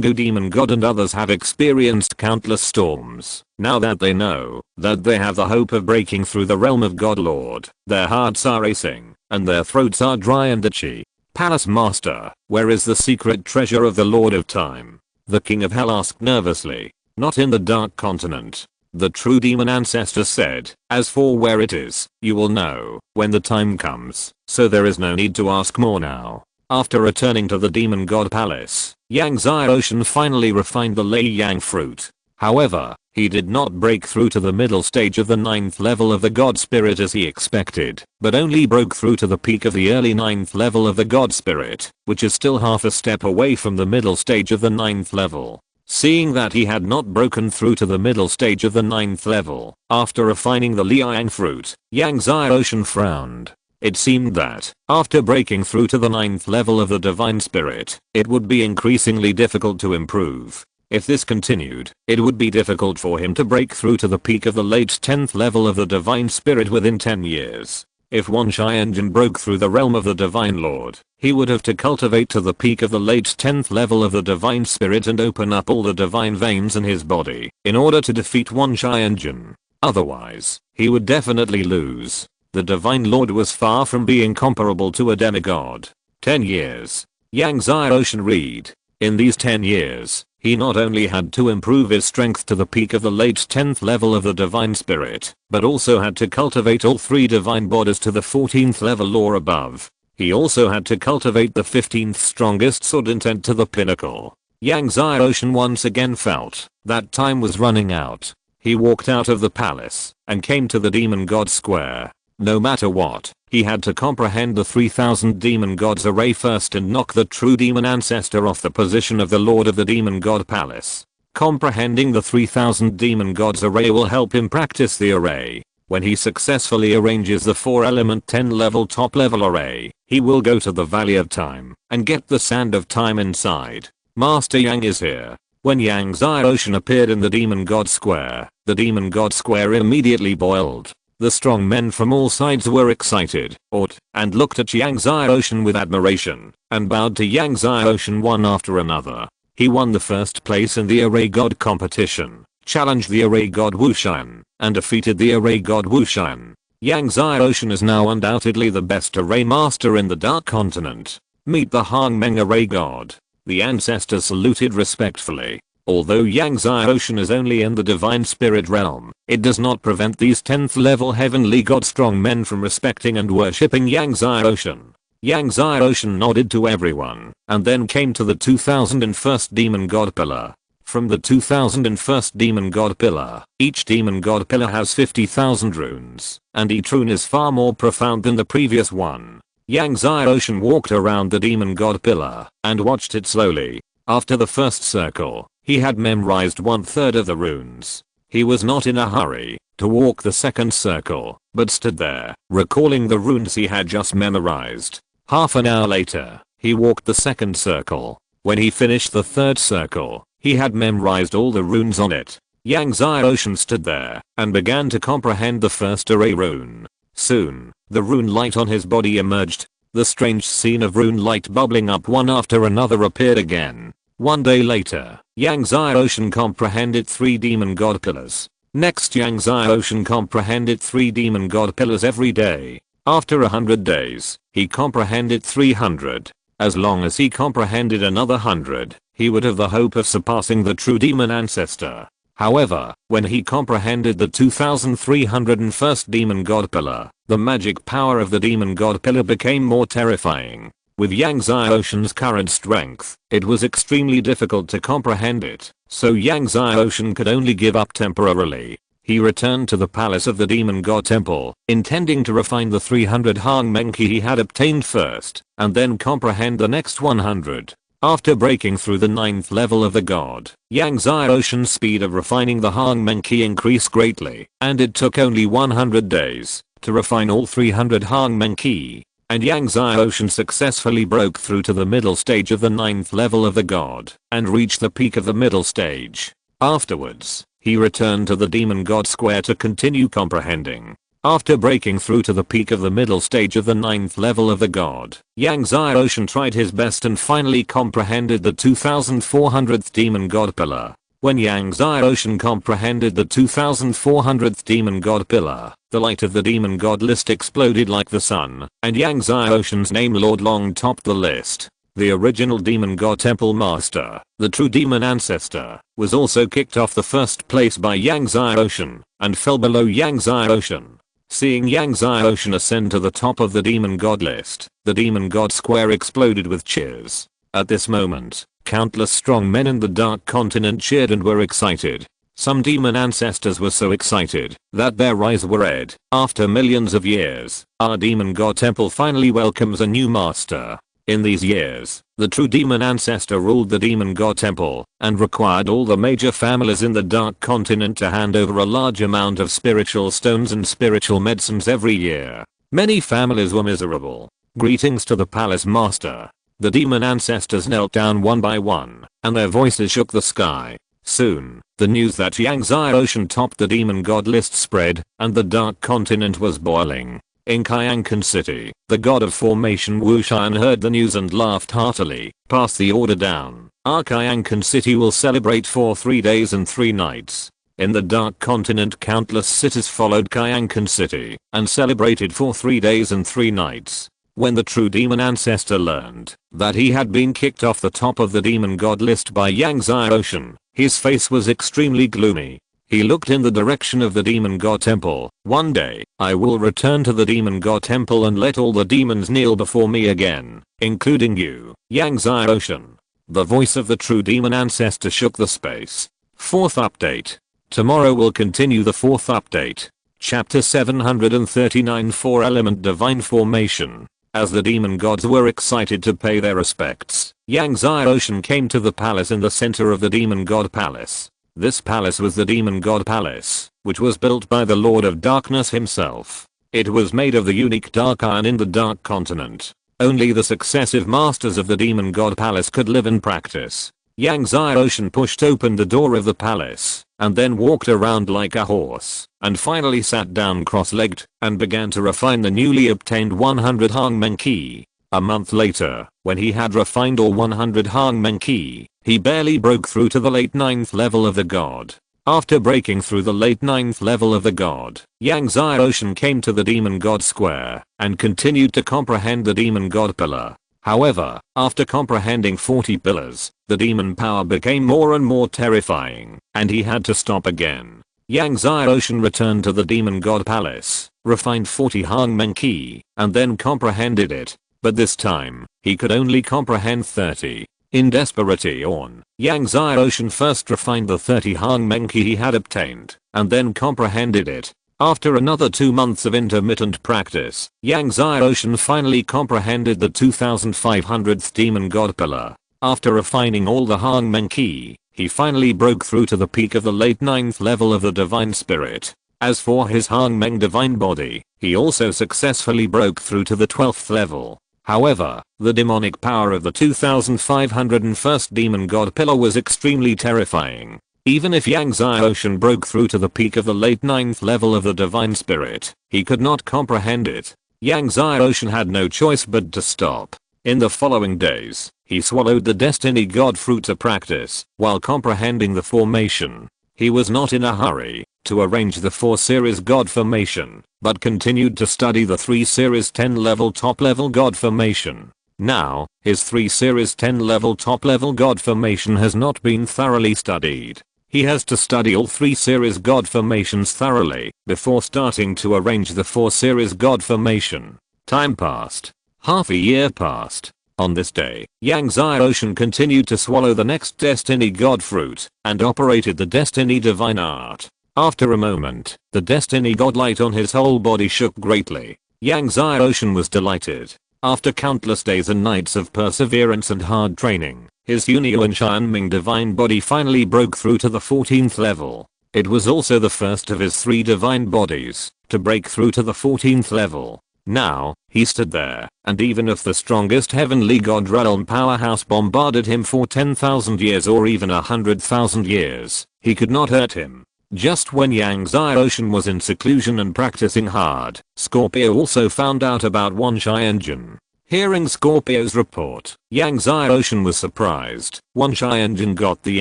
Go Demon God and others have experienced countless storms, now that they know that they have the hope of breaking through the realm of God Lord, their hearts are racing, and their throats are dry and itchy. Palace Master, where is the secret treasure of the Lord of Time? The King of Hell asked nervously. Not in the Dark Continent. The true demon ancestor said, as for where it is, you will know when the time comes, so there is no need to ask more now. After returning to the demon god palace, Yang Zai Ocean finally refined the Lei Yang fruit. However, he did not break through to the middle stage of the 9th level of the God Spirit as he expected, but only broke through to the peak of the early 9th level of the God Spirit, which is still half a step away from the middle stage of the 9th level. Seeing that he had not broken through to the middle stage of the 9th level, after refining the Lei Yang fruit, Yang Zai Ocean frowned. It seemed that, after breaking through to the 9th level of the Divine Spirit, it would be increasingly difficult to improve. If this continued, it would be difficult for him to break through to the peak of the late 10th level of the Divine Spirit within 10 years. If one Cheyenne broke through the realm of the Divine Lord, he would have to cultivate to the peak of the late 10th level of the Divine Spirit and open up all the divine veins in his body in order to defeat one Cheyenne. Otherwise, he would definitely lose. The Divine Lord was far from being comparable to a demigod. 10 years. Yang Zai Ocean read. In these 10 years, he not only had to improve his strength to the peak of the late 10th level of the Divine Spirit, but also had to cultivate all 3 divine bodies to the 14th level or above. He also had to cultivate the 15th strongest sword intent to the pinnacle. Yang Zai Ocean once again felt that time was running out. He walked out of the palace and came to the Demon God Square. No matter what, he had to comprehend the 3000 Demon Gods array first and knock the true demon ancestor off the position of the Lord of the Demon God Palace. Comprehending the 3000 Demon Gods array will help him practice the array. When he successfully arranges the 4-element 10-level top-level array, he will go to the Valley of Time and get the Sand of Time inside. Master Yang is here. When Yang Zai Ocean appeared in the Demon God Square, the Demon God Square immediately boiled. The strong men from all sides were excited, awed, and looked at Yang Zai Ocean with admiration, and bowed to Yang Zai Ocean one after another. He won the first place in the Array God competition, challenged the Array God Wushan, and defeated the Array God Wushan. Yang Zai Ocean is now undoubtedly the best Array Master in the Dark Continent. Meet the Hangmeng Array God. The ancestors saluted respectfully. Although Yangtze Ocean is only in the divine spirit realm, it does not prevent these 10th level heavenly god strong men from respecting and worshipping Yangtze Ocean. Yangtze Ocean nodded to everyone, and then came to the 2001 Demon God Pillar. From the 2001 Demon God Pillar, each Demon God Pillar has 50,000 runes, and each rune is far more profound than the previous one. Yangtze Ocean walked around the Demon God Pillar, and watched it slowly. After the first circle, he had memorized 1/3 of the runes. He was not in a hurry to walk the second circle, but stood there, recalling the runes he had just memorized. Half an hour later, he walked the second circle. When he finished the third circle, he had memorized all the runes on it. Yangtze Ocean stood there and began to comprehend the first array rune. Soon, the rune light on his body emerged. The strange scene of rune light bubbling up one after another appeared again. One day later, Yangtze Ocean comprehended 3 demon god pillars. Next, Yangtze Ocean comprehended 3 demon god pillars every day. After 100 days, he comprehended 300. As long as he comprehended another 100, he would have the hope of surpassing the true demon ancestor. However, when he comprehended the 2301 demon god pillar, the magic power of the demon god pillar became more terrifying. With Yangtze Ocean's current strength, it was extremely difficult to comprehend it, so Yangtze Ocean could only give up temporarily. He returned to the palace of the demon god temple, intending to refine the 300 Hangmenki he had obtained first, and then comprehend the next 100. After breaking through the 9th level of the god, Yangtze Ocean's speed of refining the Hangmenki increased greatly, and it took only 100 days to refine all 300 Hangmenki. And Yangtze Ocean successfully broke through to the middle stage of the 9th level of the god, and reached the peak of the middle stage. Afterwards, he returned to the demon god square to continue comprehending. After breaking through to the peak of the middle stage of the 9th level of the god, Yangtze Ocean tried his best and finally comprehended the 2400th demon god pillar. When Yangtze Ocean comprehended the 2400th demon god pillar, the light of the demon god list exploded like the sun, and Yangtze Ocean's name Lord Long topped the list. The original demon god temple master, the true demon ancestor, was also kicked off the first place by Yangtze Ocean, and fell below Yangtze Ocean. Seeing Yangtze Ocean ascend to the top of the demon god list, the demon god square exploded with cheers. At this moment, countless strong men in the Dark Continent cheered and were excited. Some demon ancestors were so excited that their eyes were red. After millions of years, our demon god temple finally welcomes a new master. In these years, the true demon ancestor ruled the demon god temple and required all the major families in the Dark Continent to hand over a large amount of spiritual stones and spiritual medicines every year. Many families were miserable. Greetings to the palace master. The demon ancestors knelt down one by one, and their voices shook the sky. Soon, the news that Yangtze Ocean topped the demon god list spread, and the Dark Continent was boiling. In Kyankan City, the god of formation Wu Xian heard the news and laughed heartily. Pass the order down. Our Kyankan City will celebrate for 3 days and 3 nights. In the Dark Continent, countless cities followed Kyankan City and celebrated for 3 days and 3 nights. When the true demon ancestor learned that he had been kicked off the top of the demon god list by Yangtze Ocean, his face was extremely gloomy. He looked in the direction of the demon god temple. One day, I will return to the demon god temple and let all the demons kneel before me again, including you, Yangtze Ocean. The voice of the true demon ancestor shook the space. 4th update. Tomorrow will continue the 4th update. Chapter 739 4 Element Divine Formation. As the demon gods were excited to pay their respects, Yangtze Ocean came to the palace in the center of the demon god palace. This palace was the demon god palace, which was built by the Lord of Darkness himself. It was made of the unique dark iron in the Dark Continent. Only the successive masters of the demon god palace could live and practice. Yangtze Ocean pushed open the door of the palace, and then walked around like a horse, and finally sat down cross-legged, and began to refine the newly obtained 100 Hangmenki. A month later, when he had refined all 100 Hangmenki, he barely broke through to the late 9th level of the god. After breaking through the late 9th level of the god, Yangtze Ocean came to the demon god square, and continued to comprehend the demon god pillar. However, after comprehending 40 pillars, the demon power became more and more terrifying, and he had to stop again. Yang Xiaoshan returned to the demon god palace, refined 40 Hangmen-ki, and then comprehended it. But this time, he could only comprehend 30. In desperation, Yang Xiaoshan first refined the 30 Hangmen-ki he had obtained, and then comprehended it. After another 2 months of intermittent practice, Yang Xiaoshan finally comprehended the 2500th demon god pillar. After refining all the Hangmen-ki, he finally broke through to the peak of the late 9th level of the divine spirit. As for his Hangmen divine body, he also successfully broke through to the 12th level. However, the demonic power of the 2501st demon god pillar was extremely terrifying. Even if Yang Xiaoshan broke through to the peak of the late 9th level of the divine spirit, he could not comprehend it. Yang Xiaoshan had no choice but to stop. In the following days, he swallowed the destiny god fruit to practice, while comprehending the formation. He was not in a hurry to arrange the 4 series god formation, but continued to study the 3 series 10 level top level god formation. Now, his 3 series 10 level top level god formation has not been thoroughly studied. He has to study all 3 series god formations thoroughly before starting to arrange the 4 series god formation. Time passed. Half a year passed. On this day, Yang Xiaoshan continued to swallow the next destiny god fruit and operated the destiny divine art. After a moment, the destiny god light on his whole body shook greatly. Yang Xiaoshan was delighted. After countless days and nights of perseverance and hard training, his Hunyuan Xianming divine body finally broke through to the 14th level. It was also the first of his 3 divine bodies to break through to the 14th level. Now, he stood there, and even if the strongest heavenly god realm powerhouse bombarded him for 10,000 years or even 100,000 years, he could not hurt him. Just when Yang Xiaoshan was in seclusion and practicing hard, Scorpio also found out about Wan Xianjun. Hearing Scorpio's report, Yang Xiaoshan was surprised. Wan Xianjun got the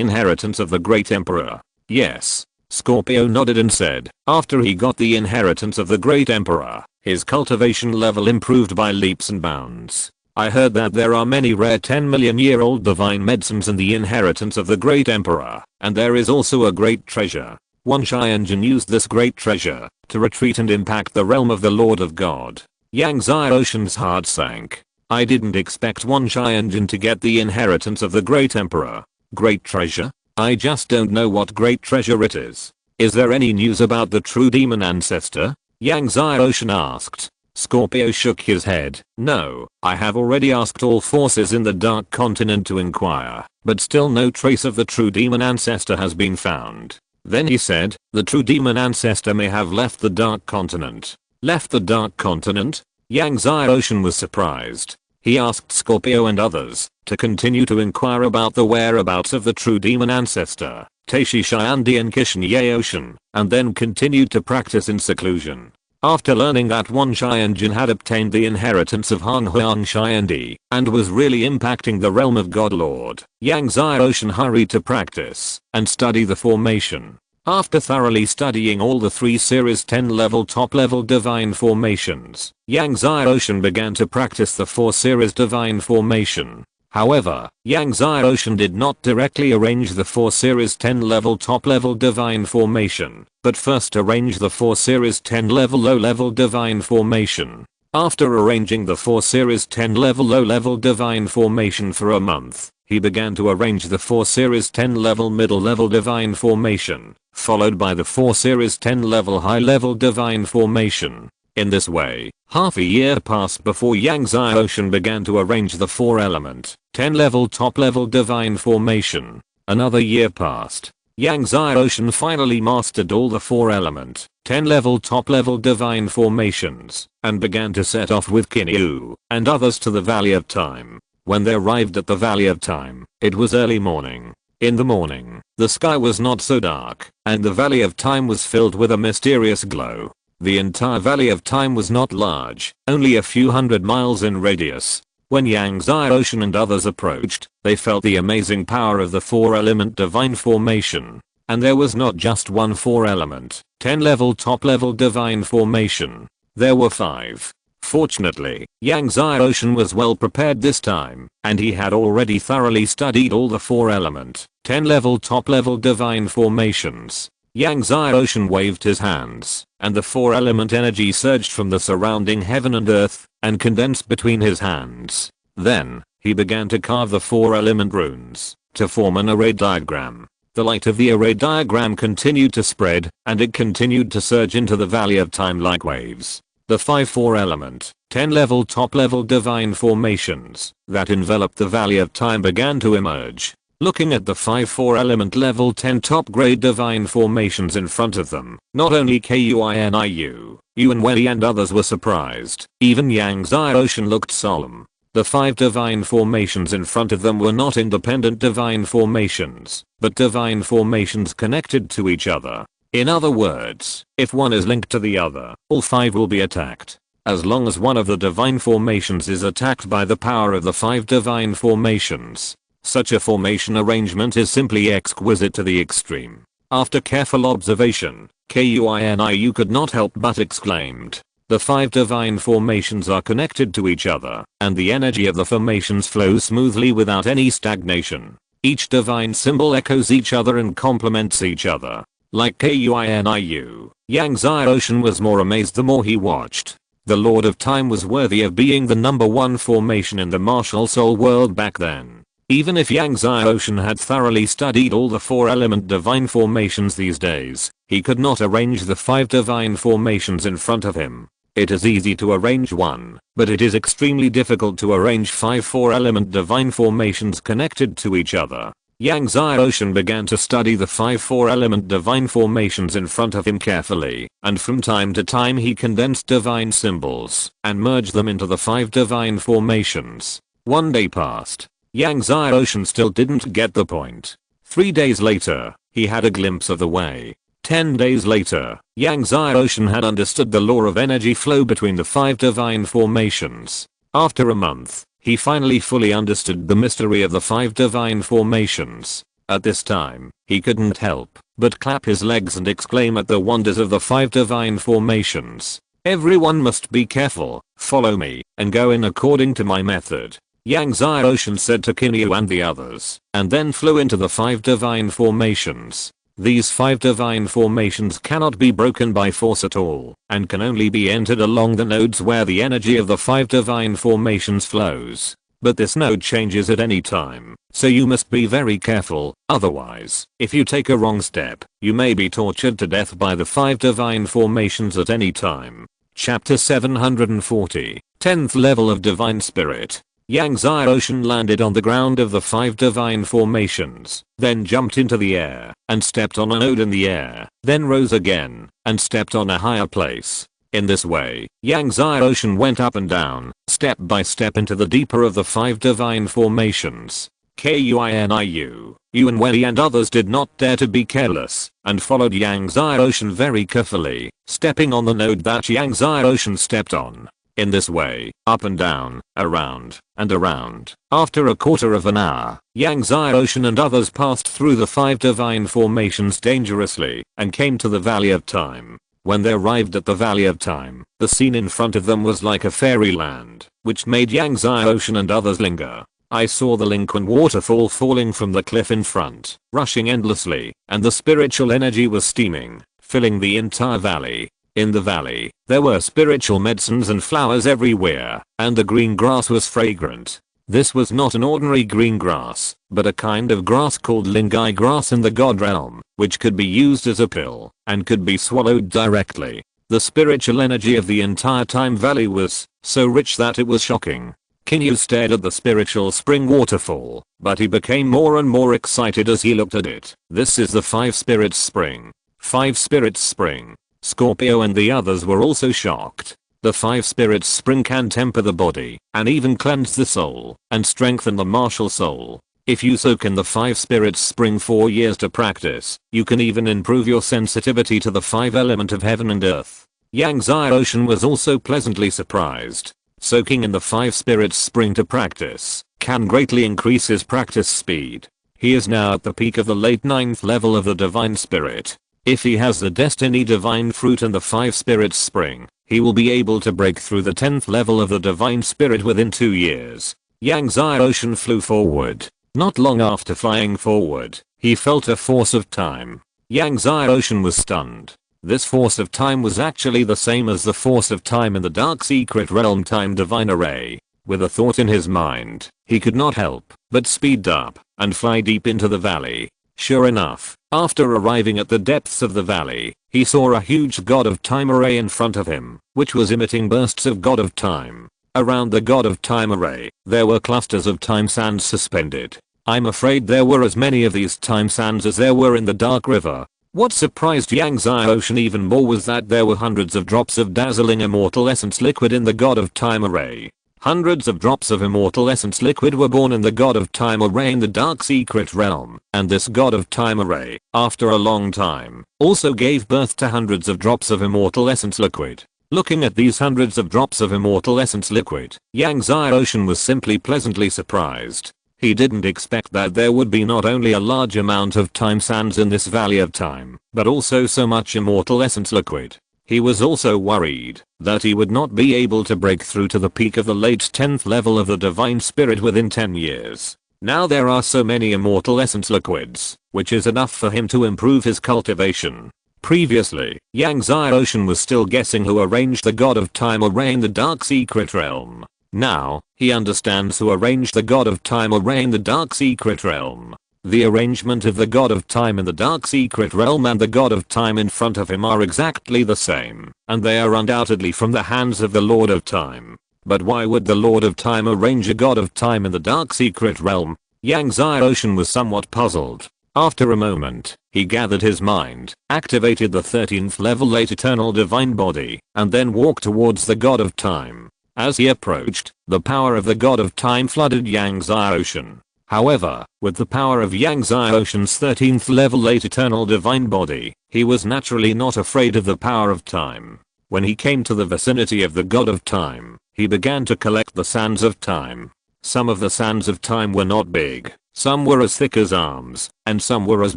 inheritance of the great emperor. Yes. Scorpio nodded and said, after he got the inheritance of the great emperor, his cultivation level improved by leaps and bounds. I heard that there are many rare 10 million-year-old divine medicines in the inheritance of the great emperor, and there is also a great treasure. Wan Xianjun used this great treasure to retreat and impact the realm of the Lord of God. Yang Xiaoshan's heart sank. I didn't expect Wan Xianjun to get the inheritance of the great emperor. Great treasure? I just don't know what great treasure it is. Is there any news about the true demon ancestor? Yang Xiaoshan asked. Scorpio shook his head. No, I have already asked all forces in the Dark Continent to inquire, but still no trace of the true demon ancestor has been found. Then he said, the true demon ancestor may have left the Dark Continent. Left the Dark Continent? Yang Xiaoshan was surprised. He asked Scorpio and others to continue to inquire about the whereabouts of the true demon ancestor, Taishi Xiandi and Kishin Yaoshan, and then continued to practice in seclusion. After learning that Wan Xianjun had obtained the inheritance of Han Huang Xiandi and was really impacting the realm of God Lord, Yang Xiaoshan hurried to practice and study the formation. After thoroughly studying all the 3 series 10 level top level divine formations, Yang Xiaoshan began to practice the 4 series divine formation. However, Yang Xiaoshan did not directly arrange the 4 series 10 level top level divine formation, but first arranged the 4 series 10 level low level divine formation. After arranging the 4 series 10 level low level divine formation for a month, he began to arrange the 4 series 10 level middle level divine formation, followed by the 4 series 10 level high level divine formation. In this way, half a year passed before Yang Xiaoshan began to arrange the 4 element, 10 level top level divine formation. Another year passed. Yang Xiaoshan finally mastered all the 4 element, 10 level top level divine formations, and began to set off with Kinyu and others to the Valley of Time. When they arrived at the Valley of Time, it was early morning. In the morning, the sky was not so dark, and the Valley of Time was filled with a mysterious glow. The entire Valley of Time was not large, only a few hundred miles in radius. When Yang Xiaoshan and others approached, they felt the amazing power of the 4-element divine formation. And there was not just one 4-element, 10 level top level divine formation. There were 5. Fortunately, Yang Ocean was well prepared this time, and he had already thoroughly studied all the 4-element, 10-level top-level divine formations. Yang Ocean waved his hands, and the 4-element energy surged from the surrounding heaven and earth, and condensed between his hands. Then, he began to carve the 4-element runes, to form an array diagram. The light of the array diagram continued to spread, and it continued to surge into the Valley of Time like waves. The 5 4-element, 10-level top-level divine formations that enveloped the Valley of Time began to emerge. Looking at the 5 4-element level 10 top-grade divine formations in front of them, not only Kuiniu, Yuanwei and others were surprised, even Yang Ocean looked solemn. The 5 divine formations in front of them were not independent divine formations, but divine formations connected to each other. In other words, if one is linked to the other, all 5 will be attacked. As long as one of the divine formations is attacked by the power of the 5 divine formations, such a formation arrangement is simply exquisite to the extreme. After careful observation, Kuiniu could not help but exclaimed, "The 5 divine formations are connected to each other, and the energy of the formations flows smoothly without any stagnation. Each divine symbol echoes each other and complements each other." Like Kuiniu, Yang Ocean was more amazed the more he watched. The Lord of Time was worthy of being the number 1 formation in the martial soul world back then. Even if Yang Ocean had thoroughly studied all the 4-element divine formations these days, he could not arrange the 5 divine formations in front of him. It is easy to arrange one, but it is extremely difficult to arrange 5 4-element divine formations connected to each other. Yang Ocean began to study the 5 4-element divine formations in front of him carefully, and from time to time he condensed divine symbols and merged them into the 5 divine formations. One day passed. Yang Ocean still didn't get the point. 3 days later, he had a glimpse of the way. 10 days later, Yang Ocean had understood the law of energy flow between the 5 divine formations. After a month, he finally fully understood the mystery of the 5 divine formations. At this time, he couldn't help but clap his legs and exclaim at the wonders of the 5 divine formations. "Everyone must be careful, follow me, and go in according to my method," Yang Ocean said to Kinyu and the others, and then flew into the 5 divine formations. These 5 divine formations cannot be broken by force at all, and can only be entered along the nodes where the energy of the 5 divine formations flows. But this node changes at any time, so you must be very careful, otherwise, if you take a wrong step, you may be tortured to death by the 5 divine formations at any time. Chapter 740, 10th level of Divine Spirit. Yang Ocean landed on the ground of the 5 divine formations, then jumped into the air, and stepped on a node in the air, then rose again, and stepped on a higher place. In this way, Yang Ocean went up and down, step by step into the deeper of the 5 divine formations. Kuiniu, Yuanwei and others did not dare to be careless, and followed Yang Ocean very carefully, stepping on the node that Yang Ocean stepped on. In this way, up and down, around, and around. After a quarter of an hour, Yang Ocean and others passed through the 5 divine formations dangerously, and came to the Valley of Time. When they arrived at the Valley of Time, the scene in front of them was like a fairyland, which made Yang Ocean and others linger. I saw the Lincoln waterfall falling from the cliff in front, rushing endlessly, and the spiritual energy was steaming, filling the entire valley. In the valley, there were spiritual medicines and flowers everywhere, and the green grass was fragrant. This was not an ordinary green grass, but a kind of grass called lingai grass in the god realm, which could be used as a pill, and could be swallowed directly. The spiritual energy of the entire time valley was so rich that it was shocking. Kinyu stared at the spiritual spring waterfall, but he became more and more excited as he looked at it. This is the 5 spirits spring. 5 spirits spring. Scorpio and the others were also shocked. The 5 spirits spring can temper the body, and even cleanse the soul, and strengthen the martial soul. If you soak in the 5 spirits spring 4 years to practice, you can even improve your sensitivity to the 5 element of heaven and earth. Yang Ocean was also pleasantly surprised. Soaking in the 5 spirits spring to practice can greatly increase his practice speed. He is now at the peak of the late 9th level of the Divine Spirit. If he has the Destiny Divine Fruit and the 5 Spirits Spring, he will be able to break through the 10th level of the Divine Spirit within 2 years. Yang Xiaoshan flew forward. Not long after flying forward, he felt a force of time. Yang Xiaoshan was stunned. This force of time was actually the same as the force of time in the Dark Secret Realm Time Divine Array. With a thought in his mind, he could not help but speed up and fly deep into the valley. Sure enough, after arriving at the depths of the valley, he saw a huge God of Time array in front of him, which was emitting bursts of God of Time. Around the God of Time array, there were clusters of time sands suspended. I'm afraid there were as many of these time sands as there were in the Dark River. What surprised Yang Xiaoshan even more was that there were hundreds of drops of dazzling immortal essence liquid in the God of Time array. Hundreds of drops of immortal essence liquid were born in the God of Time array in the Dark Secret Realm, and this God of Time array, after a long time, also gave birth to hundreds of drops of immortal essence liquid. Looking at these hundreds of drops of immortal essence liquid, Yang Xiaoshan was simply pleasantly surprised. He didn't expect that there would be not only a large amount of time sands in this valley of time, but also so much immortal essence liquid. He was also worried that he would not be able to break through to the peak of the late 10th level of the Divine Spirit within 10 years. Now there are so many immortal essence liquids, which is enough for him to improve his cultivation. Previously, Yang Xiaoshan was still guessing who arranged the God of Time array in the Dark Secret Realm. Now, he understands who arranged the God of Time array in the Dark Secret Realm. The arrangement of the God of Time in the Dark Secret Realm and the God of Time in front of him are exactly the same, and they are undoubtedly from the hands of the Lord of Time. But why would the Lord of Time arrange a God of Time in the Dark Secret Realm? Yang Xiaoshan was somewhat puzzled. After a moment, he gathered his mind, activated the 13th level late eternal divine body, and then walked towards the God of Time. As he approached, the power of the God of Time flooded Yang Xiaoshan. However, with the power of Yang Xiaoshan's 13th level late eternal divine body, he was naturally not afraid of the power of time. When he came to the vicinity of the God of Time, he began to collect the sands of time. Some of the sands of time were not big, some were as thick as arms, and some were as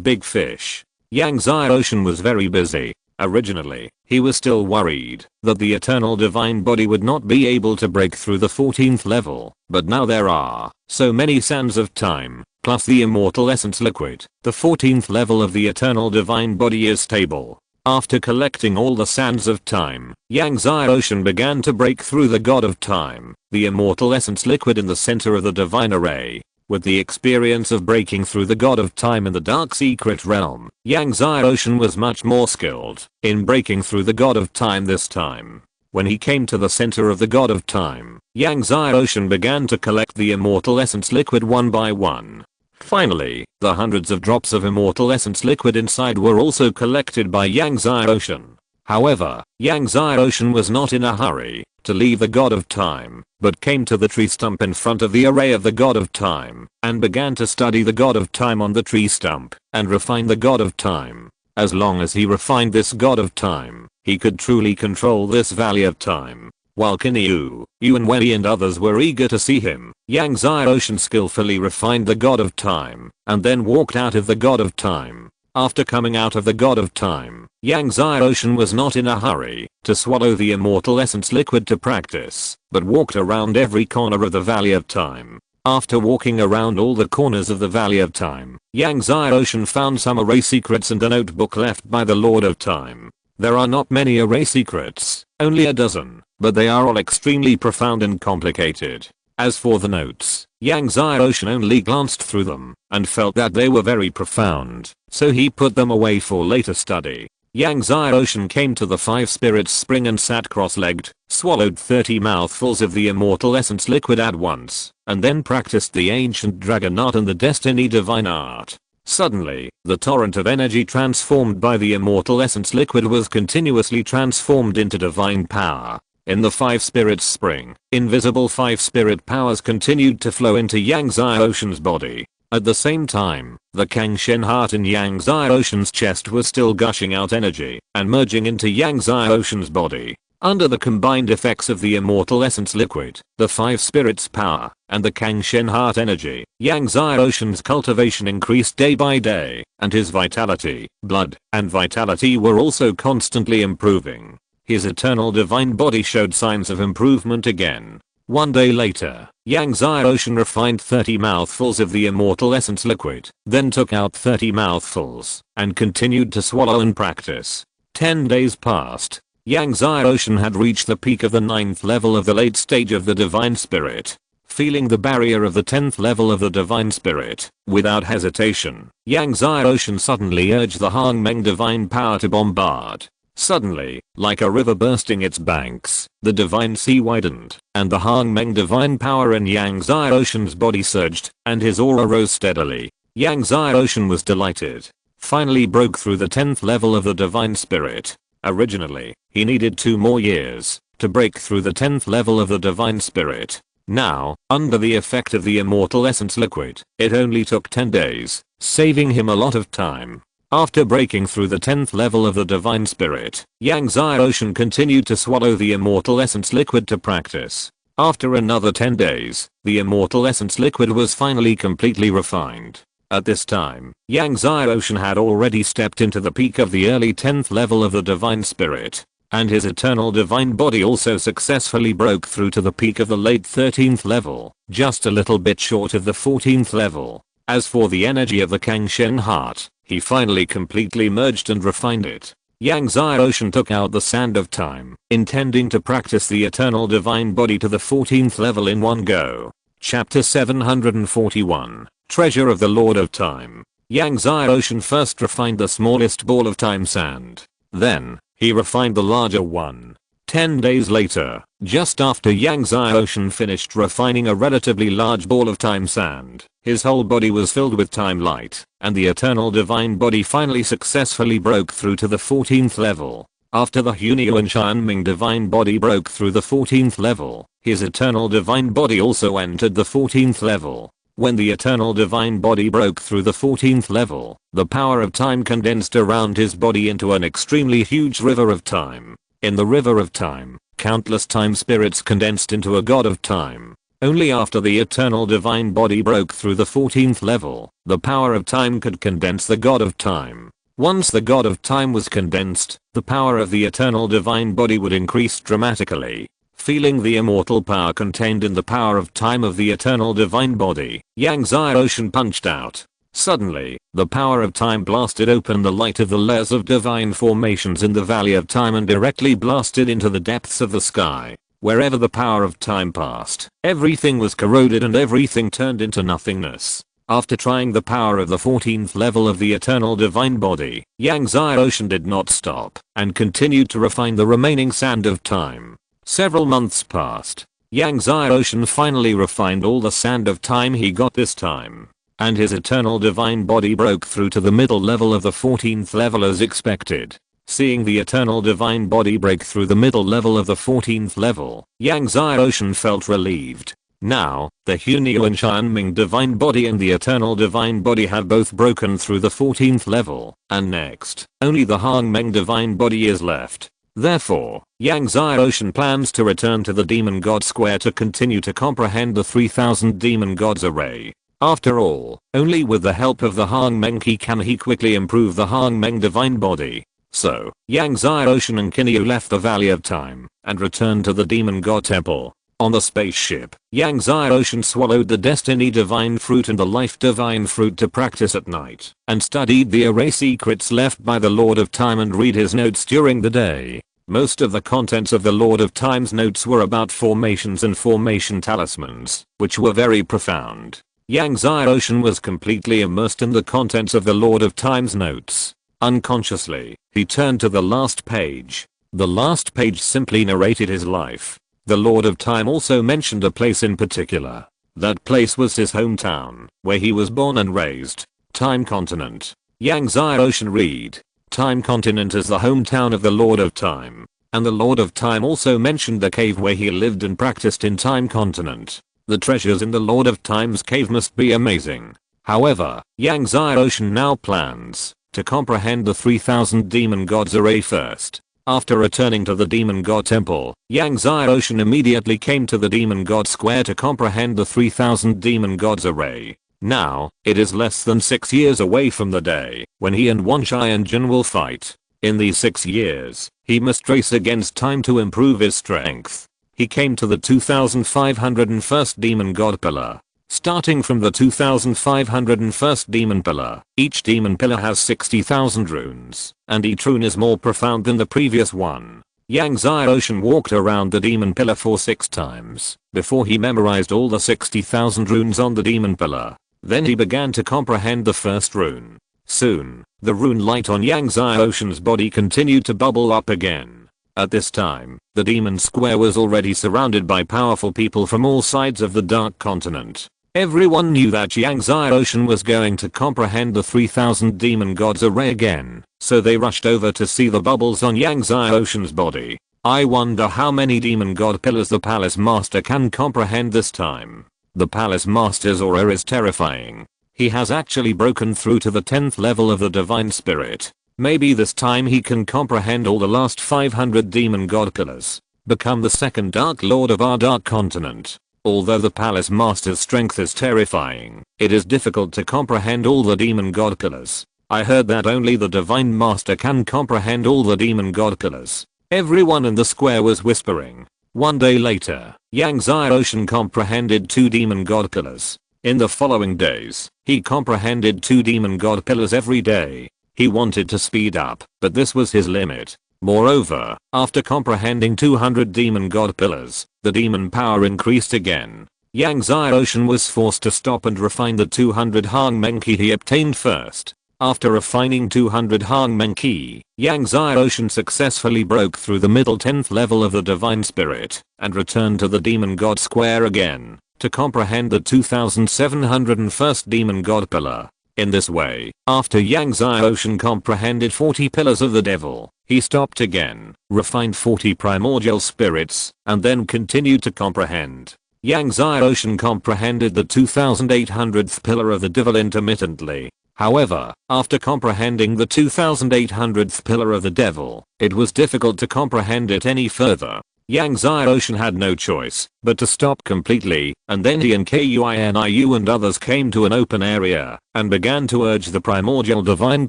big fish. Yang Xiaoshan was very busy. Originally, he was still worried that the eternal divine body would not be able to break through the 14th level, but now there are so many sands of time, plus the immortal essence liquid. The 14th level of the eternal divine body is stable. After collecting all the sands of time, Yang Xiaoshan began to break through the God of Time, the immortal essence liquid in the center of the divine array. With the experience of breaking through the God of Time in the Dark Secret Realm, Yang Xiaoshan was much more skilled in breaking through the God of Time this time. When he came to the center of the God of Time, Yang Xiaoshan began to collect the immortal essence liquid one by one. Finally, the hundreds of drops of immortal essence liquid inside were also collected by Yang Xiaoshan. However, Yang Xiaoshan was not in a hurry to leave the God of Time, but came to the tree stump in front of the array of the God of Time, and began to study the God of Time on the tree stump, and refine the God of Time. As long as he refined this God of Time, he could truly control this valley of time. While Kinyu, Yuan Wei and others were eager to see him, Yang Xiaoshan skillfully refined the God of Time, and then walked out of the God of Time. After coming out of the God of Time, Yang Xiaoshan was not in a hurry to swallow the immortal essence liquid to practice, but walked around every corner of the Valley of Time. After walking around all the corners of the Valley of Time, Yang Xiaoshan found some array secrets and a notebook left by the Lord of Time. There are not many array secrets, only a dozen, but they are all extremely profound and complicated. As for the notes, Yang Xiaoshan only glanced through them and felt that they were very profound, so he put them away for later study. Yang Xiaoshan came to the 5 spirits spring and sat cross-legged, swallowed 30 mouthfuls of the immortal essence liquid at once, and then practiced the ancient dragon art and the destiny divine art. Suddenly, the torrent of energy transformed by the immortal essence liquid was continuously transformed into divine power. In the 5 spirits spring, invisible 5 spirit powers continued to flow into Yang Xiaoshan's body. At the same time, the Kangshen heart in Yang Xiaoshan's chest was still gushing out energy and merging into Yang Xiaoshan's body. Under the combined effects of the immortal essence liquid, the 5 spirits power, and the Kangshin heart energy, Yang Ocean's cultivation increased day by day, and his vitality, blood, and vitality were also constantly improving. His eternal divine body showed signs of improvement again. One day later, Yang Ocean refined 30 mouthfuls of the immortal essence liquid, then took out 30 mouthfuls, and continued to swallow and practice. 10 days passed. Yang Ocean had reached the peak of the 9th level of the late stage of the Divine Spirit. Feeling the barrier of the 10th level of the Divine Spirit, without hesitation, Yang Ocean suddenly urged the Hangmeng Divine Power to bombard. Suddenly, like a river bursting its banks, the divine sea widened, and the Hangmeng divine power in Yang Ocean's body surged, and his aura rose steadily. Yang Ocean was delighted. Finally broke through the 10th level of the divine spirit. Originally, he needed 2 more years to break through the 10th level of the divine spirit. Now, under the effect of the immortal essence liquid, it only took 10 days, saving him a lot of time. After breaking through the 10th level of the divine spirit, Yang Ocean continued to swallow the immortal essence liquid to practice. After another 10 days, the immortal essence liquid was finally completely refined. At this time, Yang Ocean had already stepped into the peak of the early 10th level of the divine spirit, and his eternal divine body also successfully broke through to the peak of the late 13th level, just a little bit short of the 14th level. As for the energy of the Kangshin heart, he finally completely merged and refined it. Yang Ocean took out the sand of time, intending to practice the eternal divine body to the 14th level in one go. Chapter 741, Treasure of the Lord of Time. Yang Ocean first refined the smallest ball of time sand. Then, he refined the larger one. 10 days later, just after Yang Ocean finished refining a relatively large ball of time sand, his whole body was filled with time light, and the eternal divine body finally successfully broke through to the 14th level. After the Hunyuan Xianming divine body broke through the 14th level, his eternal divine body also entered the 14th level. When the eternal divine body broke through the 14th level, the power of time condensed around his body into an extremely huge river of time. In the river of time, countless time spirits condensed into a god of time. Only after the eternal divine body broke through the 14th level, the power of time could condense the god of time. Once the god of time was condensed, the power of the eternal divine body would increase dramatically. Feeling the immortal power contained in the power of time of the eternal divine body, Yang Ocean punched out. Suddenly, the power of time blasted open the light of the layers of divine formations in the valley of time and directly blasted into the depths of the sky. Wherever the power of time passed, everything was corroded and everything turned into nothingness. After trying the power of the 14th level of the eternal divine body, Yang Ocean did not stop and continued to refine the remaining sand of time. Several months passed. Yang Ocean finally refined all the sand of time he got this time, and his eternal divine body broke through to the middle level of the 14th level as expected. Seeing the eternal divine body break through the middle level of the 14th level, Yang Ocean felt relieved. Now, the Hunyuan Xianming divine body and the eternal divine body had both broken through the 14th level, and next, only the Hangmeng divine body is left. Therefore, Yang Ocean plans to return to the Demon God Square to continue to comprehend the 3000 Demon Gods array. After all, only with the help of the Hangmeng Ki can he quickly improve the Hangmeng divine body. So, Yang Ocean and Kinyu left the Valley of Time and returned to the Demon God Temple. On the spaceship, Yang Ocean swallowed the Destiny Divine Fruit and the Life Divine Fruit to practice at night, and studied the array secrets left by the Lord of Time and read his notes during the day. Most of the contents of the Lord of Time's notes were about formations and formation talismans, which were very profound. Yang Ocean was completely immersed in the contents of the Lord of Time's notes. Unconsciously, he turned to the last page. The last page simply narrated his life. The Lord of Time also mentioned a place in particular. That place was his hometown, where he was born and raised. Time Continent. Yang Ocean read. Time Continent is the hometown of the Lord of Time. And the Lord of Time also mentioned the cave where he lived and practiced in Time Continent. The treasures in the Lord of Time's cave must be amazing. However, Yang Ocean now plans to comprehend the 3000 demon gods array first. After returning to the Demon God Temple, Yang Zai Ocean immediately came to the Demon God Square to comprehend the 3000 Demon Gods array. Now, it is less than 6 years away from the day when he and Wan Shai and Jin will fight. In these 6 years, he must race against time to improve his strength. He came to the 2501st Demon God Pillar. Starting from the 2501st Demon Pillar, each Demon Pillar has 60,000 runes, and each rune is more profound than the previous one. Yang Zai Ocean walked around the Demon Pillar for 6 times before he memorized all the 60,000 runes on the Demon Pillar. Then he began to comprehend the first rune. Soon, the rune light on Yang Zai Ocean's body continued to bubble up again. At this time, the Demon Square was already surrounded by powerful people from all sides of the Dark Continent. Everyone knew that Yang Zai Ocean was going to comprehend the 3000 Demon Gods array again, so they rushed over to see the bubbles on Yang Zai Ocean's body. I wonder how many Demon God pillars the Palace Master can comprehend this time. The Palace Master's aura is terrifying. He has actually broken through to the 10th level of the Divine Spirit. Maybe this time he can comprehend all the last 500 Demon God pillars. Become the second Dark Lord of our Dark Continent. Although the Palace Master's strength is terrifying, it is difficult to comprehend all the Demon God pillars. I heard that only the Divine Master can comprehend all the Demon God pillars. Everyone in the square was whispering. One day later, Yang Zai Ocean comprehended 2 Demon God pillars. In the following days, he comprehended 2 Demon God pillars every day. He wanted to speed up, but this was his limit. Moreover, after comprehending 200 Demon God pillars, the demon power increased again. Yang Zai Ocean was forced to stop and refine the 200 Hang Meng Ki he obtained first. After refining 200 Hang Meng Ki, Yang Zai Ocean successfully broke through the middle 10th level of the Divine Spirit and returned to the Demon God Square again to comprehend the 2701st Demon God Pillar. In this way, after Yang Zai Ocean comprehended 40 pillars of the devil, he stopped again, refined 40 primordial spirits, and then continued to comprehend. Yang Zai Ocean comprehended the 2800th pillar of the devil intermittently. However, after comprehending the 2800th pillar of the devil, it was difficult to comprehend it any further. Yang Zai Ocean had no choice but to stop completely, and then he and Kuiniu and others came to an open area and began to urge the primordial divine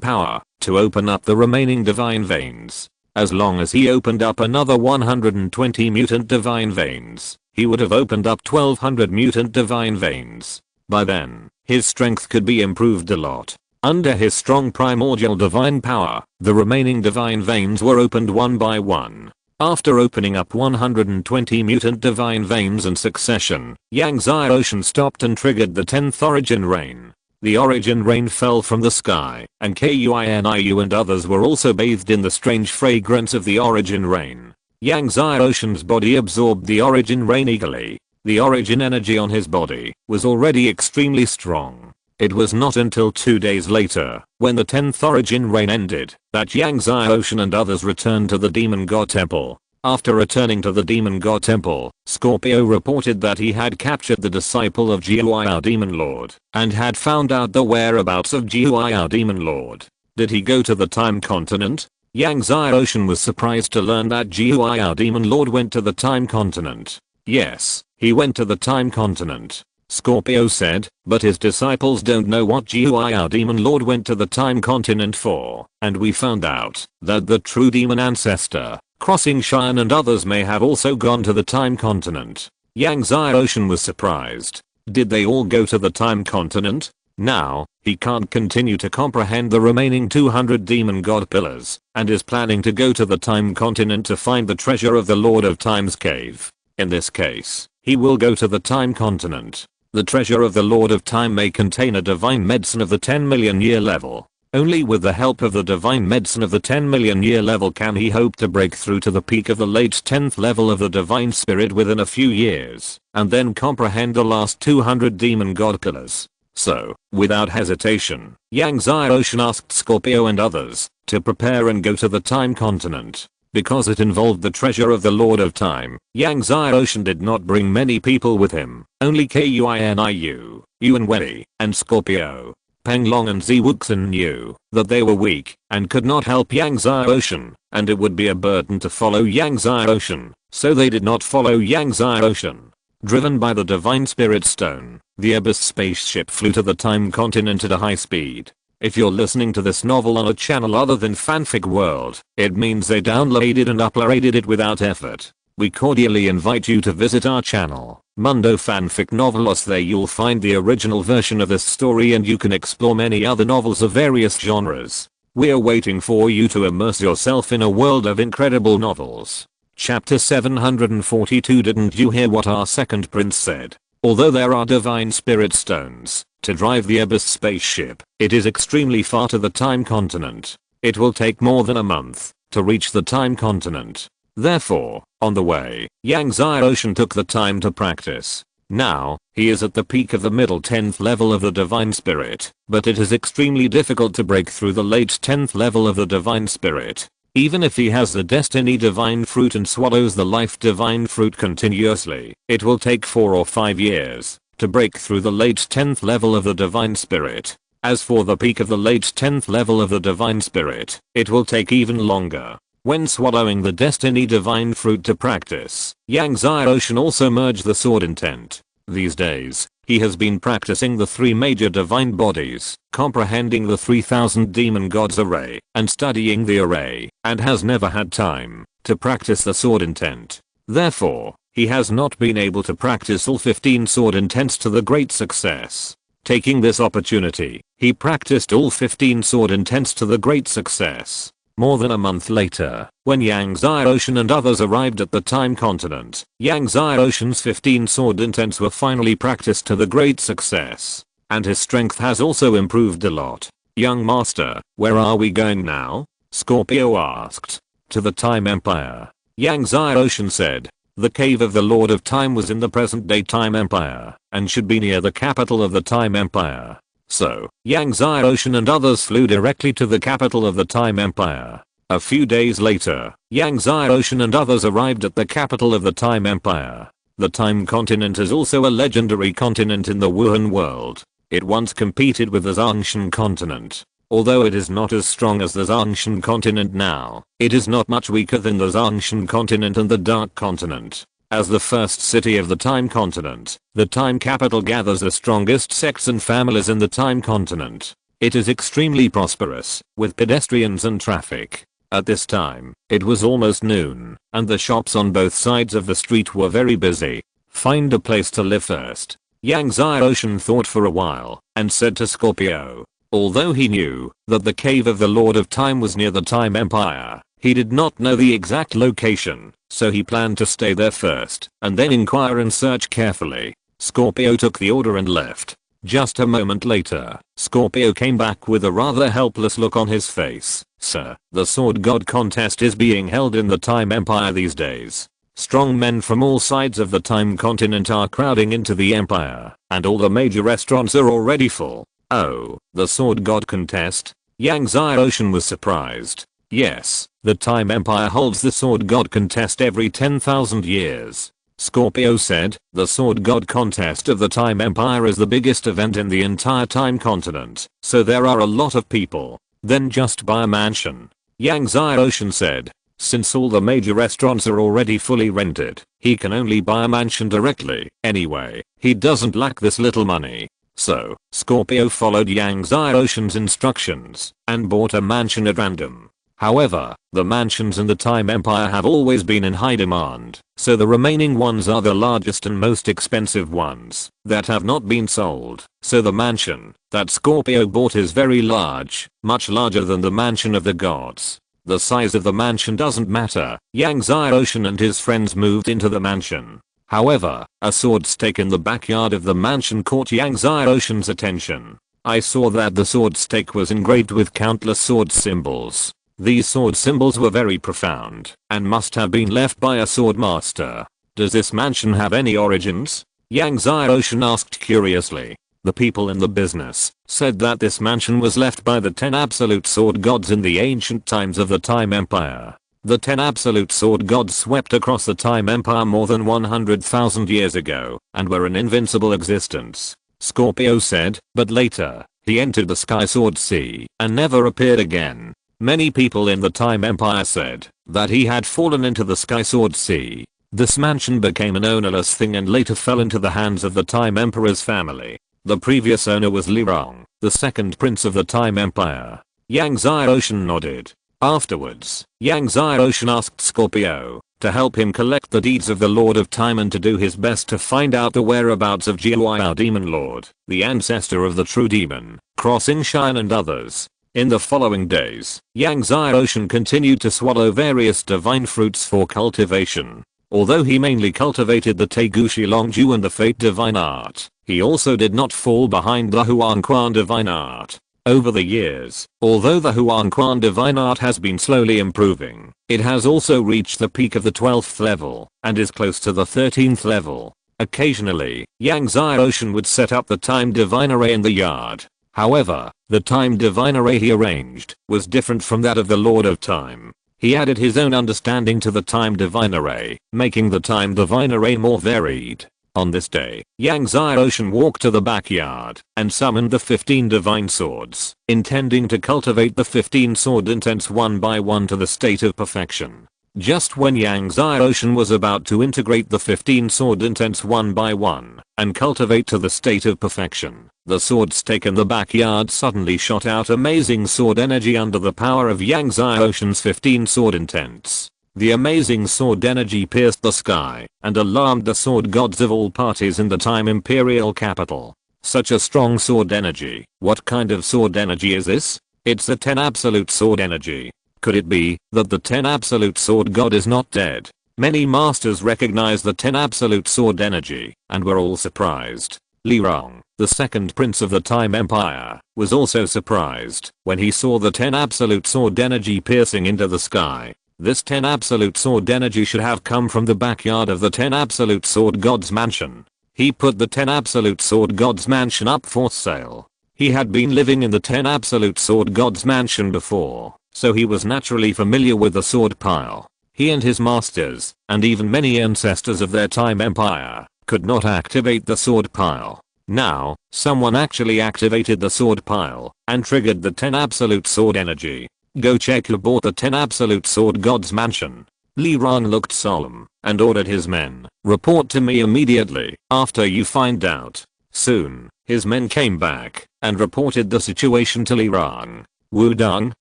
power to open up the remaining divine veins. As long as he opened up another 120 mutant divine veins, he would have opened up 1200 mutant divine veins. By then, his strength could be improved a lot. Under his strong primordial divine power, the remaining divine veins were opened one by one. After opening up 120 mutant divine veins in succession, Yang Zai Ocean stopped and triggered the 10th origin rain. The origin rain fell from the sky, and Kuiniu and others were also bathed in the strange fragrance of the origin rain. Yang Zai Ocean's body absorbed the origin rain eagerly. The origin energy on his body was already extremely strong. It was not until 2 days later, when the 10th origin rain ended, that Yang Zai Ocean and others returned to the Demon God Temple. After returning to the Demon God Temple, Scorpio reported that he had captured the disciple of Jiuao Demon Lord and had found out the whereabouts of Jiuao Demon Lord. Did he go to the Time Continent? Yang Zai Ocean was surprised to learn that Jiuao Demon Lord went to the Time Continent. Yes, he went to the Time Continent. Scorpio said, but his disciples don't know what Jiuao Demon Lord went to the Time Continent for, and we found out that the true demon ancestor, Crossing Cheyenne and others may have also gone to the Time Continent. Yang Zai Ocean was surprised. Did they all go to the Time Continent? Now, he can't continue to comprehend the remaining 200 demon god pillars, and is planning to go to the Time Continent to find the treasure of the Lord of Time's cave. In this case, he will go to the Time Continent. The treasure of the Lord of Time may contain a divine medicine of the 10 million year level. Only with the help of the divine medicine of the 10 million year level can he hope to break through to the peak of the late 10th level of the divine spirit within a few years, and then comprehend the last 200 demon god pillars. So, without hesitation, Yang Zai Ocean asked Scorpio and others to prepare and go to the Time Continent. Because it involved the treasure of the Lord of Time, Yang Zai Ocean did not bring many people with him, only Kuiniu, Yuan Wei, and Scorpio. Peng Long and Zi Wuxin knew that they were weak and could not help Yang Ocean, and it would be a burden to follow Yang Ocean, so they did not follow Yang Ocean. Driven by the Divine Spirit Stone, the Abyss spaceship flew to the Time Continent at a high speed. If you're listening to this novel on a channel other than Fanfic World, it means they downloaded and uploaded it without effort. We cordially invite you to visit our channel, Mundo Fanfic Novelos. There you'll find the original version of this story and you can explore many other novels of various genres. We're waiting for you to immerse yourself in a world of incredible novels. Chapter 742. Didn't you hear what our second prince said? Although there are divine spirit stones to drive the Abyss spaceship, it is extremely far to the Time Continent. It will take more than a month to reach the Time Continent. Therefore, on the way, Yang Ocean took the time to practice. Now, he is at the peak of the middle 10th level of the Divine Spirit, but it is extremely difficult to break through the late 10th level of the Divine Spirit. Even if he has the Destiny Divine Fruit and swallows the Life Divine Fruit continuously, it will take 4 or 5 years to break through the late 10th level of the Divine Spirit. As for the peak of the late 10th level of the Divine Spirit, it will take even longer. When swallowing the Destiny Divine Fruit to practice, Yang Ocean also merged the sword intent. These days, he has been practicing the 3 major divine bodies, comprehending the 3000 demon gods array, and studying the array, and has never had time to practice the sword intent. Therefore, he has not been able to practice all 15 sword intents to the great success. Taking this opportunity, he practiced all 15 sword intents to the great success. More than a month later, when Yang Ocean and others arrived at the Time Continent, Yang Ocean's 15 sword intents were finally practiced to the great success, and his strength has also improved a lot. Young master, where are we going now? Scorpio asked. To the Time Empire. Yang Ocean said. The cave of the Lord of Time was in the present-day Time Empire, and should be near the capital of the Time Empire. So, Yang Ocean and others flew directly to the capital of the Time Empire. A few days later, Yang Ocean and others arrived at the capital of the Time Empire. The Time Continent is also a legendary continent in the Wuhan world. It once competed with the Zangshan Continent. Although it is not as strong as the Zangshan Continent now, it is not much weaker than the Zangshan Continent and the Dark Continent. As the first city of the Time Continent, the Time Capital gathers the strongest sects and families in the Time Continent. It is extremely prosperous, with pedestrians and traffic. At this time, it was almost noon, and the shops on both sides of the street were very busy. Find a place to live first. Yang Ocean thought for a while, and said to Scorpio. Although he knew that the cave of the Lord of Time was near the Time Empire, he did not know the exact location, so he planned to stay there first, and then inquire and search carefully. Scorpio took the order and left. Just a moment later, Scorpio came back with a rather helpless look on his face. Sir, the Sword God contest is being held in the Time Empire these days. Strong men from all sides of the Time Continent are crowding into the Empire, and all the major restaurants are already full. Oh, the Sword God contest? Yang Ocean was surprised. Yes, the Time Empire holds the Sword God contest every 10,000 years. Scorpio said, the Sword God contest of the Time Empire is the biggest event in the entire Time Continent, so there are a lot of people. Then just buy a mansion. Yang Ocean said. Since all the major restaurants are already fully rented, he can only buy a mansion directly. Anyway, he doesn't lack this little money. So, Scorpio followed Yang Ocean's instructions and bought a mansion at random. However, the mansions in the Time Empire have always been in high demand, so the remaining ones are the largest and most expensive ones that have not been sold. So the mansion that Scorpio bought is very large, much larger than the mansion of the gods. The size of the mansion doesn't matter. Yang Ocean and his friends moved into the mansion. However, a sword stake in the backyard of the mansion caught Yang Ocean's attention. I saw that the sword stake was engraved with countless sword symbols. These sword symbols were very profound and must have been left by a sword master. Does this mansion have any origins? Yang Ocean asked curiously. The people in the business said that this mansion was left by the 10 absolute sword gods in the ancient times of the Time Empire. The 10 absolute sword gods swept across the Time Empire more than 100,000 years ago and were an invincible existence. Scorpio said, but later, He entered the Sky Sword Sea and never appeared again. Many people in the Time Empire said that he had fallen into the Sky Sword Sea. This mansion became an ownerless thing and later fell into the hands of the Time Emperor's family. The previous owner was Li Rong, the second prince of the Time Empire. Yang Xiaoshan nodded. Afterwards, Yang Xiaoshan asked Scorpio to help him collect the deeds of the Lord of Time and to do his best to find out the whereabouts of Jiao Demon Lord, the ancestor of the true demon, Crossing Shine and others. In the following days, Yang Xiaoshan continued to swallow various divine fruits for cultivation. Although he mainly cultivated the Tegushi Longju and the Fate Divine Art, he also did not fall behind the Huangquan Divine Art. Over the years, although the Huangquan Divine Art has been slowly improving, it has also reached the peak of the 12th level and is close to the 13th level. Occasionally, Yang Xiaoshan would set up the Time Divine Array in the yard. However, the Time Divine Array he arranged was different from that of the Lord of Time. He added his own understanding to the Time Divine Array, making the Time Divine Array more varied. On this day, Yang Xiaoshan walked to the backyard and summoned the 15 divine swords, intending to cultivate the 15 sword intents one by one to the state of perfection. Just when Yang Xiaoshan was about to integrate the 15 sword intents one by one and cultivate to the state of perfection, the sword stake in the backyard suddenly shot out amazing sword energy under the power of Yang Xiaoshan's 15 sword intents. The amazing sword energy pierced the sky and alarmed the sword gods of all parties in the Time Imperial capital. Such a strong sword energy. What kind of sword energy is this? It's the 10 absolute sword energy. Could it be that the 10 absolute sword god is not dead? Many masters recognized the 10 absolute sword energy and were all surprised. Li Rong, the second prince of the Time Empire, was also surprised when he saw the 10 absolute sword energy piercing into the sky. This 10 absolute sword energy should have come from the backyard of the 10 absolute sword god's mansion. He put the 10 absolute sword god's mansion up for sale. He had been living in the 10 absolute sword god's mansion before, so he was naturally familiar with the sword pile. He and his masters, and even many ancestors of their Time Empire, could not activate the sword pile. Now, someone actually activated the sword pile and triggered the 10 absolute sword energy. Go check who bought the 10 absolute sword god's mansion. Li Rong looked solemn and ordered his men, report to me immediately after you find out. Soon, his men came back and reported the situation to Li Rong. Wudong?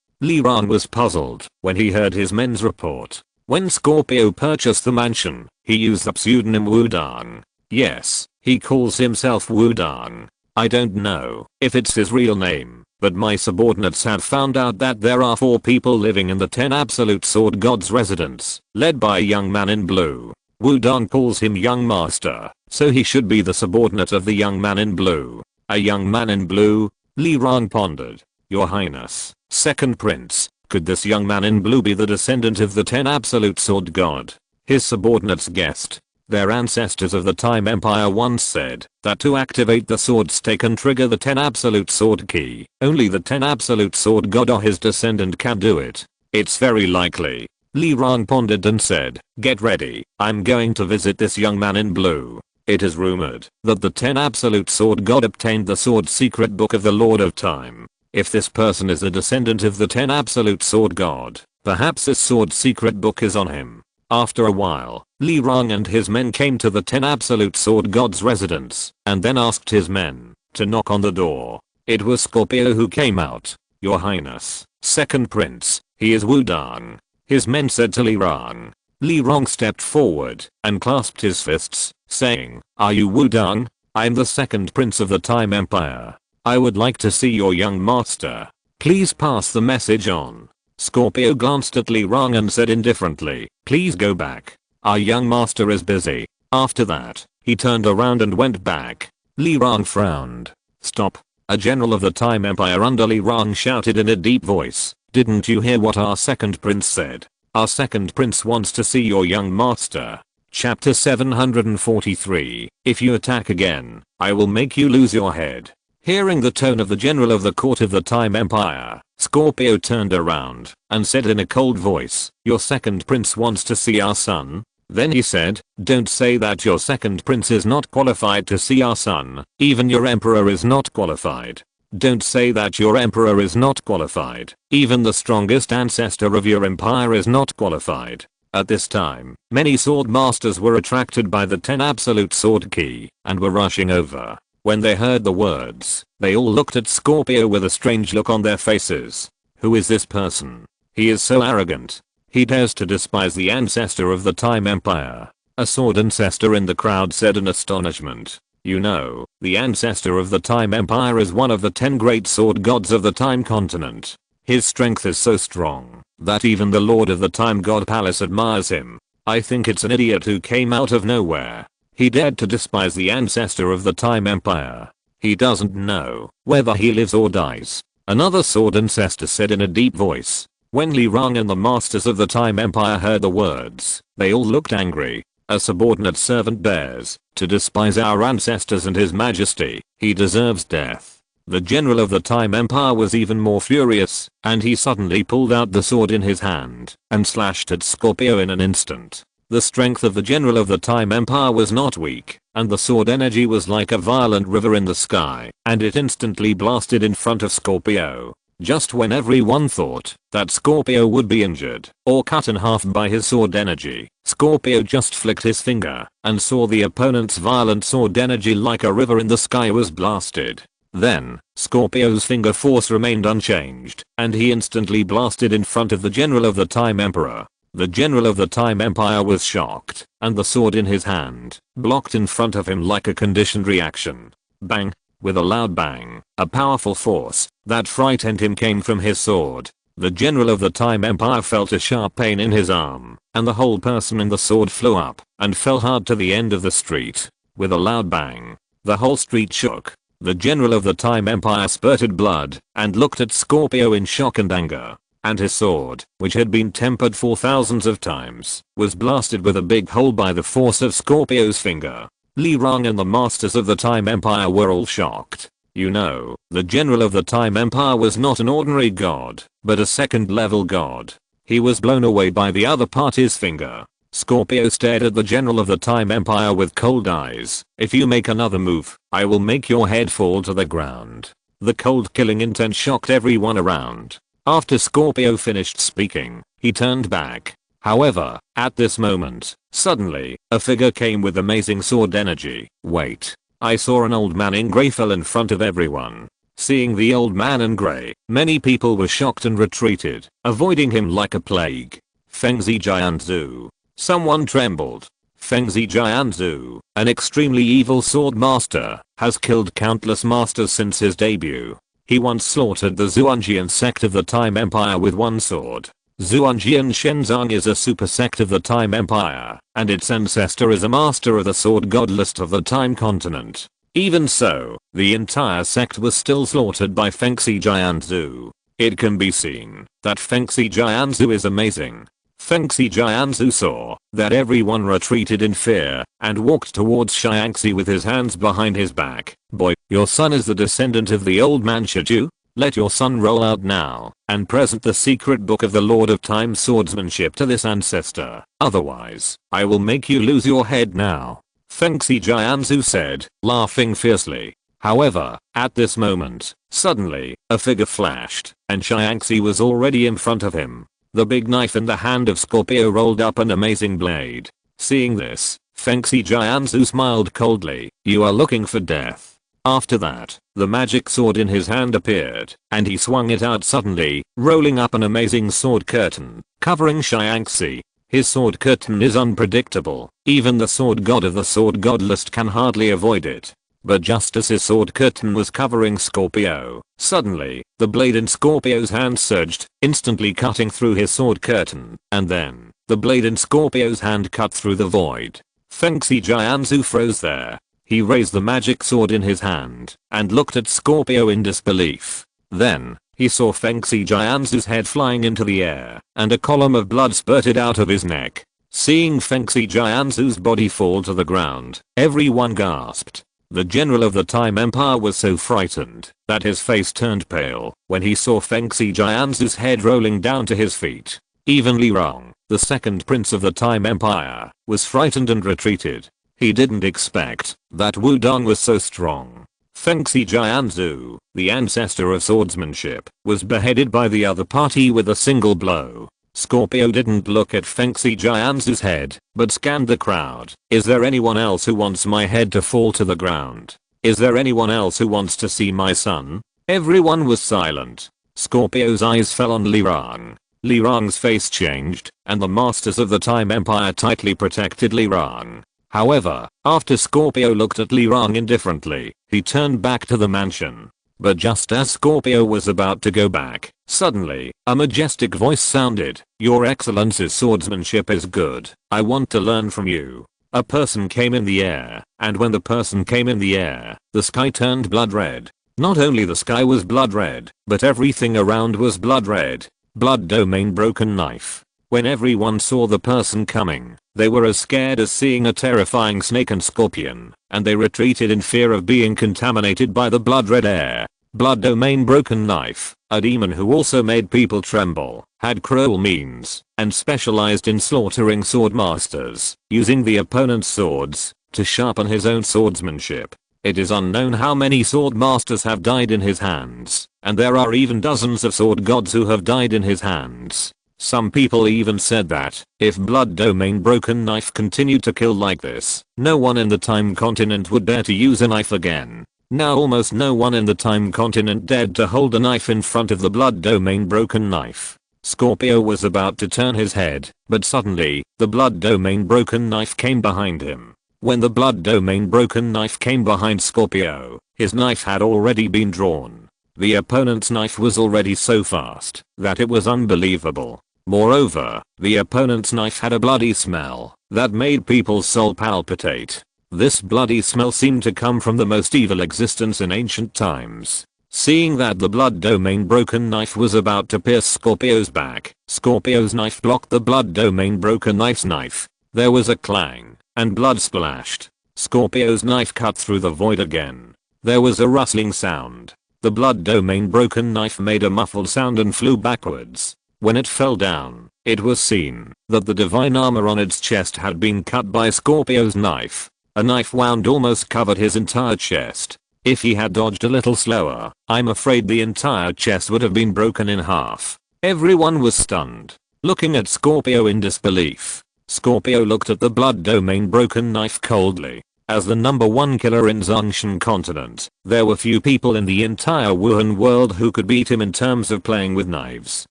Li Rong was puzzled when he heard his men's report. When Scorpio purchased the mansion, he used the pseudonym Wudong. Yes, he calls himself Wudong. I don't know if it's his real name, but my subordinates had found out that there are 4 people living in the 10 absolute sword god's residence, led by a young man in blue. Wudong calls him young master, so he should be the subordinate of the young man in blue. A young man in blue? Li Rong pondered. Your Highness, second prince, could this young man in blue be the descendant of the 10 absolute sword god? His subordinates guessed. Their ancestors of the Time Empire once said that to activate the sword stake and trigger the 10 absolute sword key, only the 10 absolute sword god or his descendant can do it. It's very likely. Li Rong pondered and said, get ready, I'm going to visit this young man in blue. It is rumored that the 10 absolute sword god obtained the sword secret book of the Lord of Time. If this person is a descendant of the 10 absolute sword god, perhaps this sword secret book is on him. After a while, Li Rong and his men came to the 10 absolute sword god's residence and then asked his men to knock on the door. It was Scorpio who came out. Your Highness, second prince, he is Wudong. His men said to Li Rong. Li Rong stepped forward and clasped his fists, saying, are you Wudong? I'm the second prince of the Time Empire. I would like to see your young master. Please pass the message on. Scorpio glanced at Li Rong and said indifferently, please go back. Our young master is busy. After that, he turned around and went back. Li Rong frowned. Stop. A general of the Time Empire under Li Rong shouted in a deep voice. Didn't you hear what our second prince said? Our second prince wants to see your young master. Chapter 743. If you attack again, I will make you lose your head. Hearing the tone of the general of the court of the Time Empire, Scorpio turned around and said in a cold voice, your second prince wants to see our son? Then he said, don't say that your second prince is not qualified to see our son, even your emperor is not qualified. Don't say that your emperor is not qualified. Even the strongest ancestor of your empire is not qualified. At this time, many sword masters were attracted by the 10 absolute sword key and were rushing over. When they heard the words, they all looked at Scorpio with a strange look on their faces. Who is this person? He is so arrogant. He dares to despise the ancestor of the Time Empire. A sword ancestor in the crowd said in astonishment. You know, the ancestor of the Time Empire is one of the 10 great sword gods of the Time continent. His strength is so strong that even the Lord of the Time God Palace admires him. I think it's an idiot who came out of nowhere. He dared to despise the ancestor of the Time Empire. He doesn't know whether he lives or dies. Another sword ancestor said in a deep voice. When Li Rong and the masters of the Time Empire heard the words, they all looked angry. A subordinate servant dares to despise our ancestors and his majesty. He deserves death. The general of the Time Empire was even more furious, and he suddenly pulled out the sword in his hand and slashed at Scorpio in an instant. The strength of the general of the Time Empire was not weak, and the sword energy was like a violent river in the sky, and it instantly blasted in front of Scorpio. Just when everyone thought that Scorpio would be injured or cut in half by his sword energy, Scorpio just flicked his finger and saw the opponent's violent sword energy like a river in the sky was blasted. Then, Scorpio's finger force remained unchanged, and he instantly blasted in front of the general of the Time Emperor. The general of the Time Empire was shocked, and the sword in his hand blocked in front of him like a conditioned reaction. Bang! With a loud bang, a powerful force that frightened him came from his sword. The general of the Time Empire felt a sharp pain in his arm, and the whole person in the sword flew up and fell hard to the end of the street. With a loud bang, the whole street shook. The general of the Time Empire spurted blood and looked at Scorpio in shock and anger. And his sword, which had been tempered for thousands of times, was blasted with a big hole by the force of Scorpio's finger. Li Rong and the masters of the Time Empire were all shocked. You know, the general of the Time Empire was not an ordinary god, but a second level god. He was blown away by the other party's finger. Scorpio stared at the general of the Time Empire with cold eyes. If you make another move, I will make your head fall to the ground. The cold killing intent shocked everyone around. After Scorpio finished speaking, he turned back. However, at this moment, suddenly, a figure came with amazing sword energy. Wait. I saw an old man in grey fell in front of everyone. Seeing the old man in grey, many people were shocked and retreated, avoiding him like a plague. Fengzi Jianzhu. Someone trembled. Fengzi Jianzhu, an extremely evil sword master, has killed countless masters since his debut. He once slaughtered the Zhuangjian sect of the Time Empire with one sword. Zhuangjian Shenzong is a super sect of the Time Empire, and its ancestor is a master of the sword god list of the Time continent. Even so, the entire sect was still slaughtered by Fengzi Jianzhu. It can be seen that Fengzi Jianzhu is amazing. Fengzi Jianzhu saw that everyone retreated in fear and walked towards Xiangxi with his hands behind his back. Boy, your son is the descendant of the old man Shiju? Let your son roll out now and present the secret book of the Lord of Time swordsmanship to this ancestor. Otherwise, I will make you lose your head now. Fengzi Jianzhu said, laughing fiercely. However, at this moment, suddenly, a figure flashed, and Xiangxi was already in front of him. The big knife in the hand of Scorpio rolled up an amazing blade. Seeing this, Fengzi Jianzhu smiled coldly. You are looking for death. After that, the magic sword in his hand appeared, and he swung it out suddenly, rolling up an amazing sword curtain, covering Xiangxi. His sword curtain is unpredictable. Even the sword god of the sword god list can hardly avoid it. But just as his sword curtain was covering Scorpio, suddenly, the blade in Scorpio's hand surged, instantly cutting through his sword curtain, and then, the blade in Scorpio's hand cut through the void. Fengzi Jianzhu froze there. He raised the magic sword in his hand, and looked at Scorpio in disbelief. Then, he saw Fengzi Jianzhu's head flying into the air, and a column of blood spurted out of his neck. Seeing Fengzi Jianzhu's body fall to the ground, everyone gasped. The general of the Time Empire was so frightened that his face turned pale when he saw Fengzi Jianzhu's head rolling down to his feet. Even Li Rong, the second prince of the Time Empire, was frightened and retreated. He didn't expect that Wudong was so strong. Fengxi Jianzhu, the ancestor of swordsmanship, was beheaded by the other party with a single blow. Scorpio didn't look at Fengxi Jianzhu's head, but scanned the crowd. Is there anyone else who wants my head to fall to the ground? Is there anyone else who wants to see my son? Everyone was silent. Scorpio's eyes fell on Li Rang. Li Rang's face changed, and the masters of the Time Empire tightly protected Li Rang. However, after Scorpio looked at Li Rang indifferently, he turned back to the mansion. But just as Scorpio was about to go back, suddenly, a majestic voice sounded, "Your Excellency's swordsmanship is good. I want to learn from you." A person came in the air, and when the person came in the air, the sky turned blood red. Not only the sky was blood red, but everything around was blood red. Blood domain broken knife. When everyone saw the person coming, they were as scared as seeing a terrifying snake and scorpion, and they retreated in fear of being contaminated by the blood red air. Blood domain broken knife, a demon who also made people tremble, had cruel means, and specialized in slaughtering sword masters, using the opponent's swords, to sharpen his own swordsmanship. It is unknown how many sword masters have died in his hands, and there are even dozens of sword gods who have died in his hands. Some people even said that, if blood domain broken knife continued to kill like this, no one in the time continent would dare to use a knife again. Now almost no one in the time continent dared to hold a knife in front of the blood domain broken knife. Scorpio was about to turn his head, but suddenly, the blood domain broken knife came behind him. When the blood domain broken knife came behind Scorpio, his knife had already been drawn. The opponent's knife was already so fast that it was unbelievable. Moreover, the opponent's knife had a bloody smell that made people's soul palpitate. This bloody smell seemed to come from the most evil existence in ancient times. Seeing that the blood domain broken knife was about to pierce Scorpio's back, Scorpio's knife blocked the blood domain broken knife's knife. There was a clang, and blood splashed. Scorpio's knife cut through the void again. There was a rustling sound. The blood domain broken knife made a muffled sound and flew backwards. When it fell down, it was seen that the divine armor on its chest had been cut by Scorpio's knife. A knife wound almost covered his entire chest. If he had dodged a little slower, I'm afraid the entire chest would have been broken in half. Everyone was stunned, looking at Scorpio in disbelief. Scorpio looked at the blood domain broken knife coldly. As the #1 killer in Zhongshan continent, there were few people in the entire Wuhan world who could beat him in terms of playing with knives.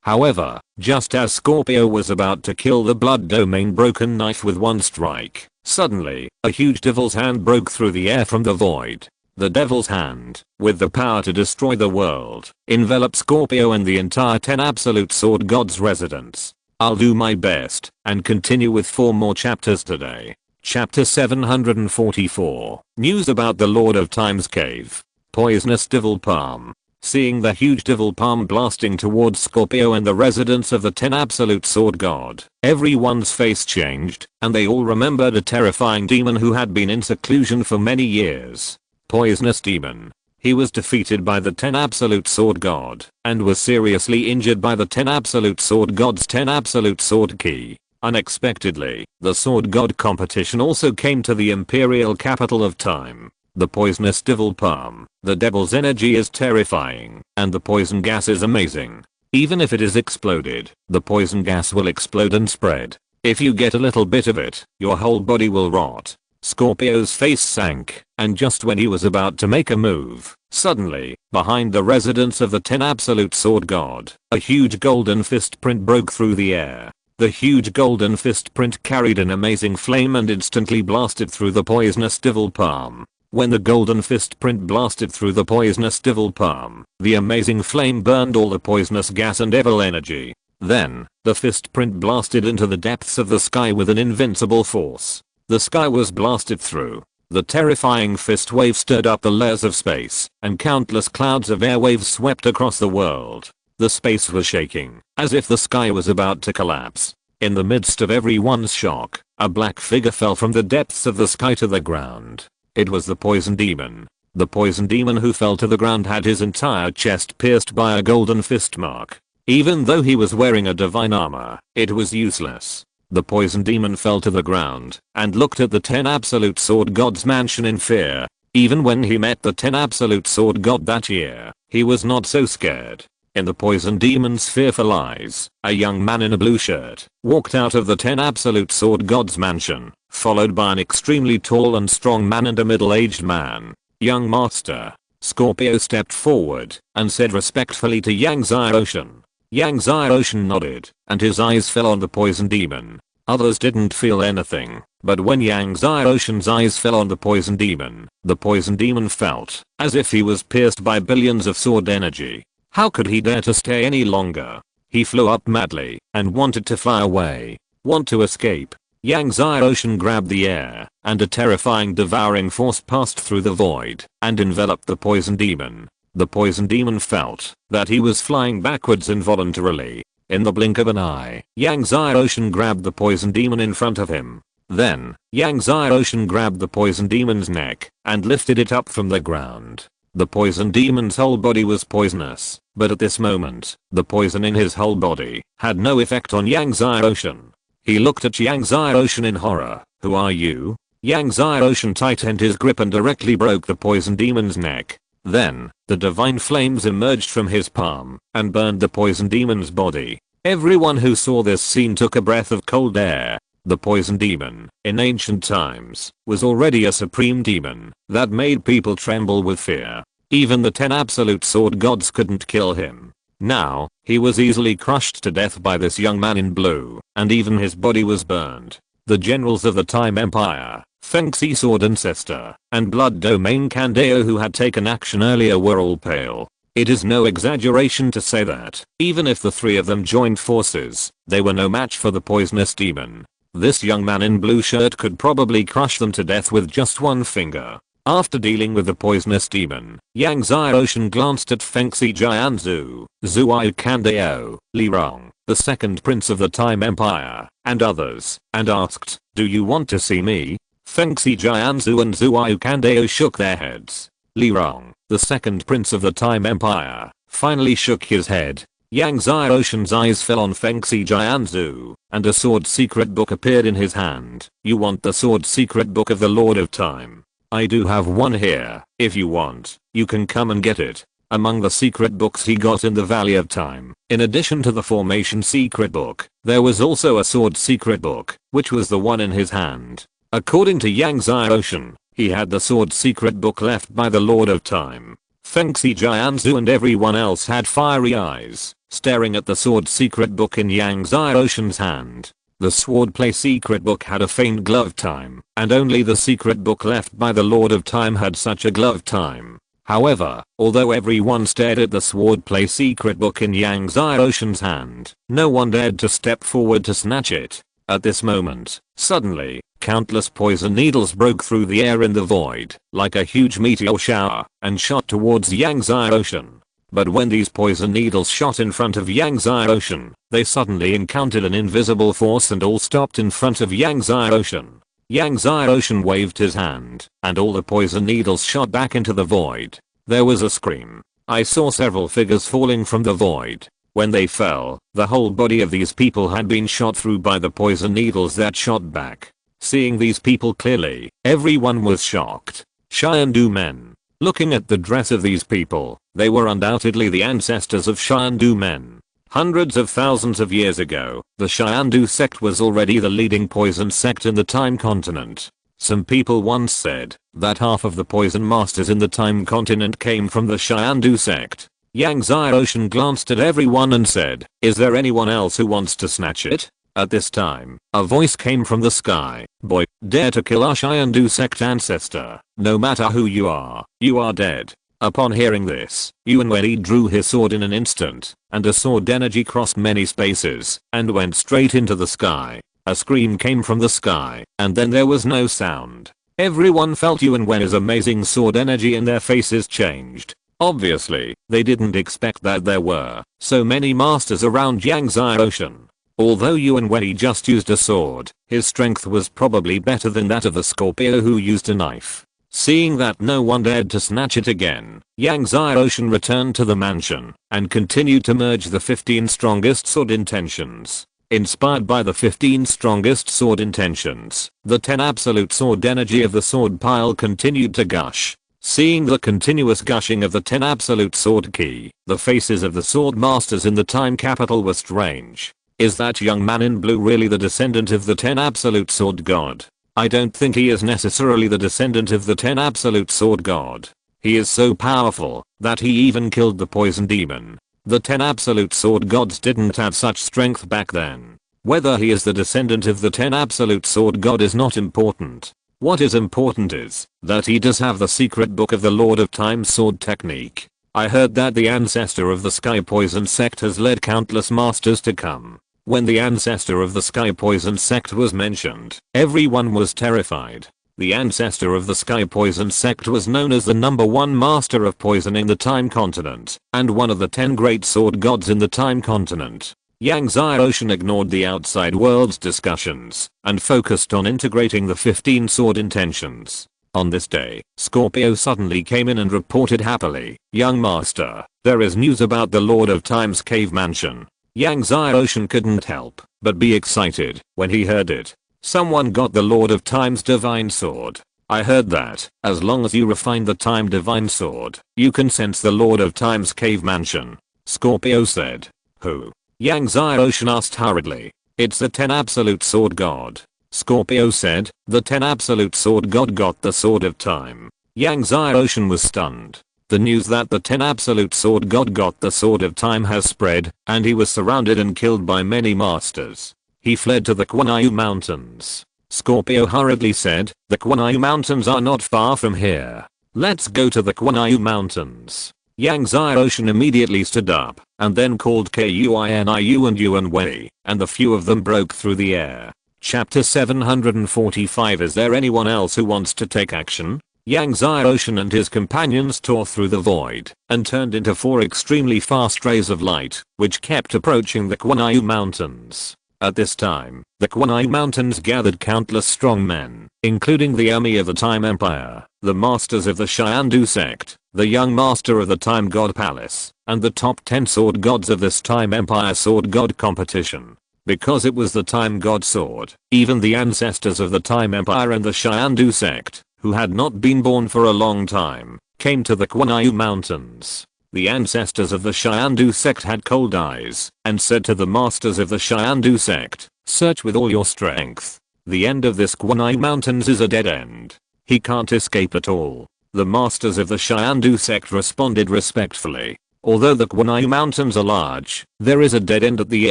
However, just as Scorpio was about to kill the blood domain broken knife with one strike, suddenly, a huge devil's hand broke through the air from the void. The devil's hand, with the power to destroy the world, enveloped Scorpio and the entire 10 absolute sword gods' residence. I'll do my best and continue with 4 more chapters today. Chapter 744. News about the Lord of Time's cave. Poisonous devil palm. Seeing the huge devil palm blasting towards Scorpio and the residence of the 10 absolute sword god, everyone's face changed, and they all remembered a terrifying demon who had been in seclusion for many years. Poisonous demon. He was defeated by the 10 absolute sword god, and was seriously injured by the 10 absolute sword god's 10 absolute sword key. Unexpectedly, the sword god competition also came to the imperial capital of time. The poisonous devil palm. The devil's energy is terrifying, and the poison gas is amazing. Even if it is exploded, the poison gas will explode and spread. If you get a little bit of it, your whole body will rot. Scorpio's face sank, and just when he was about to make a move, suddenly, behind the residence of the 10 absolute sword god, a huge golden fist print broke through the air. The huge golden fist print carried an amazing flame and instantly blasted through the poisonous devil palm. When the golden fist print blasted through the poisonous devil palm, the amazing flame burned all the poisonous gas and evil energy. Then, the fist print blasted into the depths of the sky with an invincible force. The sky was blasted through. The terrifying fist wave stirred up the layers of space, and countless clouds of air waves swept across the world. The space was shaking, as if the sky was about to collapse. In the midst of everyone's shock, a black figure fell from the depths of the sky to the ground. It was the poison demon. The poison demon who fell to the ground had his entire chest pierced by a golden fist mark. Even though he was wearing a divine armor, it was useless. The poison demon fell to the ground and looked at the 10 absolute sword gods mansion in fear. Even when he met the 10 absolute sword god that year, he was not so scared. In the poison demon's fearful eyes, a young man in a blue shirt walked out of the 10 absolute sword god's mansion, followed by an extremely tall and strong man and a middle-aged man. "Young master." Scorpio stepped forward and said respectfully to Yang Xiaoshan. Yang Xiaoshan nodded, and his eyes fell on the poison demon. Others didn't feel anything, but when Yang Xiaoshan's eyes fell on the poison demon felt as if he was pierced by billions of sword energy. How could he dare to stay any longer? He flew up madly and wanted to fly away. Want to escape. Yang Xiaoshan grabbed the air, and a terrifying devouring force passed through the void and enveloped the poison demon. The poison demon felt that he was flying backwards involuntarily. In the blink of an eye, Yang Xiaoshan grabbed the poison demon in front of him. Then, Yang Xiaoshan grabbed the poison demon's neck and lifted it up from the ground. The poison demon's whole body was poisonous, but at this moment, the poison in his whole body had no effect on Yang Xiaoshan. He looked at Yang Xiaoshan in horror. "Who are you?" Yang Xiaoshan tightened his grip and directly broke the poison demon's neck. Then, the divine flames emerged from his palm and burned the poison demon's body. Everyone who saw this scene took a breath of cold air. The poison demon, in ancient times, was already a supreme demon that made people tremble with fear. Even the 10 absolute sword gods couldn't kill him. Now, he was easily crushed to death by this young man in blue, and even his body was burned. The generals of the Time Empire, Fengxi Sword Ancestor, and Blood Domain Candeo who had taken action earlier were all pale. It is no exaggeration to say that, even if the three of them joined forces, they were no match for the poisonous demon. This young man in blue shirt could probably crush them to death with just one finger. After dealing with the poisonous demon, Yang Xiaoshan glanced at Fengxi Jianzhu, Zhuai Candeo, Li Rong, the second prince of the Time Empire, and others, and asked, "Do you want to see me?" Fengxi Jianzhu and Zhuai Candeo shook their heads. Li Rong, the second prince of the Time Empire, finally shook his head. Yang Xiaoshan's eyes fell on Fengxi Jianzhu, and a sword secret book appeared in his hand. "You want the sword secret book of the Lord of Time? I do have one here. If you want, you can come and get it." Among the secret books he got in the Valley of Time, in addition to the formation secret book, there was also a sword secret book, which was the one in his hand. According to Yang Xiaoshan, he had the sword secret book left by the Lord of Time. Fengxi Jianzhu and everyone else had fiery eyes, staring at the sword secret book in Yang Xiaoshan's hand. The swordplay secret book had a faint glow of time, and only the secret book left by the Lord of Time had such a glow of time. However, although everyone stared at the swordplay secret book in Yang Xiaoshan's hand, no one dared to step forward to snatch it. At this moment, suddenly, countless poison needles broke through the air in the void, like a huge meteor shower, and shot towards Yang Xiaoshan. But when these poison needles shot in front of Yang Xiaoshan, they suddenly encountered an invisible force and all stopped in front of Yang Xiaoshan. Yang Xiaoshan waved his hand, and all the poison needles shot back into the void. There was a scream. I saw several figures falling from the void. When they fell, the whole body of these people had been shot through by the poison needles that shot back. Seeing these people clearly, everyone was shocked. Xiandu men. Looking at the dress of these people, they were undoubtedly the ancestors of Xiandu men. Hundreds of thousands of years ago, the Xiandu sect was already the leading poison sect in the Time continent. Some people once said that half of the poison masters in the Time continent came from the Xiandu sect. Yang Xiaoshan glanced at everyone and said, "Is there anyone else who wants to snatch it?" At this time, a voice came from the sky. "Boy, dare to kill our Xiandu sect ancestor. No matter who you are dead." Upon hearing this, Yuanwei drew his sword in an instant, and a sword energy crossed many spaces, and went straight into the sky. A scream came from the sky, and then there was no sound. Everyone felt Yuanwei's amazing sword energy and their faces changed. Obviously, they didn't expect that there were so many masters around Yang Xiaoshan. Although Yuanwei just used a sword, his strength was probably better than that of the Scorpio who used a knife. Seeing that no one dared to snatch it again, Yang Xiaoshan returned to the mansion and continued to merge the 15 strongest sword intentions. Inspired by the 15 strongest sword intentions, the 10 absolute sword energy of the sword pile continued to gush. Seeing the continuous gushing of the 10 absolute sword ki, the faces of the sword masters in the time capital were strange. Is that young man in blue really the descendant of the 10 absolute sword god? I don't think he is necessarily the descendant of the 10 absolute sword god. He is so powerful that he even killed the poison demon. The 10 absolute sword gods didn't have such strength back then. Whether he is the descendant of the 10 absolute sword god is not important. What is important is that he does have the secret book of the Lord of Time's sword technique. I heard that the ancestor of the Sky Poison sect has led countless masters to come. When the ancestor of the Sky Poison sect was mentioned, everyone was terrified. The ancestor of the Sky Poison sect was known as the #1 master of poisoning the Time continent, and one of the 10 great sword gods in the Time continent. Yang Xiaoshan ignored the outside world's discussions and focused on integrating the 15 sword intentions. On this day, Scorpio suddenly came in and reported happily, "Young master, there is news about the Lord of Time's cave mansion." Yang Xiaoshan couldn't help but be excited when he heard it. Someone got the Lord of Time's divine sword. I heard that, as long as you refine the Time divine sword, you can sense the Lord of Time's cave mansion. Scorpio said. Who? Yang Xiaoshan asked hurriedly. It's the 10 absolute sword god. Scorpio said, the 10 absolute sword god got the sword of time. Yang Xiaoshan was stunned. The news that the 10 absolute sword god got the sword of time has spread, and he was surrounded and killed by many masters. He fled to the Quanayu Mountains. Scorpio hurriedly said, the Quanayu Mountains are not far from here. Let's go to the Quanayu Mountains. Yang Xiaoshan immediately stood up, and then called Kuiniu and Yuan Wei, and the few of them broke through the air. Chapter 745. Is there anyone else who wants to take action? Yang Xiaoshan and his companions tore through the void, and turned into 4 extremely fast rays of light, which kept approaching the Quanayu Mountains. At this time, the Quanayu Mountains gathered countless strong men, including the army of the Time Empire, the masters of the Xiandu sect, the young master of the Time God Palace, and the top 10 sword gods of this Time Empire sword god competition. Because it was the Time God sword, even the ancestors of the Time Empire and the Xiandu sect, who had not been born for a long time, came to the Quanayu Mountains. The ancestors of the Xiandu sect had cold eyes, and said to the masters of the Xiandu sect, search with all your strength. The end of this Quanayu Mountains is a dead end. He can't escape at all. The masters of the Xiandu sect responded respectfully. Although the Quanayu Mountains are large, there is a dead end at the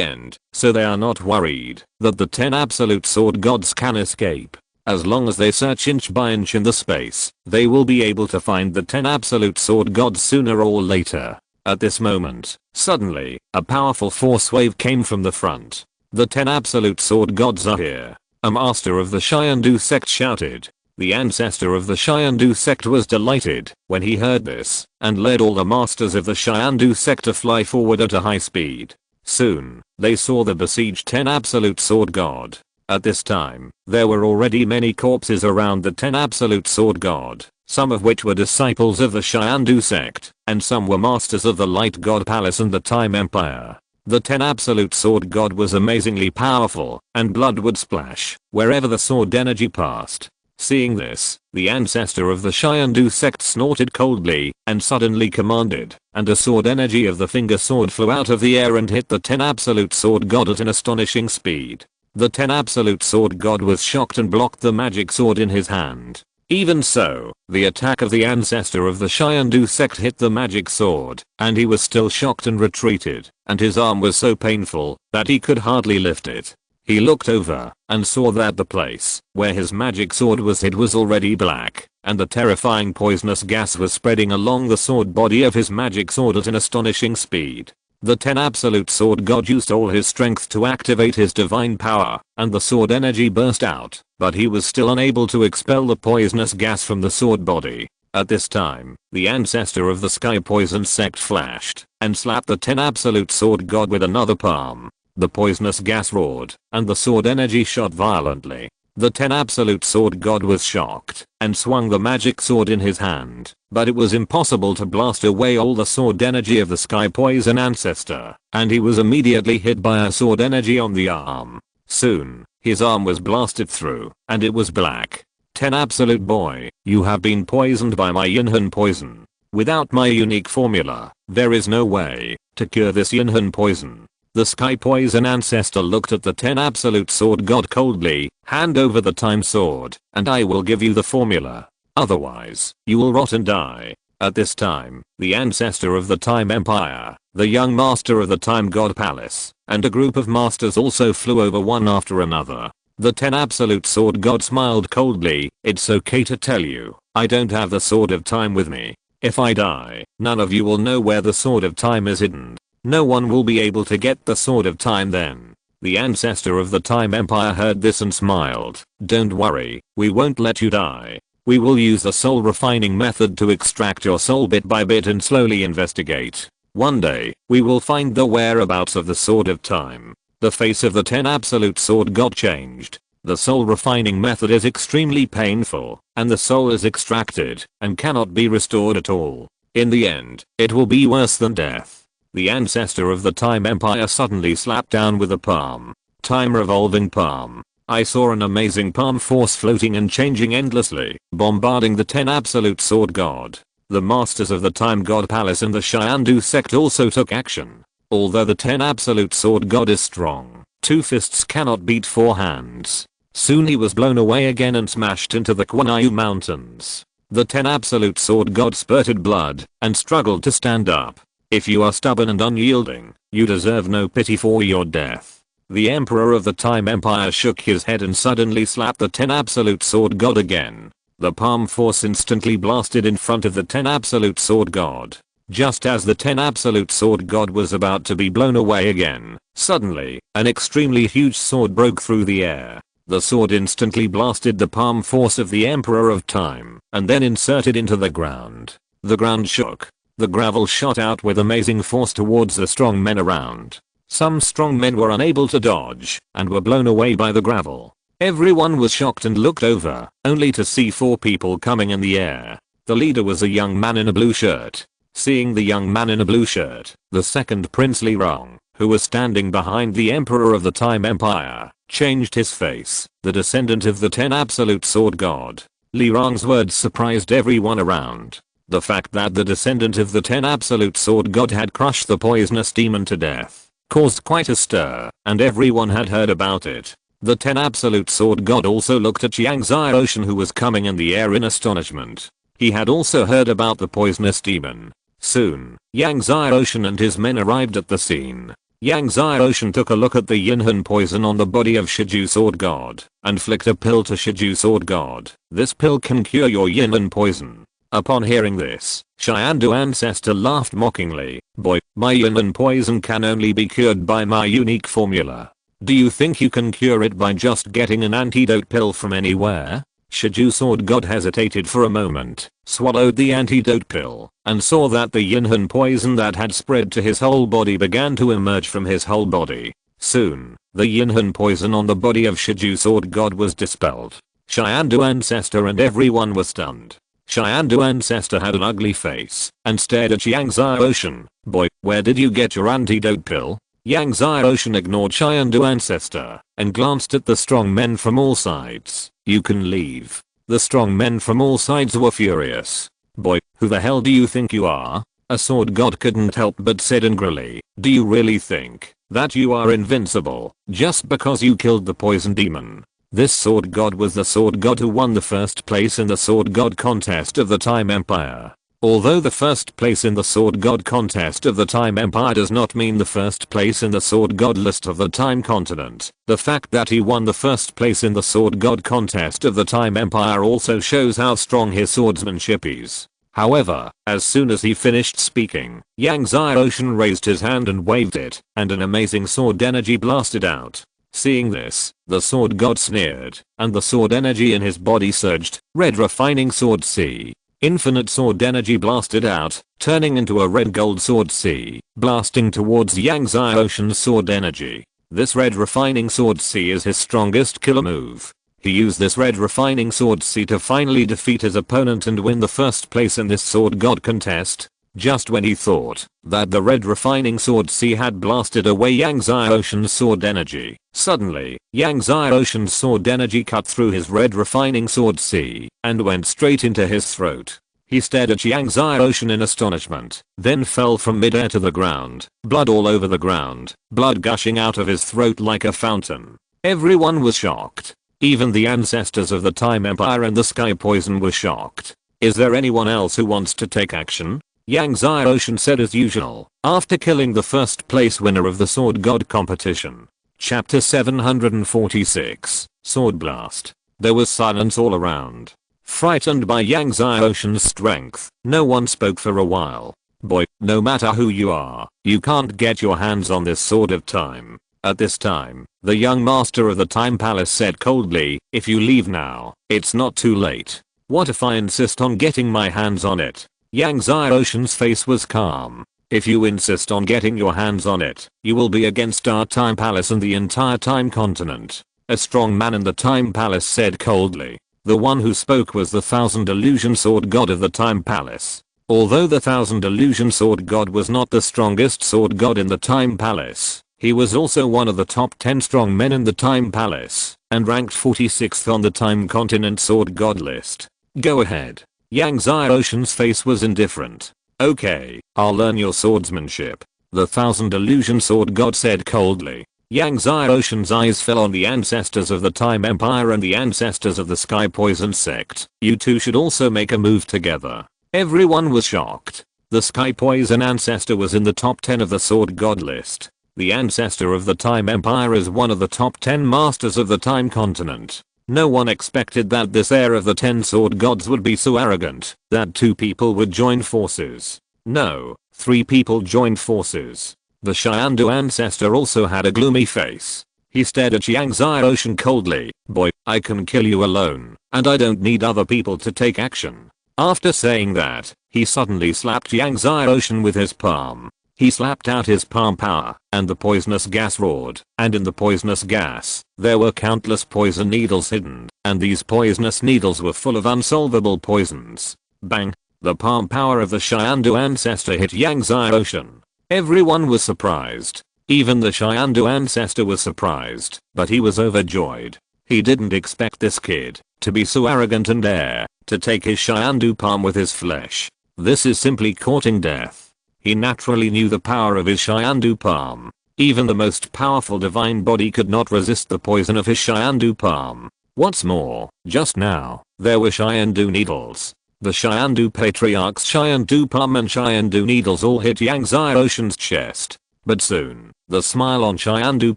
end, so they are not worried that the 10 absolute sword gods can escape. As long as they search inch by inch in the space, they will be able to find the 10 absolute sword gods sooner or later. At this moment, suddenly, a powerful force wave came from the front. The 10 absolute sword gods are here. A master of the Xiandu sect shouted. The ancestor of the Xiandu sect was delighted when he heard this, and led all the masters of the Xiandu sect to fly forward at a high speed. Soon, they saw the besieged 10 absolute sword god. At this time, there were already many corpses around the 10 absolute sword god, some of which were disciples of the Xiandu sect, and some were masters of the Light God Palace and the Time Empire. The 10 absolute sword god was amazingly powerful, and blood would splash wherever the sword energy passed. Seeing this, the ancestor of the Xiandu sect snorted coldly, and suddenly commanded, and a sword energy of the finger sword flew out of the air and hit the 10 absolute sword god at an astonishing speed. The 10 absolute sword god was shocked and blocked the magic sword in his hand. Even so, the attack of the ancestor of the Xiandu sect hit the magic sword, and he was still shocked and retreated, and his arm was so painful that he could hardly lift it. He looked over and saw that the place where his magic sword was hid was already black, and the terrifying poisonous gas was spreading along the sword body of his magic sword at an astonishing speed. The 10 absolute sword god used all his strength to activate his divine power, and the sword energy burst out, but he was still unable to expel the poisonous gas from the sword body. At this time, the ancestor of the Sky Poison sect flashed, and slapped the 10 absolute sword god with another palm. The poisonous gas roared, and the sword energy shot violently. The 10 absolute sword god was shocked, and swung the magic sword in his hand, but it was impossible to blast away all the sword energy of the Sky Poison ancestor, and he was immediately hit by a sword energy on the arm. Soon, his arm was blasted through, and it was black. 10 absolute boy, you have been poisoned by my Yinhan poison. Without my unique formula, there is no way to cure this Yinhan poison. The Sky Poison Ancestor looked at the 10 absolute sword god coldly. Hand over the time sword, and I will give you the formula. Otherwise, you will rot and die. At this time, the ancestor of the Time Empire, the young master of the Time God Palace, and a group of masters also flew over one after another. The 10 absolute sword god smiled coldly. It's okay to tell you, I don't have the sword of time with me. If I die, none of you will know where the sword of time is hidden. No one will be able to get the sword of time then. The ancestor of the Time Empire heard this and smiled. Don't worry, we won't let you die. We will use the soul refining method to extract your soul bit by bit and slowly investigate. One day, we will find the whereabouts of the sword of time. The face of the 10 absolute sword god changed. The soul refining method is extremely painful, and the soul is extracted and cannot be restored at all. In the end, it will be worse than death. The ancestor of the Time Empire suddenly slapped down with a palm. Time revolving palm. I saw an amazing palm force floating and changing endlessly, bombarding the 10 absolute sword god. The masters of the Time God Palace and the Xiandu sect also took action. Although the 10 absolute sword god is strong, 2 fists cannot beat 4 hands. Soon he was blown away again and smashed into the Quanayu Mountains. The 10 absolute sword god spurted blood and struggled to stand up. If you are stubborn and unyielding, you deserve no pity for your death. The Emperor of the Time Empire shook his head and suddenly slapped the 10 absolute sword god again. The palm force instantly blasted in front of the 10 absolute sword god. Just as the 10 absolute sword god was about to be blown away again, suddenly, an extremely huge sword broke through the air. The sword instantly blasted the palm force of the Emperor of Time, and then inserted into the ground. The ground shook. The gravel shot out with amazing force towards the strong men around. Some strong men were unable to dodge, and were blown away by the gravel. Everyone was shocked and looked over, only to see 4 people coming in the air. The leader was a young man in a blue shirt. Seeing the young man in a blue shirt, the second Prince Lirong, who was standing behind the Emperor of the Time Empire, changed his face. The descendant of the 10 absolute sword god. Lirong's words surprised everyone around. The fact that the descendant of the 10 absolute sword god had crushed the poisonous demon to death caused quite a stir, and everyone had heard about it. The 10 absolute sword god also looked at Yang Xiaoshan, who was coming in the air in astonishment. He had also heard about the poisonous demon. Soon, Yang Xiaoshan and his men arrived at the scene. Yang Xiaoshan took a look at the Yinhan poison on the body of Shiju sword god, and flicked a pill to Shiju sword god. This pill can cure your Yinhan poison. Upon hearing this, Xiandu ancestor laughed mockingly. Boy, my Yinhan poison can only be cured by my unique formula. Do you think you can cure it by just getting an antidote pill from anywhere? Shiju sword god hesitated for a moment, swallowed the antidote pill, and saw that the Yinhan poison that had spread to his whole body began to emerge from his whole body. Soon, the Yinhan poison on the body of Shiju sword god was dispelled. Xiandu ancestor and everyone were stunned. Xiandu ancestor had an ugly face and stared at Yang Xiaoshan. Boy, where did you get your antidote pill? Yang Xiaoshan ignored Xiandu ancestor and glanced at the strong men from all sides. You can leave. The strong men from all sides were furious. Boy, who the hell do you think you are? A sword god couldn't help but said angrily. Do you really think that you are invincible just because you killed the poison demon? This sword god was the sword god who won the first place in the sword god contest of the Time Empire. Although the first place in the sword god contest of the Time Empire does not mean the first place in the sword god list of the Time continent, the fact that he won the first place in the sword god contest of the Time Empire also shows how strong his swordsmanship is. However, as soon as he finished speaking, Yang Xiaoshan raised his hand and waved it, and an amazing sword energy blasted out. Seeing this, the sword god sneered, and the sword energy in his body surged. Red refining sword C. Infinite sword energy blasted out, turning into a red gold sword C, blasting towards Yang Xiaoshan's sword energy. This red refining sword C is his strongest killer move. He used this red refining sword C to finally defeat his opponent and win the first place in this sword god contest. Just when he thought that the red refining sword C had blasted away Yang Ocean's sword energy, suddenly, Yang Ocean's sword energy cut through his red refining sword C and went straight into his throat. He stared at Yang Ocean in astonishment, then fell from midair to the ground, blood all over the ground, blood gushing out of his throat like a fountain. Everyone was shocked. Even the ancestors of the Time Empire and the Sky Poison were shocked. Is there anyone else who wants to take action? Yang Ocean said as usual, after killing the first place winner of the Sword God competition. Chapter 746, Sword Blast. There was silence all around. Frightened by Yang Ocean's strength, no one spoke for a while. Boy, no matter who you are, you can't get your hands on this Sword of Time. At this time, the young master of the Time Palace said coldly, if you leave now, it's not too late. What if I insist on getting my hands on it? Yang Ocean's face was calm. If you insist on getting your hands on it, you will be against our Time Palace and the entire Time Continent. A strong man in the Time Palace said coldly. The one who spoke was the Thousand Illusion Sword God of the Time Palace. Although the Thousand Illusion Sword God was not the strongest sword god in the Time Palace, he was also one of the top 10 strong men in the Time Palace, and ranked 46th on the Time Continent Sword God list. Go ahead. Yang Ocean's face was indifferent. Okay, I'll learn your swordsmanship. The Thousand Illusion Sword God said coldly. Yang Ocean's eyes fell on the ancestors of the Time Empire and the ancestors of the Sky Poison sect. You two should also make a move together. Everyone was shocked. The Sky Poison ancestor was in the top 10 of the Sword God list. The ancestor of the Time Empire is one of the top 10 masters of the Time Continent. No one expected that this heir of the 10 sword gods would be so arrogant that 2 people would join forces. No, 3 people joined forces. The Xiandu ancestor also had a gloomy face. He stared at Yang Ocean coldly. Boy, I can kill you alone, and I don't need other people to take action. After saying that, he suddenly slapped Yang Ocean with his palm. He slapped out his palm power, and the poisonous gas roared, and in the poisonous gas, there were countless poison needles hidden, and these poisonous needles were full of unsolvable poisons. Bang! The palm power of the Xiandu ancestor hit Yang Ocean. Everyone was surprised. Even the Xiandu ancestor was surprised, but he was overjoyed. He didn't expect this kid to be so arrogant and dare to take his Xiandu palm with his flesh. This is simply courting death. He naturally knew the power of his Xiandu palm. Even the most powerful divine body could not resist the poison of his Xiandu palm. What's more, just now, there were Xiandu needles. The Xiandu Patriarch's Xiandu palm and Xiandu needles all hit Yang Ocean's chest. But soon, the smile on Xiandu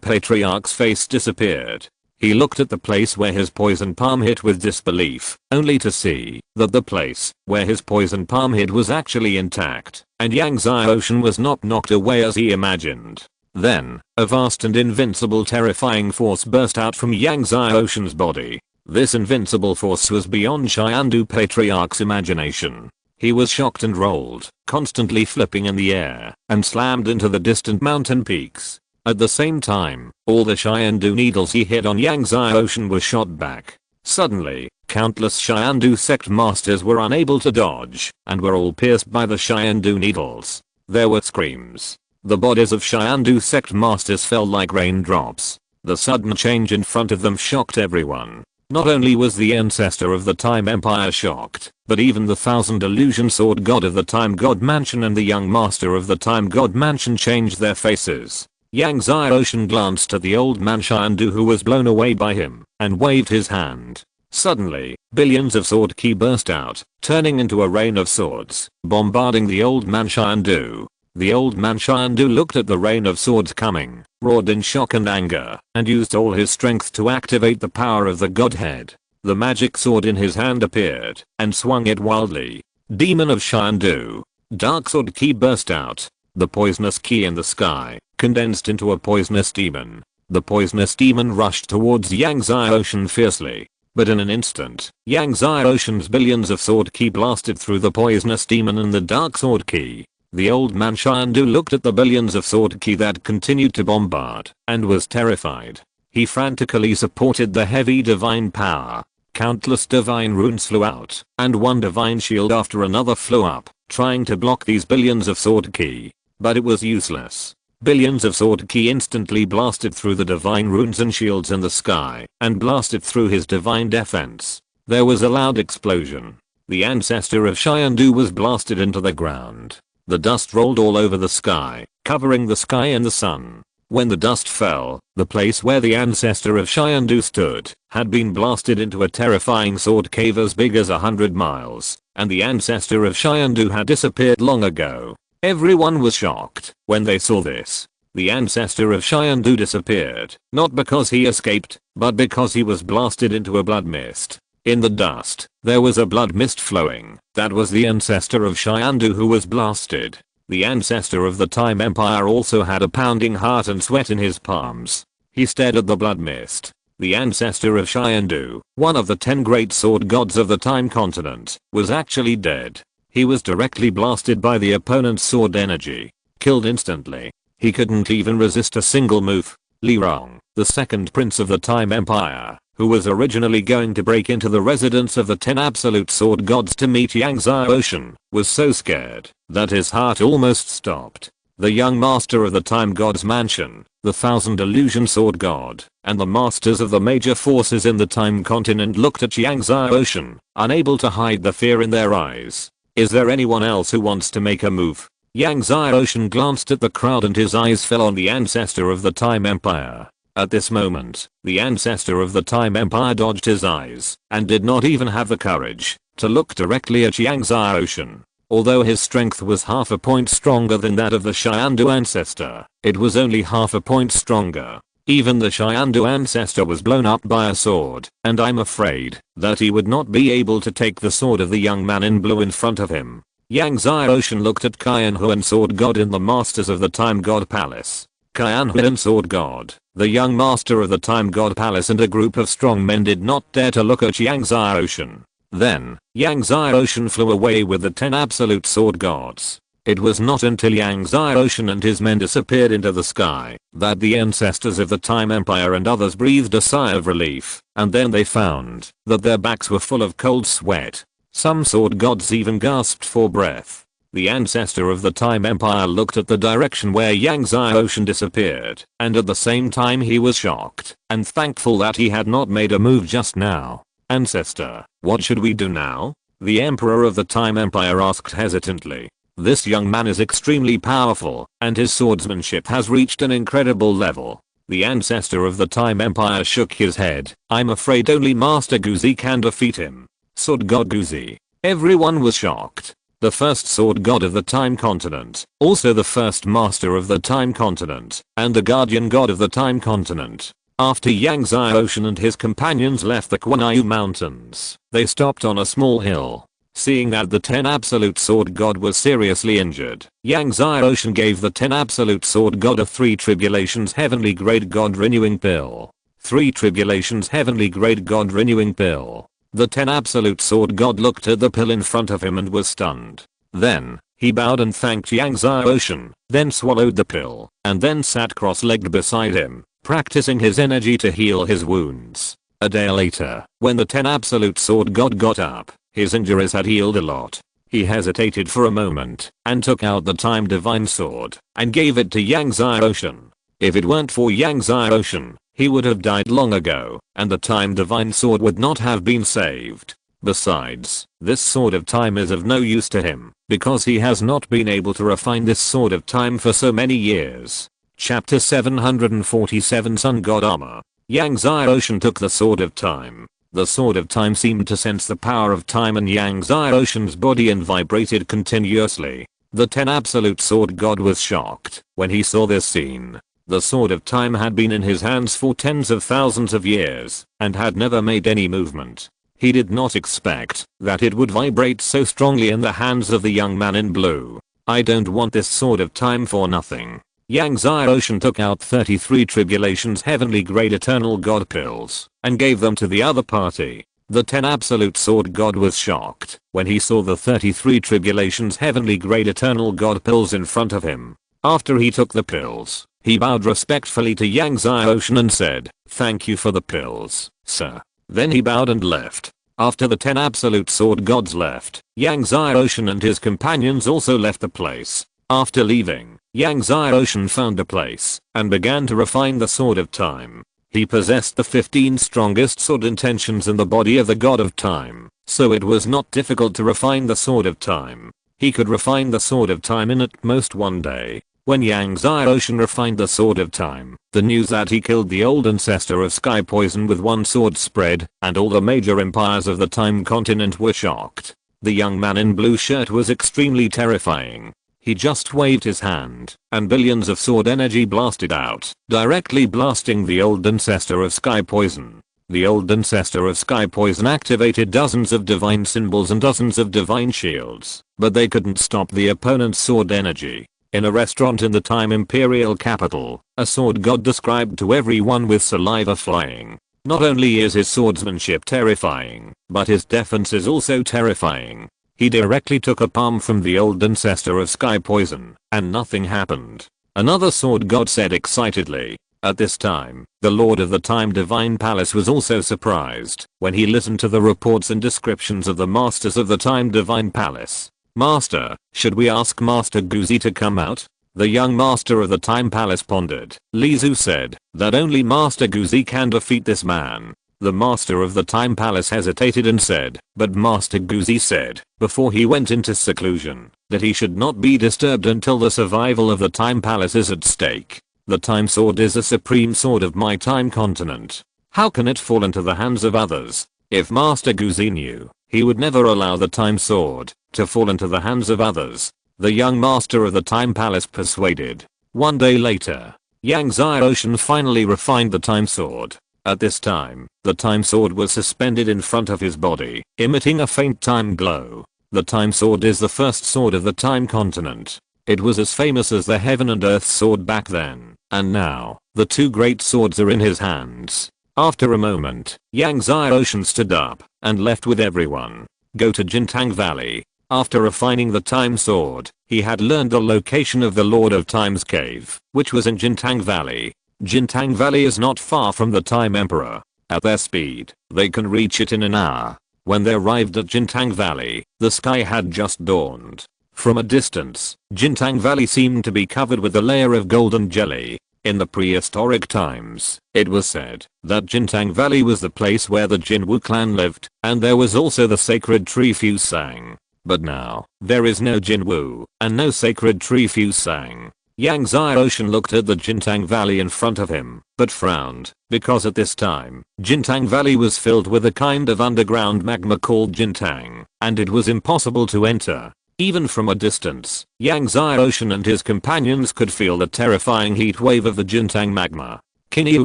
Patriarch's face disappeared. He looked at the place where his poison palm hit with disbelief, only to see that the place where his poison palm hit was actually intact, and Yang Ocean was not knocked away as he imagined. Then, a vast and invincible terrifying force burst out from Yang Ocean's body. This invincible force was beyond Xiandu Patriarch's imagination. He was shocked and rolled, constantly flipping in the air, and slammed into the distant mountain peaks. At the same time, all the Xiandu needles he hit on Yang Ocean were shot back. Suddenly, countless Xiandu sect masters were unable to dodge, and were all pierced by the Xiandu needles. There were screams. The bodies of Xiandu sect masters fell like raindrops. The sudden change in front of them shocked everyone. Not only was the ancestor of the Time Empire shocked, but even the Thousand Illusion Sword God of the Time God Mansion and the young master of the Time God Mansion changed their faces. Yang Ocean glanced at the old man Xiandu who was blown away by him, and waved his hand. Suddenly, billions of sword ki burst out, turning into a rain of swords, bombarding the old man Xiandu. The old man Xiandu looked at the rain of swords coming, roared in shock and anger, and used all his strength to activate the power of the Godhead. The magic sword in his hand appeared, and swung it wildly. Demon of Xiandu. Dark sword ki burst out. The poisonous ki in the sky condensed into a poisonous demon. The poisonous demon rushed towards Yang Ocean fiercely. But in an instant, Yang Ocean's billions of sword ki blasted through the poisonous demon and the dark sword ki. The old man Xiandu looked at the billions of sword ki that continued to bombard, and was terrified. He frantically supported the heavy divine power. Countless divine runes flew out, and one divine shield after another flew up, trying to block these billions of sword ki. But it was useless. Billions of sword ki instantly blasted through the divine runes and shields in the sky, and blasted through his divine defense. There was a loud explosion. The ancestor of Xiandu was blasted into the ground. The dust rolled all over the sky, covering the sky and the sun. When the dust fell, the place where the ancestor of Xiandu stood had been blasted into a terrifying sword cave as big as 100 miles, and the ancestor of Xiandu had disappeared long ago. Everyone was shocked when they saw this. The ancestor of Xiandu disappeared, not because he escaped, but because he was blasted into a blood mist. In the dust, there was a blood mist flowing. That was the ancestor of Xiandu who was blasted. The ancestor of the Time Empire also had a pounding heart and sweat in his palms. He stared at the blood mist. The ancestor of Xiandu, one of the 10 great sword gods of the Time continent, was actually dead. He was directly blasted by the opponent's sword energy. Killed instantly. He couldn't even resist a single move. Li Rong, the second prince of the Time Empire, who was originally going to break into the residence of the 10 absolute sword gods to meet Yang Xiaoshan, was so scared that his heart almost stopped. The young master of the Time God's mansion, the Thousand Illusion Sword God, and the masters of the major forces in the Time continent looked at Yang Xiaoshan, unable to hide the fear in their eyes. Is there anyone else who wants to make a move? Yang Xiaoshan glanced at the crowd and his eyes fell on the ancestor of the Time Empire. At this moment, the ancestor of the Time Empire dodged his eyes and did not even have the courage to look directly at Yang Xiaoshan. Although his strength was half a point stronger than that of the Xiandu ancestor, it was only half a point stronger. Even the Xiandu ancestor was blown up by a sword, and I'm afraid that he would not be able to take the sword of the young man in blue in front of him. Yang Xiaoshan looked at Qian Huan, Sword God in the Masters of the Time God Palace. Qian Huan, Sword God, the young master of the Time God Palace, and a group of strong men did not dare to look at Yang Xiaoshan. Then, Yang Xiaoshan flew away with the 10 absolute sword gods. It was not until Yang Xiaoshan and his men disappeared into the sky that the ancestors of the Time Empire and others breathed a sigh of relief, and then they found that their backs were full of cold sweat. Some sword gods even gasped for breath. The ancestor of the Time Empire looked at the direction where Yang Xiaoshan disappeared, and at the same time he was shocked and thankful that he had not made a move just now. Ancestor, what should we do now? The Emperor of the Time Empire asked hesitantly. This young man is extremely powerful, and his swordsmanship has reached an incredible level. The ancestor of the Time Empire shook his head. I'm afraid only Master Guzi can defeat him. Sword God Guzi. Everyone was shocked. The first sword god of the Time continent, also the first master of the Time continent, and the guardian god of the Time continent. After Yang Xiaoshan and his companions left the Quanyu Mountains, they stopped on a small hill. Seeing that the 10 absolute sword god was seriously injured, Yang Xiaoshan gave the 10 absolute sword god a 3 tribulations heavenly grade god renewing pill. 3 tribulations heavenly grade god renewing pill. The 10 absolute sword god looked at the pill in front of him and was stunned. Then, he bowed and thanked Yang Xiaoshan, then swallowed the pill, and then sat cross-legged beside him, practicing his energy to heal his wounds. A day later, when the 10 absolute sword god got up, his injuries had healed a lot. He hesitated for a moment, and took out the Time Divine Sword, and gave it to Yang Xiaoshan. If it weren't for Yang Xiaoshan, he would have died long ago, and the Time Divine Sword would not have been saved. Besides, this Sword of Time is of no use to him, because he has not been able to refine this Sword of Time for so many years. Chapter 747 Sun God Armor. Yang Xiaoshan took the Sword of Time. The Sword of Time seemed to sense the power of time in Yang Xiaoshan's body and vibrated continuously. The 10 absolute sword god was shocked when he saw this scene. The Sword of Time had been in his hands for tens of thousands of years, and had never made any movement. He did not expect that it would vibrate so strongly in the hands of the young man in blue. I don't want this Sword of Time for nothing. Yang Xiaoshan took out 33 tribulations heavenly grade eternal god pills, and gave them to the other party. The 10 absolute sword god was shocked when he saw the 33 tribulations heavenly grade eternal god pills in front of him. After he took the pills, he bowed respectfully to Yang Xiaoshan and said, "Thank you for the pills, sir." Then he bowed and left. After the 10 absolute sword gods left, Yang Xiaoshan and his companions also left the place. After leaving, Yang Xiaoshan found a place and began to refine the sword of time. He possessed the 15 strongest sword intentions in the body of the god of time, so it was not difficult to refine the sword of time. He could refine the sword of time in at most one day. When Yang Xiaoshan refined the sword of time, the news that he killed the old ancestor of sky poison with one sword spread, and all the major empires of the time continent were shocked. The young man in blue shirt was extremely terrifying. He just waved his hand, and billions of sword energy blasted out, directly blasting the old ancestor of sky poison. The old ancestor of sky poison activated dozens of divine symbols and dozens of divine shields, but they couldn't stop the opponent's sword energy. In a restaurant in the time imperial capital, a sword god described to everyone with saliva flying. Not only is his swordsmanship terrifying, but his defense is also terrifying. He directly took a palm from the old ancestor of sky poison, and nothing happened. Another sword god said excitedly. At this time, the Lord of the Time Divine Palace was also surprised when he listened to the reports and descriptions of the Masters of the Time Divine Palace. Master, should we ask Master Guzi to come out? The young master of the Time Palace pondered. Li Zu said that only Master Guzi can defeat this man. The master of the Time Palace hesitated and said, but Master Guzi said, before he went into seclusion, that he should not be disturbed until the survival of the Time Palace is at stake. The Time Sword is the supreme sword of my time continent. How can it fall into the hands of others? If Master Guzi knew, he would never allow the Time Sword to fall into the hands of others. The young master of the Time Palace persuaded. One day later, Yang Xiaoshan finally refined the Time Sword. At this time, the Time Sword was suspended in front of his body, emitting a faint time glow. The Time Sword is the first sword of the Time continent. It was as famous as the Heaven and Earth sword back then, and now, the two great swords are in his hands. After a moment, Yang Xiaoshan stood up and left with everyone. Go to Jintang Valley. After refining the Time Sword, he had learned the location of the Lord of Time's cave, which was in Jintang Valley. Jintang Valley is not far from the Time Emperor. At their speed, they can reach it in an hour. When they arrived at Jintang Valley, the sky had just dawned. From a distance, Jintang Valley seemed to be covered with a layer of golden jelly. In the prehistoric times, it was said that Jintang Valley was the place where the Jinwu clan lived, and there was also the sacred tree Fusang. But now, there is no Jinwu, and no sacred tree Fusang. Yang Xiaoshan looked at the Jintang Valley in front of him, but frowned, because at this time, Jintang Valley was filled with a kind of underground magma called Jintang, and it was impossible to enter. Even from a distance, Yang Xiaoshan and his companions could feel the terrifying heat wave of the Jintang magma. Kinyu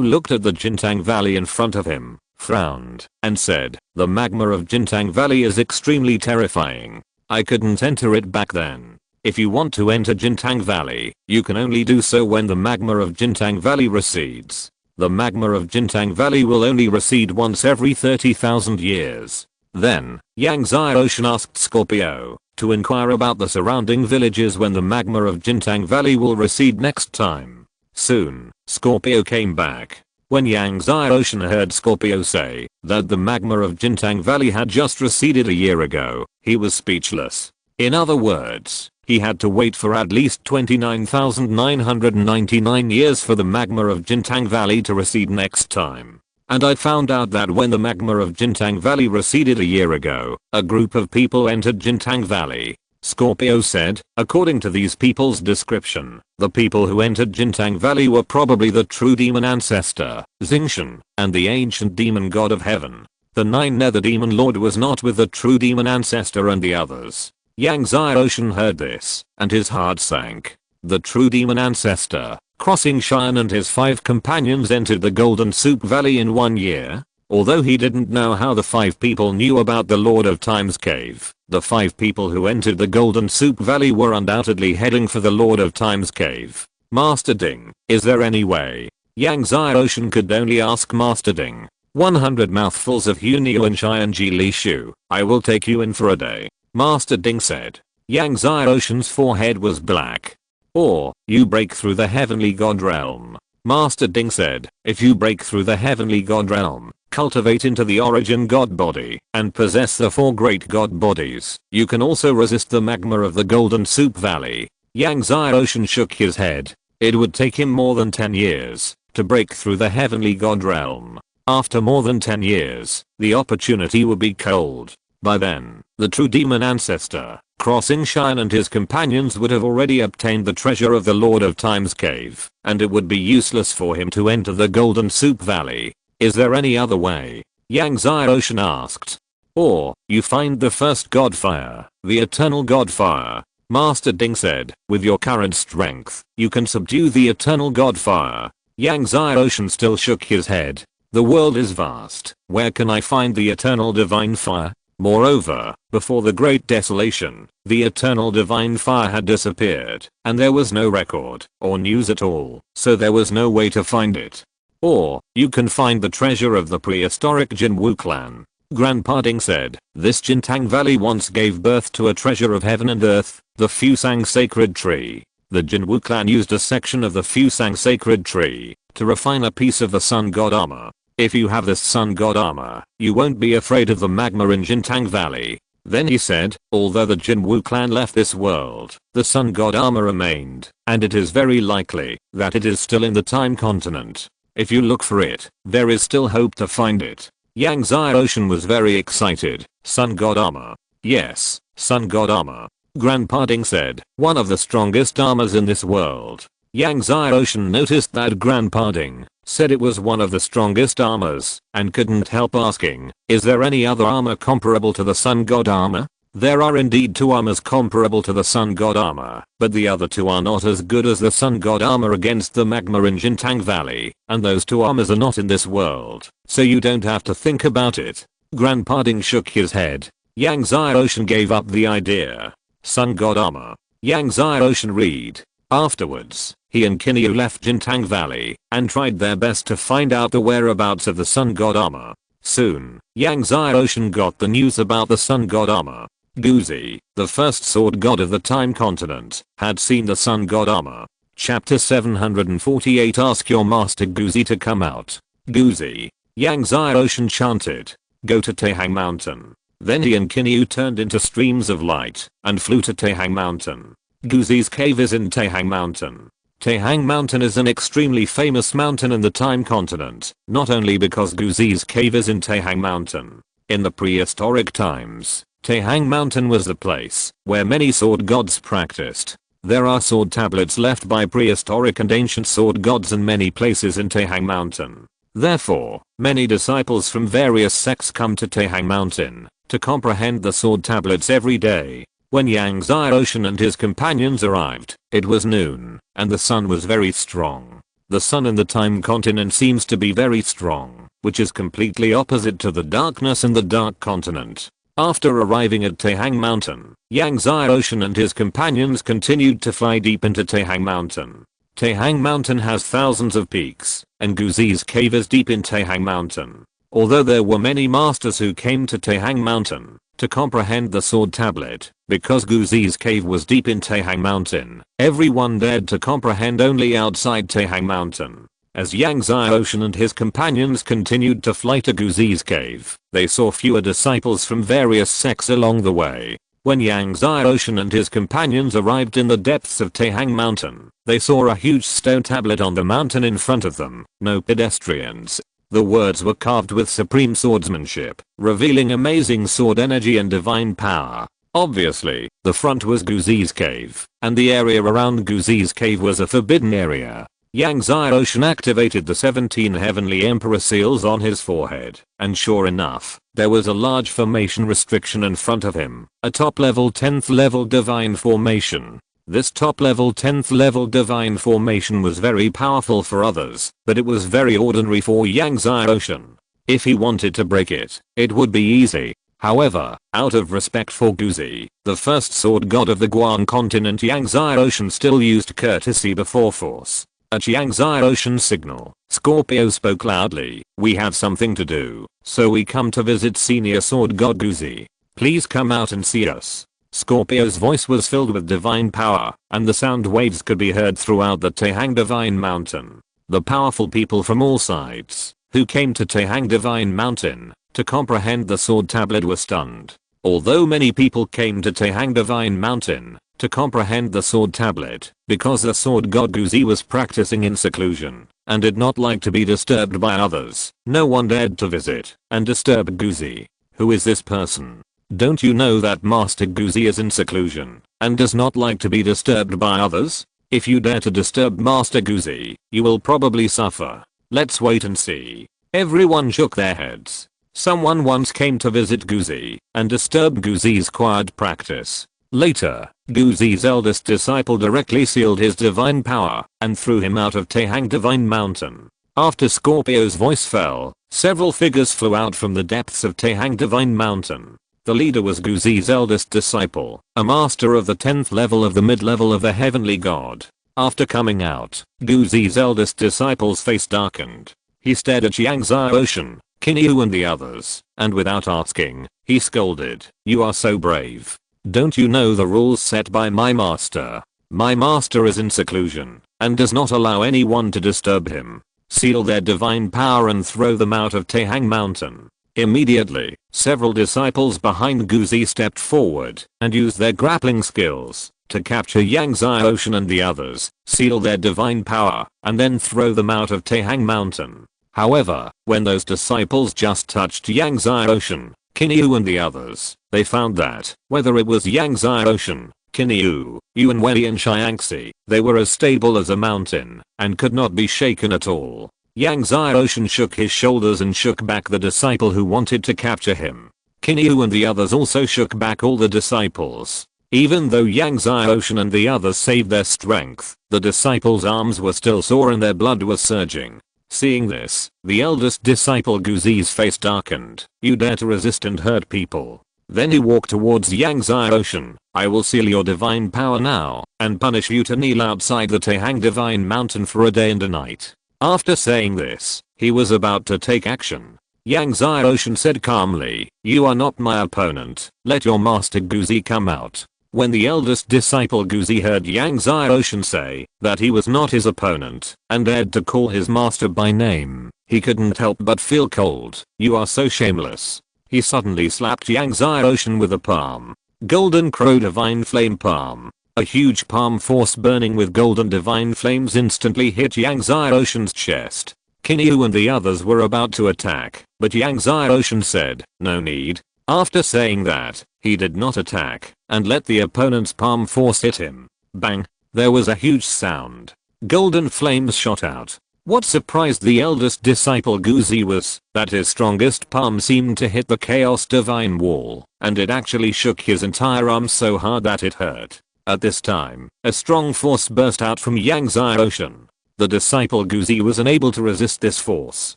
looked at the Jintang Valley in front of him, frowned, and said, the magma of Jintang Valley is extremely terrifying. I couldn't enter it back then. If you want to enter Jintang Valley, you can only do so when the magma of Jintang Valley recedes. The magma of Jintang Valley will only recede once every 30,000 years. Then, Yang Xiaoshan asked Scorpio to inquire about the surrounding villages when the magma of Jintang Valley will recede next time. Soon, Scorpio came back. When Yang Xiaoshan heard Scorpio say that the magma of Jintang Valley had just receded a year ago, he was speechless. In other words, he had to wait for at least 29,999 years for the magma of Jintang Valley to recede next time. And I found out that when the magma of Jintang Valley receded a year ago, a group of people entered Jintang Valley. Scorpio said, according to these people's description, the people who entered Jintang Valley were probably the true demon ancestor, Xingchen, and the ancient demon god of heaven. The 9 nether demon lord was not with the true demon ancestor and the others. Yang Xiaoshan heard this, and his heart sank. The true demon ancestor, Crossing Cheyenne and his 5 companions entered the Golden Soup Valley in 1 year. Although he didn't know how the 5 people knew about the Lord of Time's cave, the 5 people who entered the Golden Soup Valley were undoubtedly heading for the Lord of Time's cave. Master Ding, is there any way? Yang Xiaoshan could only ask Master Ding. 100 mouthfuls of Hunio and Cheyenne Ji Li Shu, I will take you in for a day. Master Ding said. Yang Xiaoshan's forehead was black. Or, you break through the heavenly god realm. Master Ding said, if you break through the heavenly god realm, cultivate into the origin god body and possess the 4 great god bodies. You can also resist the magma of the Golden Soup Valley. Yang Xiaoshan shook his head. It would take him more than 10 years to break through the heavenly god realm. After more than 10 years, the opportunity would be cold. By then, the true demon ancestor, Crossing Shine, and his companions would have already obtained the treasure of the Lord of Time's cave, and it would be useless for him to enter the Golden Soup Valley. Is there any other way? Yang Xiaoshan asked. Or, you find the first god fire, the eternal god fire. Master Ding said, with your current strength, you can subdue the eternal god fire. Yang Xiaoshan still shook his head. The world is vast. Where can I find the eternal divine fire? Moreover, before the Great Desolation, the eternal divine fire had disappeared, and there was no record or news at all, so there was no way to find it. Or, you can find the treasure of the prehistoric Jinwu clan. Grandpa Ding said, this Jintang Valley once gave birth to a treasure of heaven and earth, the Fusang sacred tree. The Jinwu clan used a section of the Fusang sacred tree to refine a piece of the sun god armor. If you have this sun god armor, you won't be afraid of the magma in Jintang Valley. Then he said, although the Jinwu clan left this world, the sun god armor remained, and it is very likely that it is still in the time continent. If you look for it, there is still hope to find it. Yang Xiaoshan was very excited. Sun god armor. Yes, sun god armor. Grandpa Ding said, one of the strongest armors in this world. Yang Xiaoshan noticed that Grandpa Ding said it was one of the strongest armors, and couldn't help asking, is there any other armor comparable to the sun god armor? There are indeed 2 armors comparable to the sun god armor, but the other 2 are not as good as the sun god armor against the magma in Jintang Valley, and those 2 armors are not in this world, so you don't have to think about it. Grandpa Ding shook his head. Yang Xiaoshan gave up the idea. Sun god armor. Yang Xiaoshan read. Afterwards, he and Kinyu left Jintang Valley and tried their best to find out the whereabouts of the sun god armor. Soon, Yang Xiaoshan got the news about the sun god armor. Guzi, the first sword god of the time continent, had seen the sun god armor. Chapter 748. Ask your master Guzi to come out. Guzi. Yang Xiaoshan chanted. Go to Taihang Mountain. Then he and Kinyu turned into streams of light and flew to Taihang Mountain. Guzi's cave is in Taihang Mountain. Taihang Mountain is an extremely famous mountain in the time continent, not only because Guzi's cave is in Taihang Mountain. In the prehistoric times, Taihang Mountain was the place where many sword gods practiced. There are sword tablets left by prehistoric and ancient sword gods in many places in Taihang Mountain. Therefore, many disciples from various sects come to Taihang Mountain to comprehend the sword tablets every day. When Yang Xiaoshan and his companions arrived, it was noon, and the sun was very strong. The sun in the time continent seems to be very strong, which is completely opposite to the darkness in the dark continent. After arriving at Taihang Mountain, Yang Xiaoshan and his companions continued to fly deep into Taihang Mountain. Taihang Mountain has thousands of peaks, and Guzi's cave is deep in Taihang Mountain. Although there were many masters who came to Taihang Mountain to comprehend the sword tablet, because Guzi's cave was deep in Taihang Mountain, everyone dared to comprehend only outside Taihang Mountain. As Yang Xiaoshan and his companions continued to fly to Guzi's cave, they saw fewer disciples from various sects along the way. When Yang Xiaoshan and his companions arrived in the depths of Taihang Mountain, they saw a huge stone tablet on the mountain in front of them. No pedestrians. The words were carved with supreme swordsmanship, revealing amazing sword energy and divine power. Obviously, the front was Guzi's cave, and the area around Guzi's cave was a forbidden area. Yang Xiaoshan activated the 17 heavenly emperor seals on his forehead, and sure enough, there was a large formation restriction in front of him, a top level 10th level divine formation. This top level 10th level divine formation was very powerful for others, but it was very ordinary for Yang Xiaoshan. If he wanted to break it, it would be easy. However, out of respect for Guzi, the first sword god of the Guan continent, Yang Xiaoshan still used courtesy before force. At Yang Xiaoshan's signal, Scorpio spoke loudly, "We have something to do, so we come to visit senior sword god Guzi. Please come out and see us." Scorpio's voice was filled with divine power, and the sound waves could be heard throughout the Taihang Divine Mountain. The powerful people from all sides who came to Taehang Divine Mountain to comprehend the sword tablet were stunned. Although many people came to Taehang Divine Mountain to comprehend the sword tablet because the sword god Guzi was practicing in seclusion and did not like to be disturbed by others, no one dared to visit and disturb Guzi. Who is this person? Don't you know that Master Guzi is in seclusion and does not like to be disturbed by others? If you dare to disturb Master Guzi, you will probably suffer. Let's wait and see. Everyone shook their heads. Someone once came to visit Guzi and disturb Guzi's quiet practice. Later, Guzi's eldest disciple directly sealed his divine power and threw him out of Taehang Divine Mountain. After Scorpio's voice fell, several figures flew out from the depths of Taehang Divine Mountain. The leader was Guzi's eldest disciple, a master of the 10th level of the mid-level of the heavenly god. After coming out, Guzi's eldest disciple's face darkened. He stared at Yangzai Ocean, Kinyu and the others, and without asking, he scolded, "You are so brave. Don't you know the rules set by my master? My master is in seclusion and does not allow anyone to disturb him. Seal their divine power and throw them out of Taehang Mountain." Immediately, several disciples behind Guzi stepped forward and used their grappling skills to capture Yangzai Ocean and the others, seal their divine power, and then throw them out of Taehang Mountain. However, when those disciples just touched Yangzai Ocean, Kinyu and the others, they found that, whether it was Yangzai Ocean, Kinyu, Yuanwei and Xiangxi, they were as stable as a mountain and could not be shaken at all. Yangzai Ocean shook his shoulders and shook back the disciple who wanted to capture him. Kinyu and the others also shook back all the disciples. Even though Yangzai Ocean and the others saved their strength, the disciples' arms were still sore and their blood was surging. Seeing this, the eldest disciple Guzi's face darkened. "You dare to resist and hurt people." Then he walked towards Yangzai Ocean. "I will seal your divine power now and punish you to kneel outside the Taehang Divine Mountain for a day and a night." After saying this, he was about to take action. Yangzai Ocean said calmly, "You are not my opponent. Let your master Guzi come out." When the eldest disciple Guzi heard Yangzai Ocean say that he was not his opponent and dared to call his master by name, he couldn't help but feel cold. "You are so shameless." He suddenly slapped Yangzai Ocean with a palm. Golden Crow Divine Flame Palm. A huge palm force burning with golden divine flames instantly hit Yangzai Ocean's chest. Kinyu and the others were about to attack, but Yangzai Ocean said, "No need." After saying that, he did not attack and let the opponent's palm force hit him. Bang! There was a huge sound. Golden flames shot out. What surprised the eldest disciple Guzi was that his strongest palm seemed to hit the Chaos Divine Wall, and it actually shook his entire arm so hard that it hurt. At this time, a strong force burst out from Yangzai Ocean. The disciple Guzi was unable to resist this force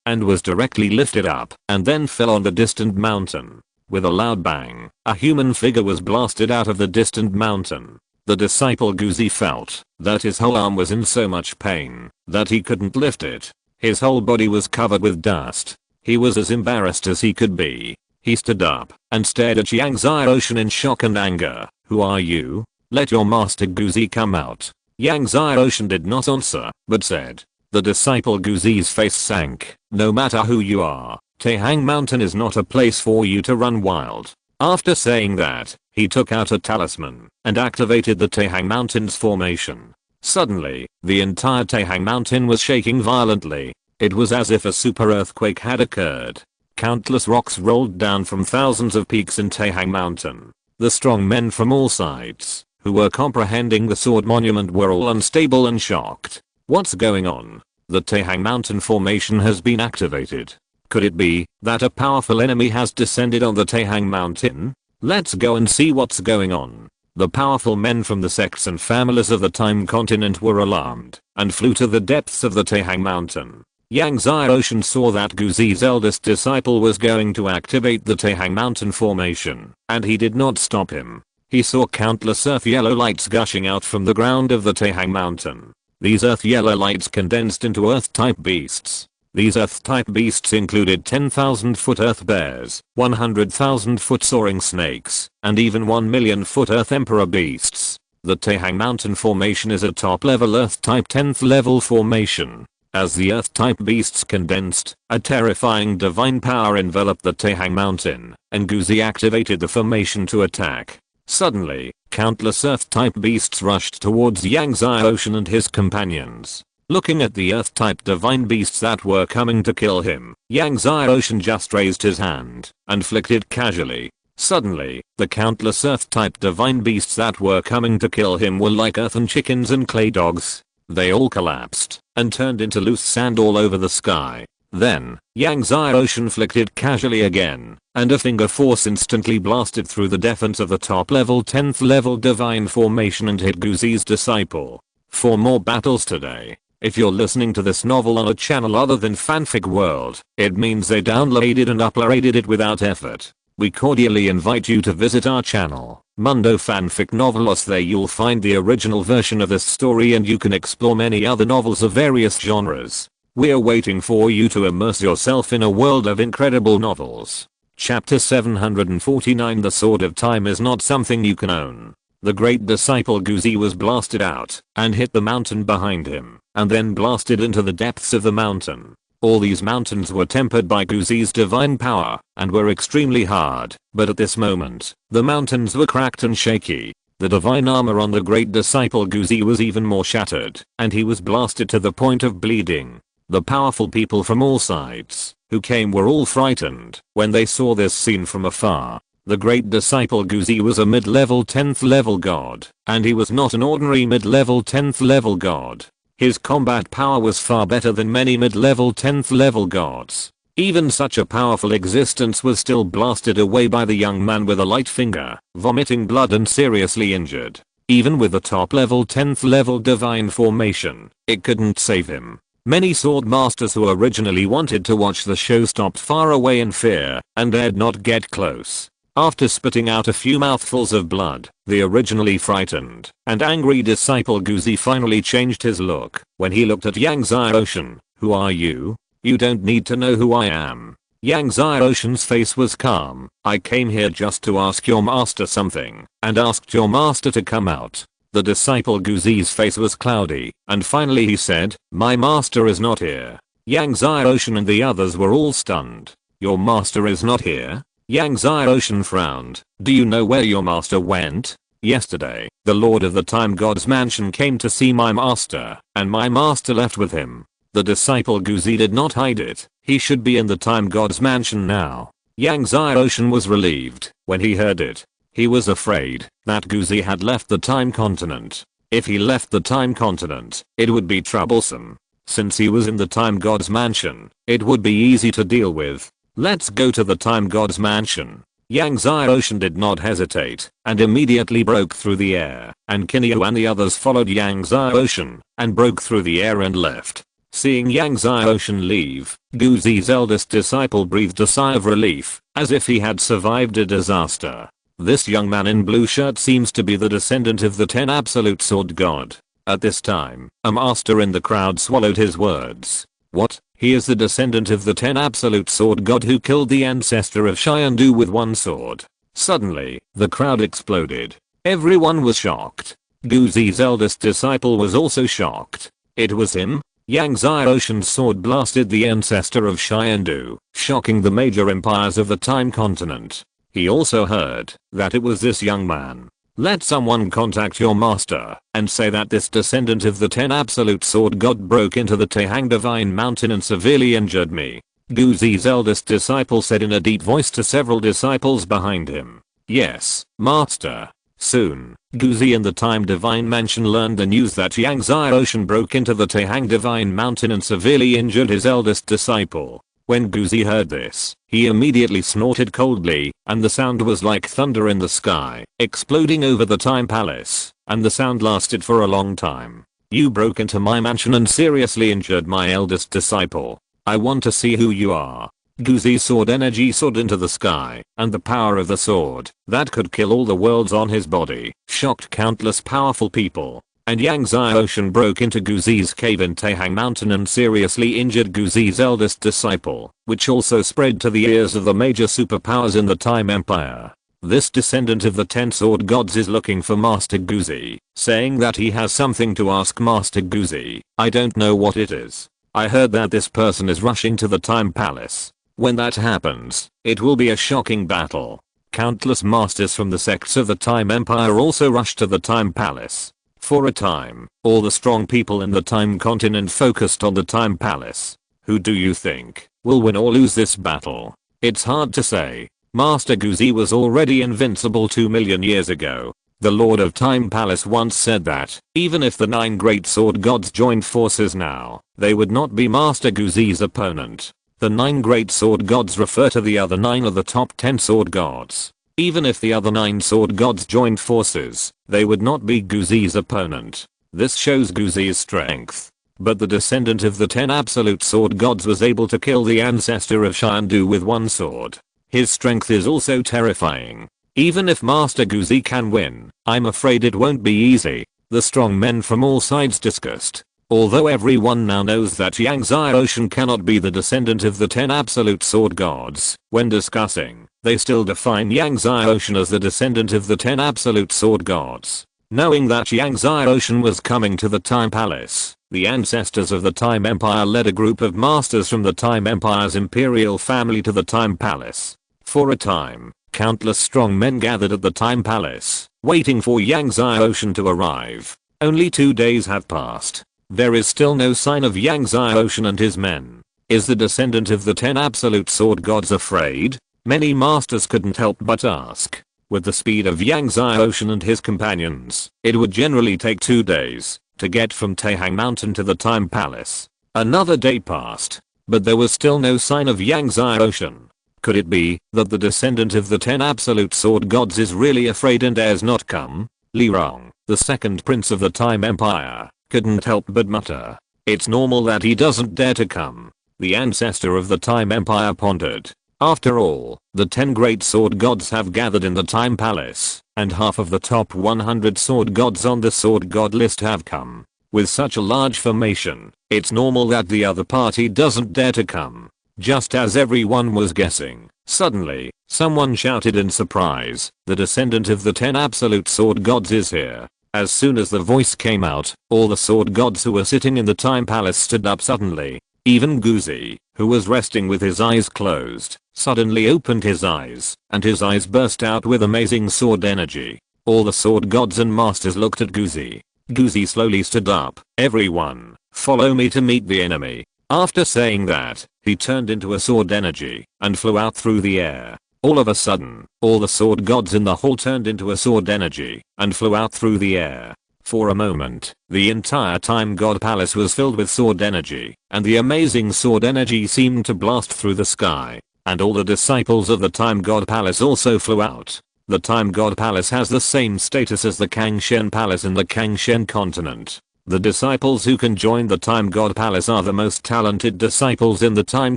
and was directly lifted up and then fell on the distant mountain. With a loud bang, a human figure was blasted out of the distant mountain. The disciple Guzi felt that his whole arm was in so much pain that he couldn't lift it. His whole body was covered with dust. He was as embarrassed as he could be. He stood up and stared at Yangzai Ocean in shock and anger. "Who are you? Let your master Guzi come out." Yangzai Ocean did not answer, but said. The disciple Guzi's face sank. "No matter who you are, Taehang Mountain is not a place for you to run wild." After saying that, he took out a talisman and activated the Taehang Mountain's formation. Suddenly, the entire Taehang Mountain was shaking violently. It was as if a super earthquake had occurred. Countless rocks rolled down from thousands of peaks in Taehang Mountain. The strong men from all sides, who were comprehending the sword monument, were all unstable and shocked. What's going on? The Taehang Mountain formation has been activated. Could it be that a powerful enemy has descended on the Taehang Mountain? Let's go and see what's going on. The powerful men from the sects and families of the Time Continent were alarmed and flew to the depths of the Taehang Mountain. Yangzai Ocean saw that Guzi's eldest disciple was going to activate the Taehang Mountain formation, and he did not stop him. He saw countless earth yellow lights gushing out from the ground of the Taehang Mountain. These earth yellow lights condensed into earth-type beasts. These earth-type beasts included 10,000-foot earth bears, 100,000-foot soaring snakes, and even 1,000,000-foot earth emperor beasts. The Taehang Mountain formation is a top-level earth-type 10th level formation. As the earth-type beasts condensed, a terrifying divine power enveloped the Taehang mountain, and Guzi activated the formation to attack. Suddenly, countless earth-type beasts rushed towards Yang Zai Ocean and his companions. Looking at the earth-type divine beasts that were coming to kill him, Yang Zai Ocean just raised his hand and flicked it casually. Suddenly, the countless earth-type divine beasts that were coming to kill him were like earthen chickens and clay dogs. They all collapsed and turned into loose sand all over the sky. Then, Yang Zai Ocean flicked it casually again, and a finger force instantly blasted through the defense of the top level 10th level divine formation and hit Guzi's disciple. For more battles today. If you're listening to this novel on a channel other than Fanfic World, it means they downloaded and uploaded it without effort. We cordially invite you to visit our channel, Mundo Fanfic Novelos. There you'll find the original version of this story and you can explore many other novels of various genres. We're waiting for you to immerse yourself in a world of incredible novels. Chapter 749. The Sword of Time is not something you can own. The great disciple Guzi was blasted out and hit the mountain behind him, and then blasted into the depths of the mountain. All these mountains were tempered by Guzi's divine power and were extremely hard, but at this moment, the mountains were cracked and shaky. The divine armor on the great disciple Guzi was even more shattered, and he was blasted to the point of bleeding. The powerful people from all sides who came were all frightened when they saw this scene from afar. The great disciple Guzi was a mid-level 10th level god, and he was not an ordinary mid-level 10th level god. His combat power was far better than many mid-level 10th level gods. Even such a powerful existence was still blasted away by the young man with a light finger, vomiting blood and seriously injured. Even with the top level 10th level divine formation, it couldn't save him. Many sword masters who originally wanted to watch the show stopped far away in fear and dared not get close. After spitting out a few mouthfuls of blood, the originally frightened and angry disciple Guzi finally changed his look when he looked at Yang Zai Ocean. "Who are you? You don't need to know who I am." Yang Zai Ocean's face was calm. "I came here just to ask your master something, and asked your master to come out." The disciple Guzi's face was cloudy, and finally he said, "My master is not here." Yang Zai Ocean and the others were all stunned. "Your master is not here?" Yang Zai Ocean frowned. "Do you know where your master went?" "Yesterday, the Lord of the Time God's mansion came to see my master, and my master left with him." The disciple Guzi did not hide it. He should be in the Time God's mansion now. Yang Zai Ocean was relieved when he heard it. He was afraid that Guzi had left the Time Continent. If he left the Time Continent, it would be troublesome. Since he was in the Time God's mansion, it would be easy to deal with. "Let's go to the Time God's mansion." Yang Zai Ocean did not hesitate and immediately broke through the air, and Kinyo and the others followed Yang Zai Ocean and broke through the air and left. Seeing Yang Zai Ocean leave, Guzi's eldest disciple breathed a sigh of relief, as if he had survived a disaster. This young man in blue shirt seems to be the descendant of the 10 absolute sword god. At this time, a master in the crowd swallowed his words. "What? He is the descendant of the 10 absolute sword god who killed the ancestor of Xiandu with one sword." Suddenly, the crowd exploded. Everyone was shocked. Guzi's eldest disciple was also shocked. It was him? Yang Zai Ocean's sword blasted the ancestor of Xiandu, shocking the major empires of the Time Continent. He also heard that it was this young man. "Let someone contact your master and say that this descendant of the 10 absolute sword god broke into the Taehang Divine Mountain and severely injured me," Guzi's eldest disciple said in a deep voice to several disciples behind him. "Yes, master." Soon, Guzi in the Time Divine Mansion learned the news that Yang Zai Ocean broke into the Taehang Divine Mountain and severely injured his eldest disciple. When Guzi heard this, he immediately snorted coldly, and the sound was like thunder in the sky, exploding over the Time Palace, and the sound lasted for a long time. "You broke into my mansion and seriously injured my eldest disciple. I want to see who you are." Guzi's sword energy soared into the sky, and the power of the sword, that could kill all the worlds on his body, shocked countless powerful people. And Yang Zai Ocean broke into Guzi's cave in Taehang Mountain and seriously injured Guzi's eldest disciple, which also spread to the ears of the major superpowers in the Time Empire. This descendant of the 10 sword gods is looking for Master Guzi, saying that he has something to ask Master Guzi. "I don't know what it is." I heard that this person is rushing to the time palace. When that happens, it will be a shocking battle. Countless masters from the sects of the Time Empire also rushed to the Time Palace. For a time, all the strong people in the Time continent focused on the Time Palace. Who do you think will win or lose this battle? It's hard to say. Master Guzi was already invincible 2 million years ago. The Lord of Time Palace once said that, even if the 9 great sword gods joined forces now, they would not be Master Guzi's opponent. The 9 great sword gods refer to the other 9 of the top 10 sword gods. Even if the other 9 sword gods joined forces, they would not be Guzi's opponent. This shows Guzi's strength. But the descendant of the 10 absolute sword gods was able to kill the ancestor of Shandu with 1 sword. His strength is also terrifying. Even if Master Guzi can win, I'm afraid it won't be easy. The strong men from all sides discussed. Although everyone now knows that Yang Xiaoshan cannot be the descendant of the 10 absolute sword gods, when discussing, they still define Yang Xiaoshan as the descendant of the 10 absolute sword gods. Knowing that Yang Xiaoshan was coming to the Time Palace, the ancestors of the Time Empire led a group of masters from the Time Empire's imperial family to the Time Palace. For a time, countless strong men gathered at the Time Palace, waiting for Yang Xiaoshan to arrive. Only 2 days have passed. There is still no sign of Yang Xiaoshan and his men. Is the descendant of the 10 absolute sword gods afraid? Many masters couldn't help but ask. With the speed of Yang Xiaoshan and his companions, it would generally take 2 days to get from Taihang Mountain to the Time Palace. Another day passed, but there was still no sign of Yang Xiaoshan. Could it be that the descendant of the 10 absolute sword gods is really afraid and dares not come? Li Rong, the second prince of the Time Empire, couldn't help but mutter. It's normal that he doesn't dare to come. The ancestor of the Time Empire pondered. After all, the 10 great sword gods have gathered in the Time Palace, and half of the top 100 sword gods on the sword god list have come. With such a large formation, it's normal that the other party doesn't dare to come. Just as everyone was guessing, suddenly, someone shouted in surprise, "The descendant of the 10 absolute sword gods is here." As soon as the voice came out, all the sword gods who were sitting in the Time Palace stood up suddenly. Even Guzi, who was resting with his eyes closed, suddenly opened his eyes, and his eyes burst out with amazing sword energy. All the sword gods and masters looked at Guzi. Guzi slowly stood up. "Everyone, follow me to meet the enemy." After saying that, he turned into a sword energy and flew out through the air. All of a sudden, all the sword gods in the hall turned into a sword energy and flew out through the air. For a moment, the entire Time God Palace was filled with sword energy, and the amazing sword energy seemed to blast through the sky. And all the disciples of the Time God Palace also flew out. The Time God Palace has the same status as the Kangshen Palace in the Kangshen continent. The disciples who can join the Time God Palace are the most talented disciples in the Time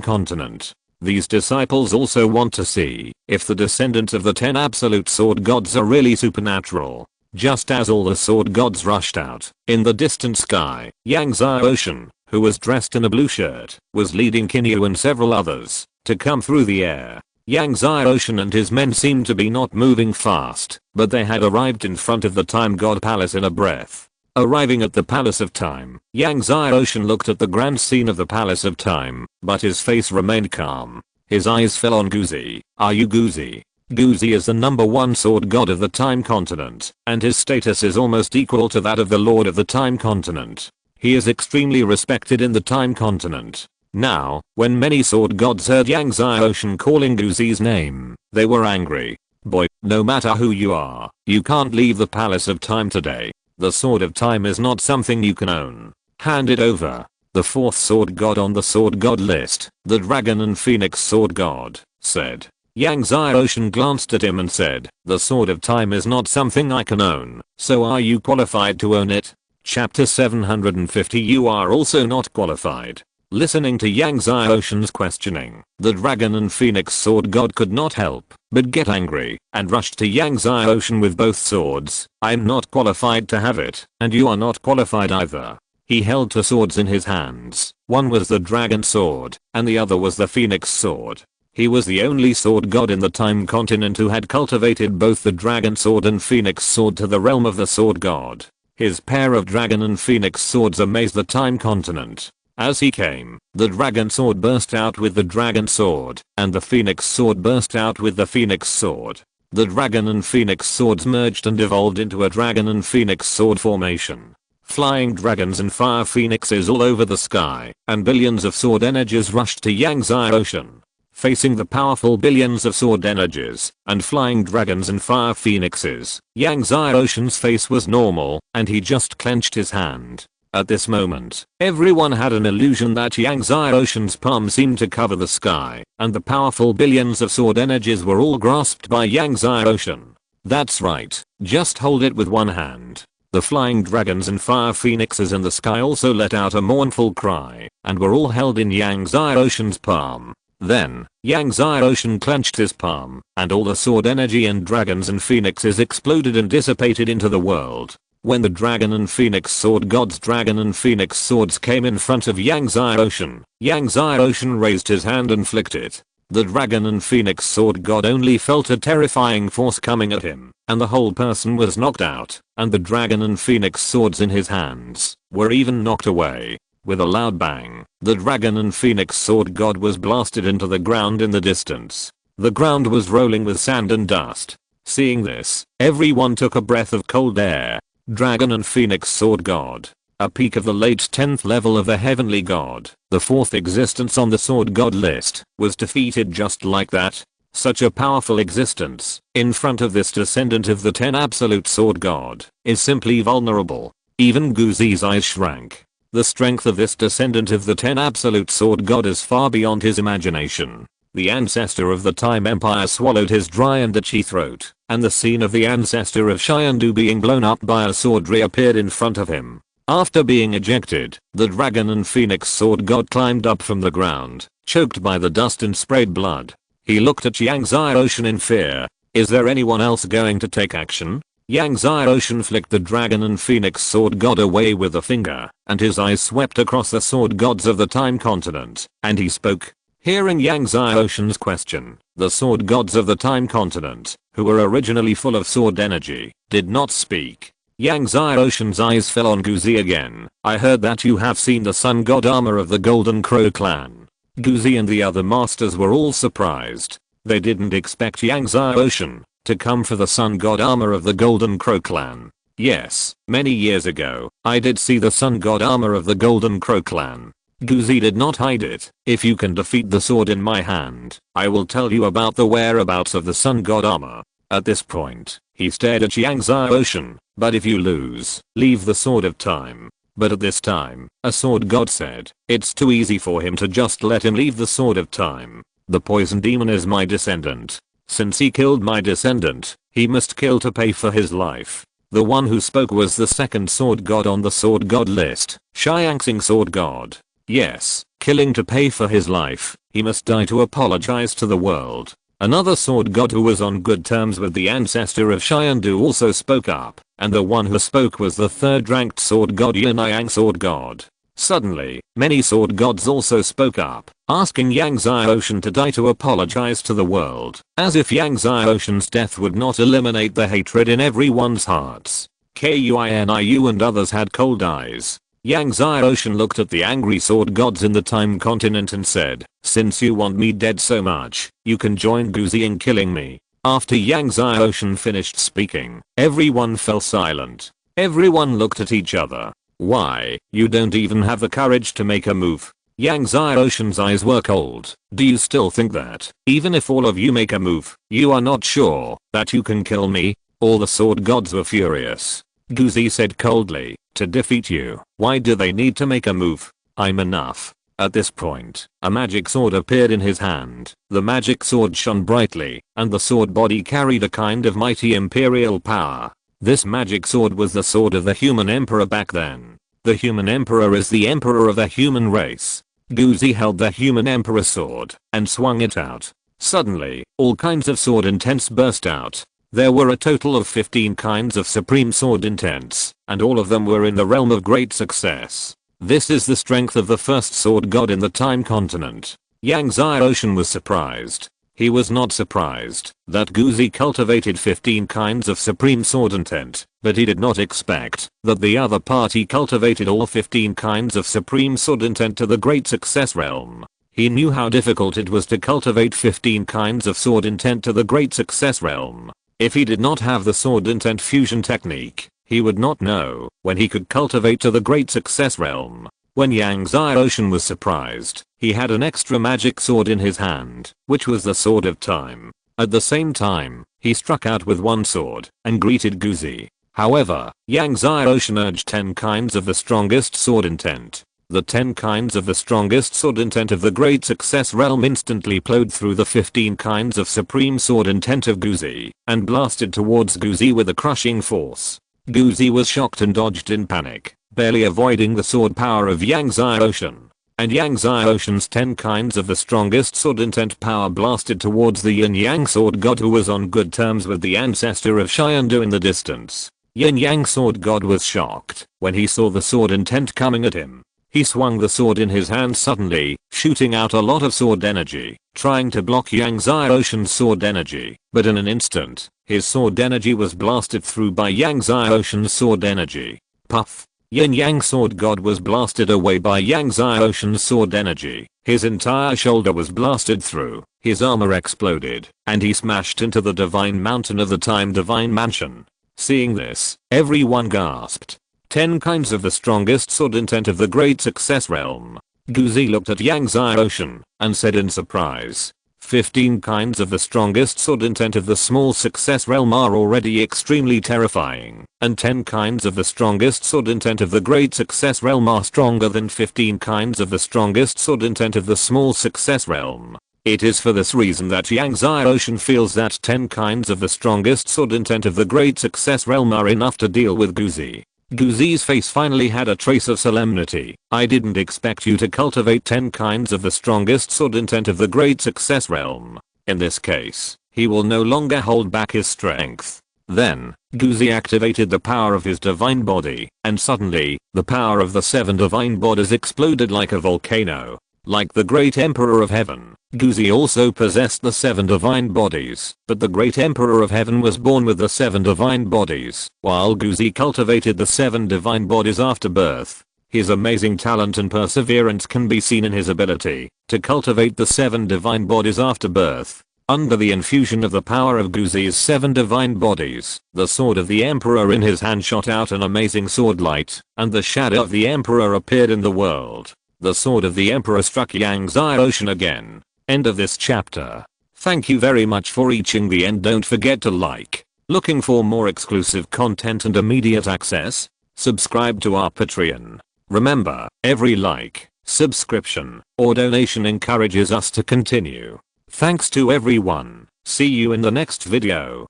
continent. These disciples also want to see if the descendants of the 10 absolute sword gods are really supernatural. Just as all the sword gods rushed out, in the distant sky, Yang Xiaoshan, who was dressed in a blue shirt, was leading Kinyu and several others to come through the air. Yang Xiaoshan and his men seemed to be not moving fast, but they had arrived in front of the Time God Palace in a breath. Arriving at the Palace of Time, Yang Xiaoshan looked at the grand scene of the Palace of Time, but his face remained calm. His eyes fell on Guzi. "Are you Guzi?" Guzi is the number 1 sword god of the Time continent, and his status is almost equal to that of the Lord of the Time continent. He is extremely respected in the Time continent. Now, when many sword gods heard Yang Xiaoshan calling Guzi's name, they were angry. "Boy, no matter who you are, you can't leave the Palace of Time today. The Sword of Time is not something you can own. Hand it over." The 4th sword god on the sword god list, the Dragon and Phoenix sword god, said. Yang Xiaoshan glanced at him and said, "The Sword of Time is not something I can own, so are you qualified to own it?" Chapter 750. You are also not qualified. Listening to Yang Xiaoshan's questioning, the Dragon and Phoenix sword god could not help but get angry and rushed to Yang Xiaoshan with both swords. "I'm not qualified to have it, and you are not qualified either." He held 2 swords in his hands. One was the Dragon sword, and the other was the Phoenix sword. He was the only sword god in the Time continent who had cultivated both the Dragon sword and Phoenix sword to the realm of the sword god. His pair of Dragon and Phoenix swords amazed the Time continent. As he came, the dragon sword burst out with the dragon sword, and the phoenix sword burst out with the phoenix sword. The dragon and phoenix swords merged and evolved into a dragon and phoenix sword formation. Flying dragons and fire phoenixes all over the sky, and billions of sword energies rushed to Yangtze Ocean. Facing the powerful billions of sword energies, and flying dragons and fire phoenixes, Yangtze Ocean's face was normal, and he just clenched his hand. At this moment, everyone had an illusion that Yangtze Ocean's palm seemed to cover the sky, and the powerful billions of sword energies were all grasped by Yangtze Ocean. That's right, just hold it with one hand. The flying dragons and fire phoenixes in the sky also let out a mournful cry, and were all held in Yangtze Ocean's palm. Then, Yangtze Ocean clenched his palm, and all the sword energy and dragons and phoenixes exploded and dissipated into the world. When the dragon and phoenix sword god's dragon and phoenix swords came in front of Yangtze Ocean, Yangtze Ocean raised his hand and flicked it. The dragon and phoenix sword god only felt a terrifying force coming at him, and the whole person was knocked out, and the dragon and phoenix swords in his hands were even knocked away. With a loud bang, the dragon and phoenix sword god was blasted into the ground in the distance. The ground was rolling with sand and dust. Seeing this, everyone took a breath of cold air. Dragon and Phoenix Sword God. A peak of the late 10th level of the Heavenly God, the 4th existence on the Sword God list, was defeated just like that. Such a powerful existence, in front of this descendant of the 10 Absolute Sword God, is simply vulnerable. Even Guzi's eyes shrank. The strength of this descendant of the 10 Absolute Sword God is far beyond his imagination. The ancestor of the Time Empire swallowed his dry and itchy throat, and the scene of the ancestor of Xiandu being blown up by a sword reappeared in front of him. After being ejected, the dragon and phoenix sword god climbed up from the ground, choked by the dust and sprayed blood. He looked at Yangtze Ocean in fear. Is there anyone else going to take action? Yangtze Ocean flicked the dragon and phoenix sword god away with a finger, and his eyes swept across the sword gods of the Time continent, and he spoke. Hearing Yangtze Ocean's question, the sword gods of the Time continent, who were originally full of sword energy, did not speak. Yangtze Ocean's eyes fell on Guzi again. I heard that you have seen the sun god armor of the Golden Crow clan. Guzi and the other masters were all surprised. They didn't expect Yangtze Ocean to come for the sun god armor of the Golden Crow clan. Yes, many years ago, I did see the sun god armor of the Golden Crow clan. Guzi did not hide it. If you can defeat the sword in my hand, I will tell you about the whereabouts of the sun god armor. At this point, he stared at Yangtze Ocean. But if you lose, leave the sword of time. But at this time, a sword god said, it's too easy for him to just let him leave the sword of time. The poison demon is my descendant. Since he killed my descendant, he must kill to pay for his life. The one who spoke was the second sword god on the sword god list, Xiangxing sword god. Yes, killing to pay for his life, he must die to apologize to the world. Another sword god who was on good terms with the ancestor of Xiandu also spoke up, and the one who spoke was the third ranked sword god Yinayang sword god. Suddenly, many sword gods also spoke up, asking Yangtze Ocean to die to apologize to the world, as if Yangtze Ocean's death would not eliminate the hatred in everyone's hearts. Kuiniu and others had cold eyes. Yangtze Ocean looked at the angry sword gods in the Time continent and said, since you want me dead so much, you can join Guzi in killing me. After Yangtze Ocean finished speaking, everyone fell silent. Everyone looked at each other. Why, you don't even have the courage to make a move. Yangtze Ocean's eyes were cold. Do you still think that, even if all of you make a move, you are not sure that you can kill me? All the sword gods were furious. Guzi said coldly, to defeat you, why do they need to make a move? I'm enough. At this point, a magic sword appeared in his hand. The magic sword shone brightly, and the sword body carried a kind of mighty imperial power. This magic sword was the sword of the human emperor back then. The human emperor is the emperor of the human race. Guzi held the human emperor sword, and swung it out. Suddenly, all kinds of sword intents burst out. There were a total of 15 kinds of supreme sword intents, and all of them were in the realm of great success. This is the strength of the first sword god in the Time continent. Yangtze Ocean was surprised. He was not surprised that Guzi cultivated 15 kinds of supreme sword intent, but he did not expect that the other party cultivated all 15 kinds of supreme sword intent to the great success realm. He knew how difficult it was to cultivate 15 kinds of sword intent to the great success realm. If he did not have the sword intent fusion technique, he would not know when he could cultivate to the great success realm. When Yang Xiaoshan was surprised, he had an extra magic sword in his hand, which was the Sword of Time. At the same time, he struck out with one sword and greeted Guzi. However, Yang Xiaoshan urged 10 kinds of the strongest sword intent. The 10 kinds of the strongest sword intent of the great success realm instantly plowed through the 15 kinds of supreme sword intent of Guzi and blasted towards Guzi with a crushing force. Guzi was shocked and dodged in panic, barely avoiding the sword power of Yang Xiaoshan. And Yang Xiaoshan's 10 kinds of the strongest sword intent power blasted towards the Yin Yang sword god, who was on good terms with the ancestor of Xiandu in the distance. Yin Yang sword god was shocked when he saw the sword intent coming at him. He swung the sword in his hand suddenly, shooting out a lot of sword energy, trying to block Yang Xiaoshan's sword energy, but in an instant, his sword energy was blasted through by Yang Xiaoshan's sword energy. Puff! Yin Yang sword god was blasted away by Yang Xiaoshan's sword energy. His entire shoulder was blasted through, his armor exploded, and he smashed into the divine mountain of the Time Divine Mansion. Seeing this, everyone gasped. 10 kinds of the strongest sword intent of the great success realm. Guzi looked at Yang Xiaoshan and said in surprise, 15 kinds of the strongest sword intent of the small success realm are already extremely terrifying, and 10 kinds of the strongest sword intent of the great success realm are stronger than 15 kinds of the strongest sword intent of the small success realm. It is for this reason that Yang Xiaoshan feels that 10 kinds of the strongest sword intent of the great success realm are enough to deal with Guzi. Guzi's face finally had a trace of solemnity. I didn't expect you to cultivate 10 kinds of the strongest sword intent of the great success realm. In this case, he will no longer hold back his strength. Then, Guzi activated the power of his divine body, and suddenly, the power of the 7 divine bodies exploded like a volcano. Like the great Emperor of Heaven, Guzi also possessed the 7 divine bodies, but the great Emperor of Heaven was born with the 7 divine bodies, while Guzi cultivated the 7 divine bodies after birth. His amazing talent and perseverance can be seen in his ability to cultivate the 7 divine bodies after birth. Under the infusion of the power of Guzi's 7 divine bodies, the sword of the Emperor in his hand shot out an amazing sword light, and the shadow of the Emperor appeared in the world. The sword of the Emperor struck Yang Xiaoshan again. End of this chapter. Thank you very much for reaching the end. Don't forget to like. Looking for more exclusive content and immediate access? Subscribe to our Patreon. Remember, every like, subscription, or donation encourages us to continue. Thanks to everyone. See you in the next video.